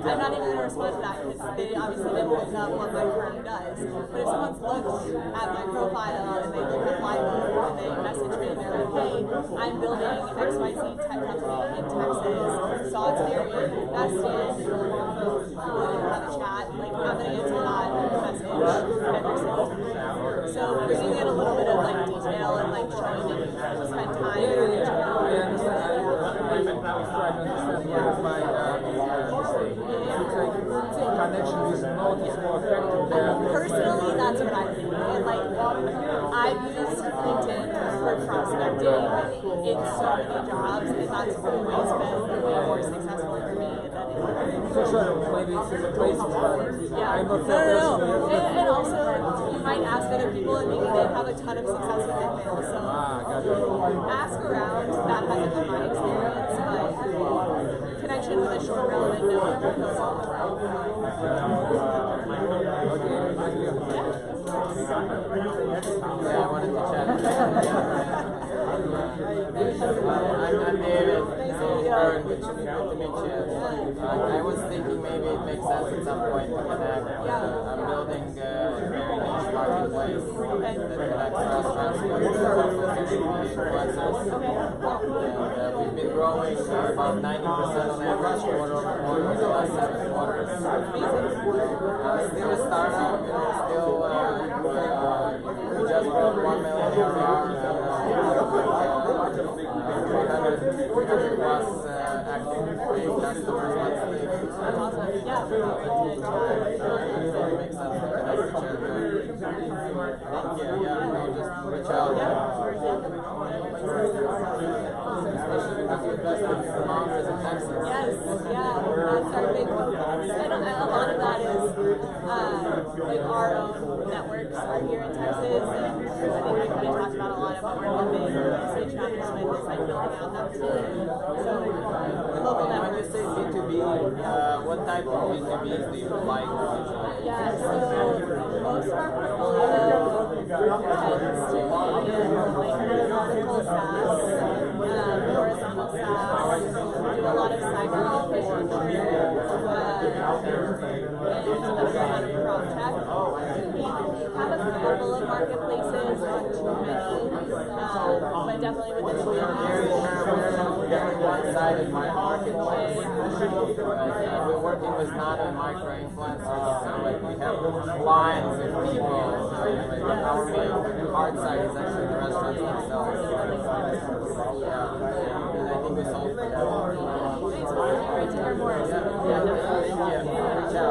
I'm not even gonna respond to that because they obviously didn't look up what my firm does. But if someone's looked at my profile and they look at my book and they message me and they're like, hey, I'm building XYZ tech company in Texas, saw it's an area you invest in, we can have a chat, like I'm gonna answer that message every single time. So bringing in a little bit of like detail and like showing that you spend time personally, that's what I think. And like, I've used LinkedIn for prospecting in so many jobs, and that's always been way more successful for me than and also, you might ask other people, and maybe they have a ton of success with email. So ask around. That hasn't been my experience, but connection with a short, relevant note goes all the I wanted to chat. I'm David. Good to meet you. I was thinking maybe it makes sense at some point to connect. I'm building a very niche marketplace that connects restaurants with influencers. And we've been growing about 90% on average quarter-over-quarter over the last 7 quarters. Still a startup, still we just built 1 million ARR. 300 plus active paying customers monthly. That's awesome. Yeah. It makes sense to connect each other. Just reach out. Especially because you invest in founders in Texas. Yes, that's our big focus. And a lot of that is like our own networks are here in Texas, and I think we kind of talked about a lot of what we're hoping stage chapters with is like building out that team. So local When networks. you say B2B, what type of B2Bs do you like? Yeah, so most of our portfolio tends to be like vertical SaaS, horizontal SaaS. We do a lot of cyber infrastructure, and a fair amount of prop tech. We have a couple of marketplaces, not too many, but definitely within the Very one-sided marketplace. We're working with not a micro-influencers, so like we have lines of people. Our main hard side is actually the restaurants themselves. And I think we solved for that. Great to hear more. Reach out.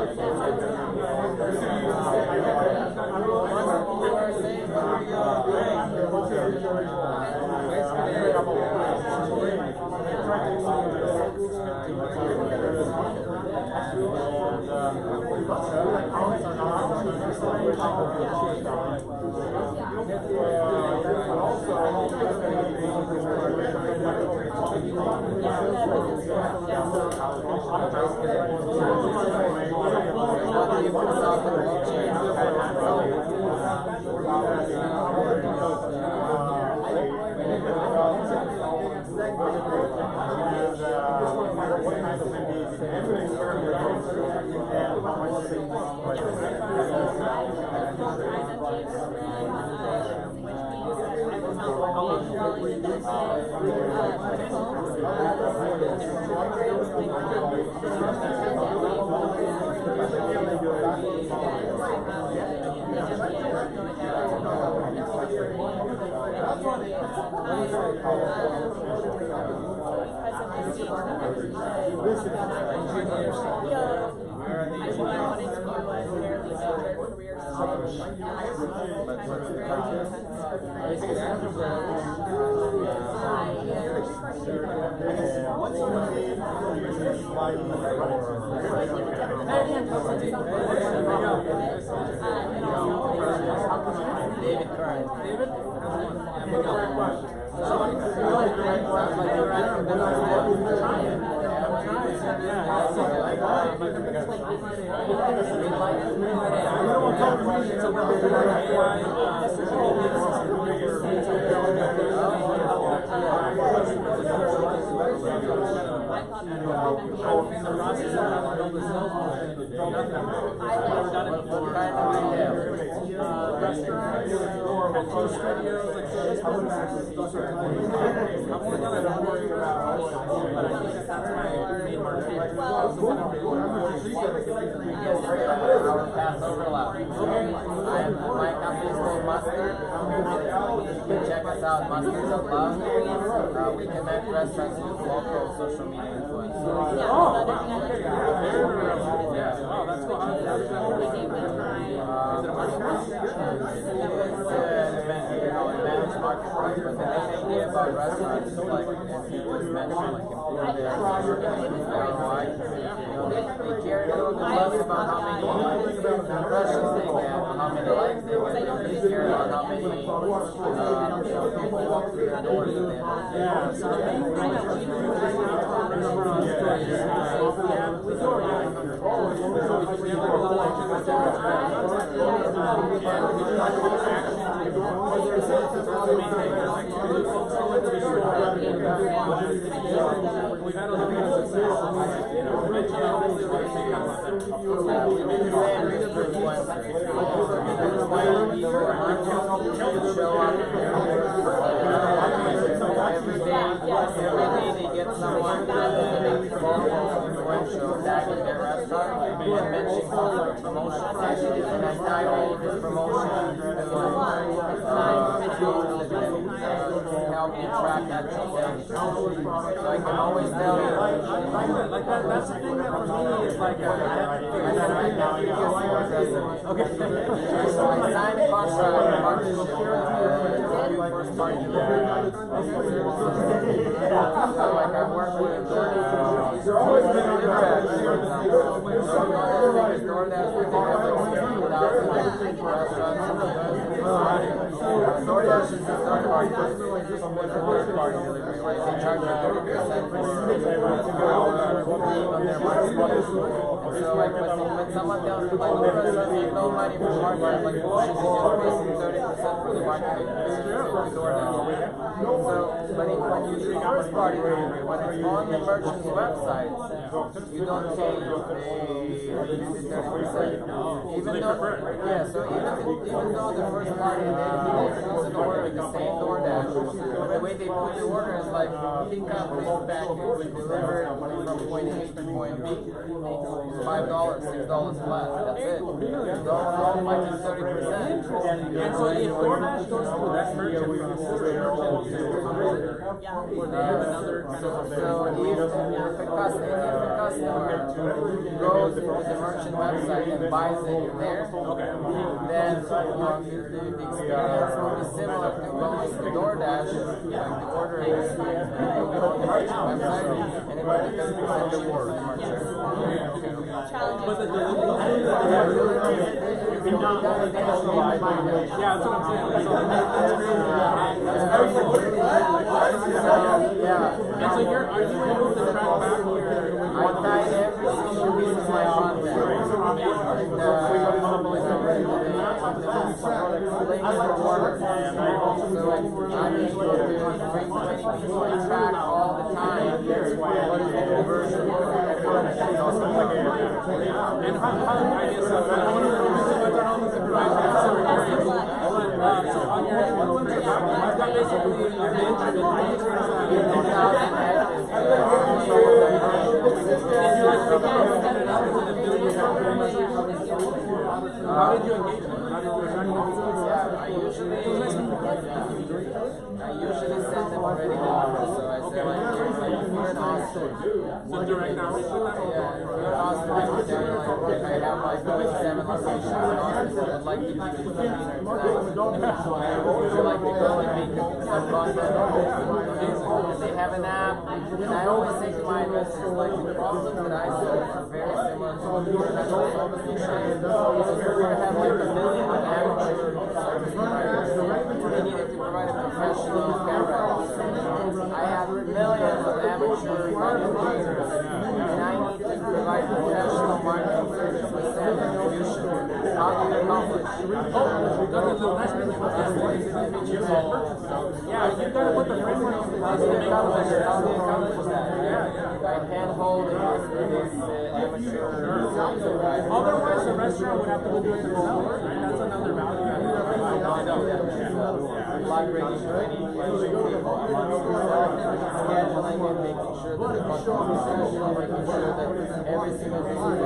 David Curran. David? Our paths overlap. My company is called Mustard. You can check us out, Mustard of Love. We connect restaurants with local social media influencers. Advantage marketplace, but the main idea about restaurants is like, as he was mentioned, like improve their ROI. They care a little bit less about how many impressions they get, how many likes they get. They care about how many people walk through their doors at the every day they get someone influential back in their restaurant and mentioning promotion. Actually, it's an Untitled promotion help you track actual sales. So I can always tell you. Like that's the thing that for me is like okay. So I signed a contract partnership with first party delivery. So like I work with DoorDash is the third party delivery. Like they charge 30% for on their marketplace. So like when someone tells me like restaurants make no money for marketing, like bullshit, they just basically 30% for the marketing with DoorDash. So but when you do first party delivery, when it's on the merchant's website, you don't pay the 30%. Even though the first party puts an order with the same DoorDash, the way they put the order is like pick up this package, deliver it from point A to point B. $5, $6 flat. That's it. Don't like 30%. And so if DoorDash goes through that merchant, so if a customer goes to the merchant website and buys it there, then the experience will be similar to going to DoorDash, like the order is the merchant website, and it will be 30% cheaper for the merchant. But the yeah, that's what I'm saying. And so are you able to track back your I tie every single piece of my content. I'm able to bring 20 people and track all the time what is the conversion. And I guess I want to know so on your influencer platform, I've got basically your how did you engage them? I usually send them already offers, so I say like, if you're in Austin, so direct outreach with them? Yeah, if you're in Austin, I can tell you like, I have like 7 locations in Austin, so I'd like to keep it convenient tonight. Would you like to go and make some content? If they have an app, and I always say to my investors, like the problems that I solve are very similar to what you're solving. So if you're going to have like 1 million amateur service providers, they needed to provide a professional camera. I have millions of amateur content creators, and I need to provide professional marketing service with distribution. How do you accomplish Yeah, you gotta put the framework in place to make by hand-holding this amateur. Otherwise, the restaurant would have to go do it themselves, right? That's another value. Collaborating training, scheduling and making sure that the customer is making sure that every single thing has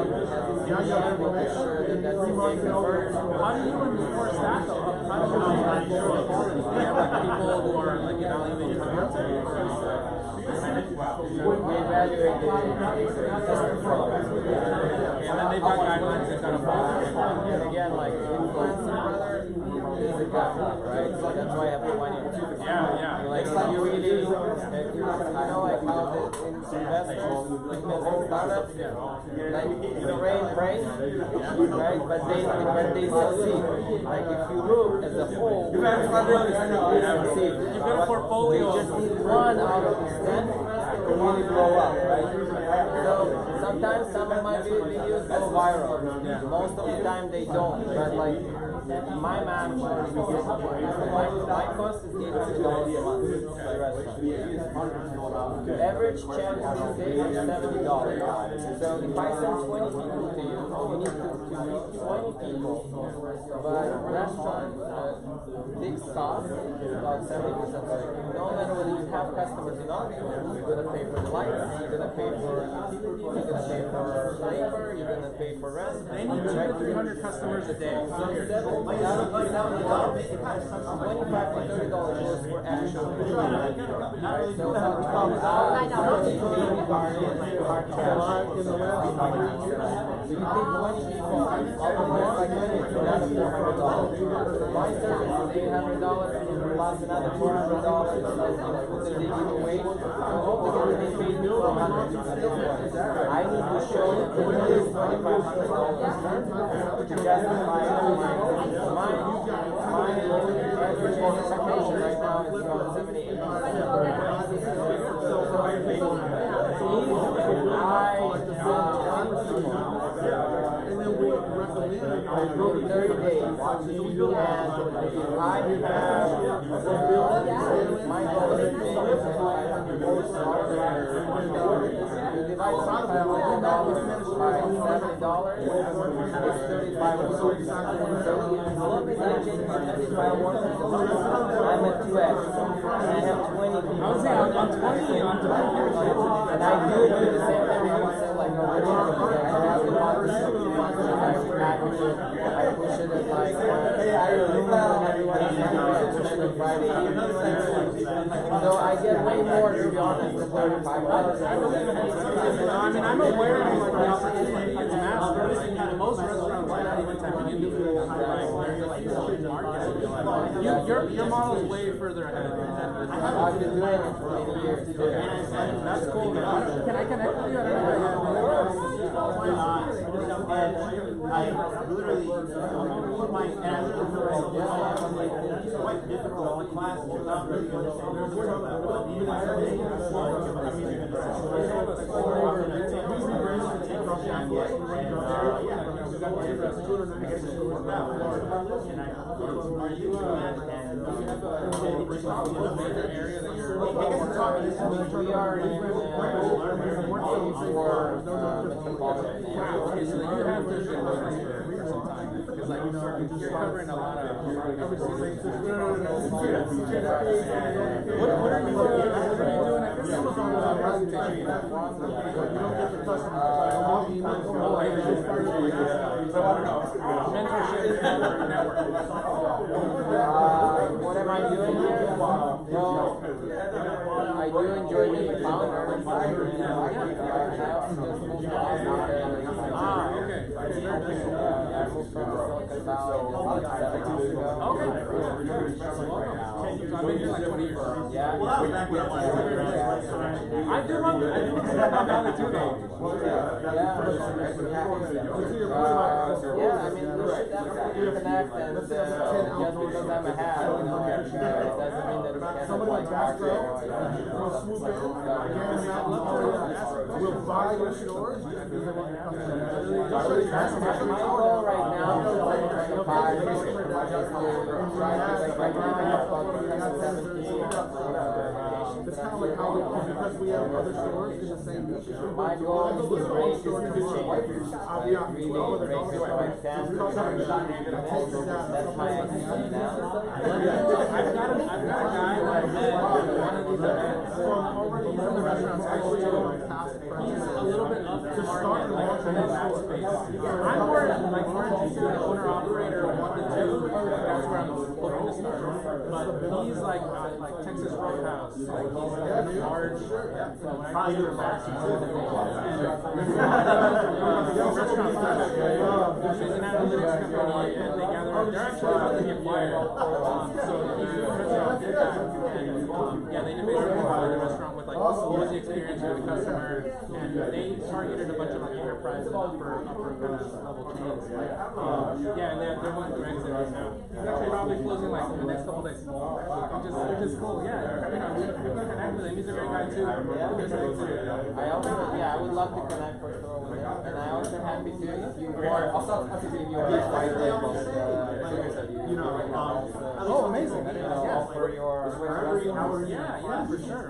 making sure that that's taken first. How do you enforce that though? How do you ensure quality? Do you have like people who are like evaluating content? We evaluate the existing products. And then they've got guidelines that kind of follow. And again, like influencing is a guideline, right? So that's why I have the 1 year. Yeah. Like if you really, I know like how the investors, startups, like the rain, right? But they succeed. Like if you look as a whole, you succeed. You've got a portfolio. You just need one out of these 10 to really blow up, right? So sometimes some of my videos go viral. Most of the time they don't. But like my math, my cost is $800 a month to the restaurant. Average check on a day is $70. So if I send 20 people to you, you need to meet 20 people. But restaurant fixed cost is about 70%. So no matter whether you have customers or not, you're gonna pay for the lights, you're gonna pay for utilities, you're gonna pay for labor, you're gonna pay for rent. They need 200 to 300 customers a day. $25 to $30 goes for Actionable. Right? So so you take 20 people, all of them like minutes, that's $400. My service is $800 plus another $400 that they give away. So altogether they paid me $400 at this point. I need to show them at least $2,500 to justify my average expectation right now is about 70-80%. And then we recommend 30 days. And if I have my goal is to make you divide $500 by $70, it's 35 or so. So as long as I change my 35 words, I'm at 2x. And I have 20 people. I was saying, on 20, and I do it at the same time. I would say like, no, I have the policy. I package it. I push it at like, I push it on Friday evening. So I get way more, to be honest, than $35. I mean, I'm aware of like the opportunity. It's massive. And most restaurants are not even tapping into it. Like huge market. Your model is way further ahead of that. I've been doing it for many years too. That's cool. Can I connect with you? I don't know. I literally put my and it's quite difficult. The class is not really good. We are in metropolitan Okay, so you have to show us for some time. Because like you're covering a lot of what are you doing? I guess some of the presentation. Mentorship network. What am I doing here? Well, I do enjoy being a founder. And I also just moved to Austin. Okay. I moved from Silicon Valley just like 7 months ago. Okay. been here like 20 years. Yeah. Well, that was back when I wanted to do it. I do love Silicon Valley too, though. Yeah, I mean, we should definitely connect, and just because I'm a hat, it doesn't mean that we can't like partner or We'll buy your stores. my goal right now is to try to buy right now about 17 It's kind of like how, because we have other stores in the same niche. my goal is to break this change. Really break it like 10. That's my aim now. I've got a guy like one of these events from already in the restaurants actually. He's a little bit up to market, like in that space. I'm more interested in owner operator 1 to 2. That's where I'm looking to start. But he's like Texas Roadhouse, like he's large. Probably the best. Restaurant is an analytics company, and they gather. They're actually about to get fired. So he's doing restaurant feedback, and yeah, they basically provide the restaurant with like what's the experience for the customer, and they targeted a bunch of like enterprise and upper kind of level chains. Yeah, and they're going through exit right now. He's actually probably closing like in the next couple days, which is cool. Yeah, you know, we can connect with him. He's a great guy too. I would love to connect for sure with him, and I also happy to if you want. Also, to give you a white label, you know, oh, amazing! For your yeah, for sure.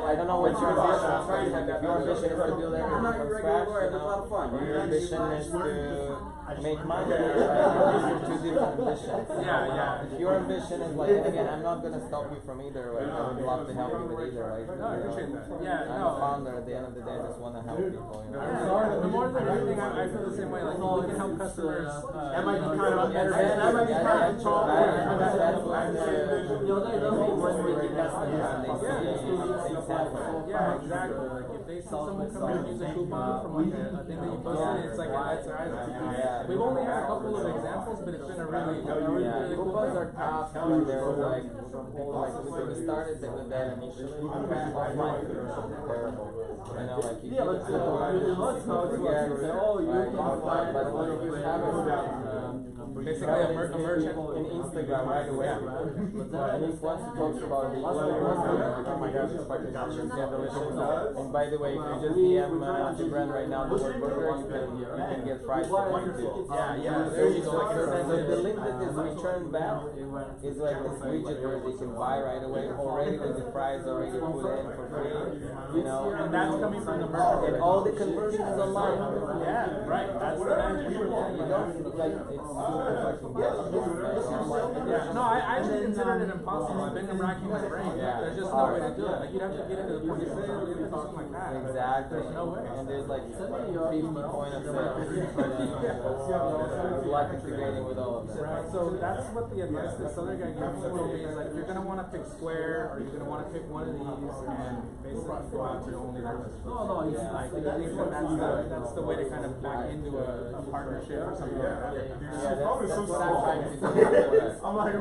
I don't know what your ambition is. If your ambition is to build everything from scratch, your ambition is to make money. These are two different ambitions. Yeah. If your ambition is like, and again, I'm not gonna stop you from either. Like, I would love to help you with either. Like, no, I appreciate that. Yeah, I'm a founder. At the end of the day, I just want to help people. You know? The more than anything, I feel the same way. Like, we can help customers. That might be kind of that might be kind of tall. Yeah, exactly. Like if they see someone come in and use a coupon from like a thing that you posted, it's like it lights their eyes up. We've only had a couple of examples, but it's been a really cool coupons thing. are tough. They're like when we started with that initially, offline conversions are terrible. You know, like you get but when you have basically a merchant in Instagram right away. And once it talks about the oh my gosh, it's fucking delicious. And by the way, if you just DM the brand right now, the word burger, you can get fries for $22. Yeah. There you go. So the link that is returned back is like this widget where they can buy right away already with the fries already put in for free. You know, and that's coming from the merchant. And all the conversion is online. Yeah, right. That's the magic. You don't like it's super fucking good. Yeah. No, I actually considered it impossible. I've been racking my brain. Yeah. There's just no way to do it. Like you'd have to get into the point of sale, you'd have to do something like that. Exactly. There's no way. And there's like 50 point of sale. Good luck integrating with all of them. Right. So that's what the advice this other guy gave me will be is like you're gonna want to pick Square or you're gonna want to pick one of these and basically go out to only their like I think that's the way to kind of back into a partnership or something like that. Yeah, that's what I'm trying to do. I'm like,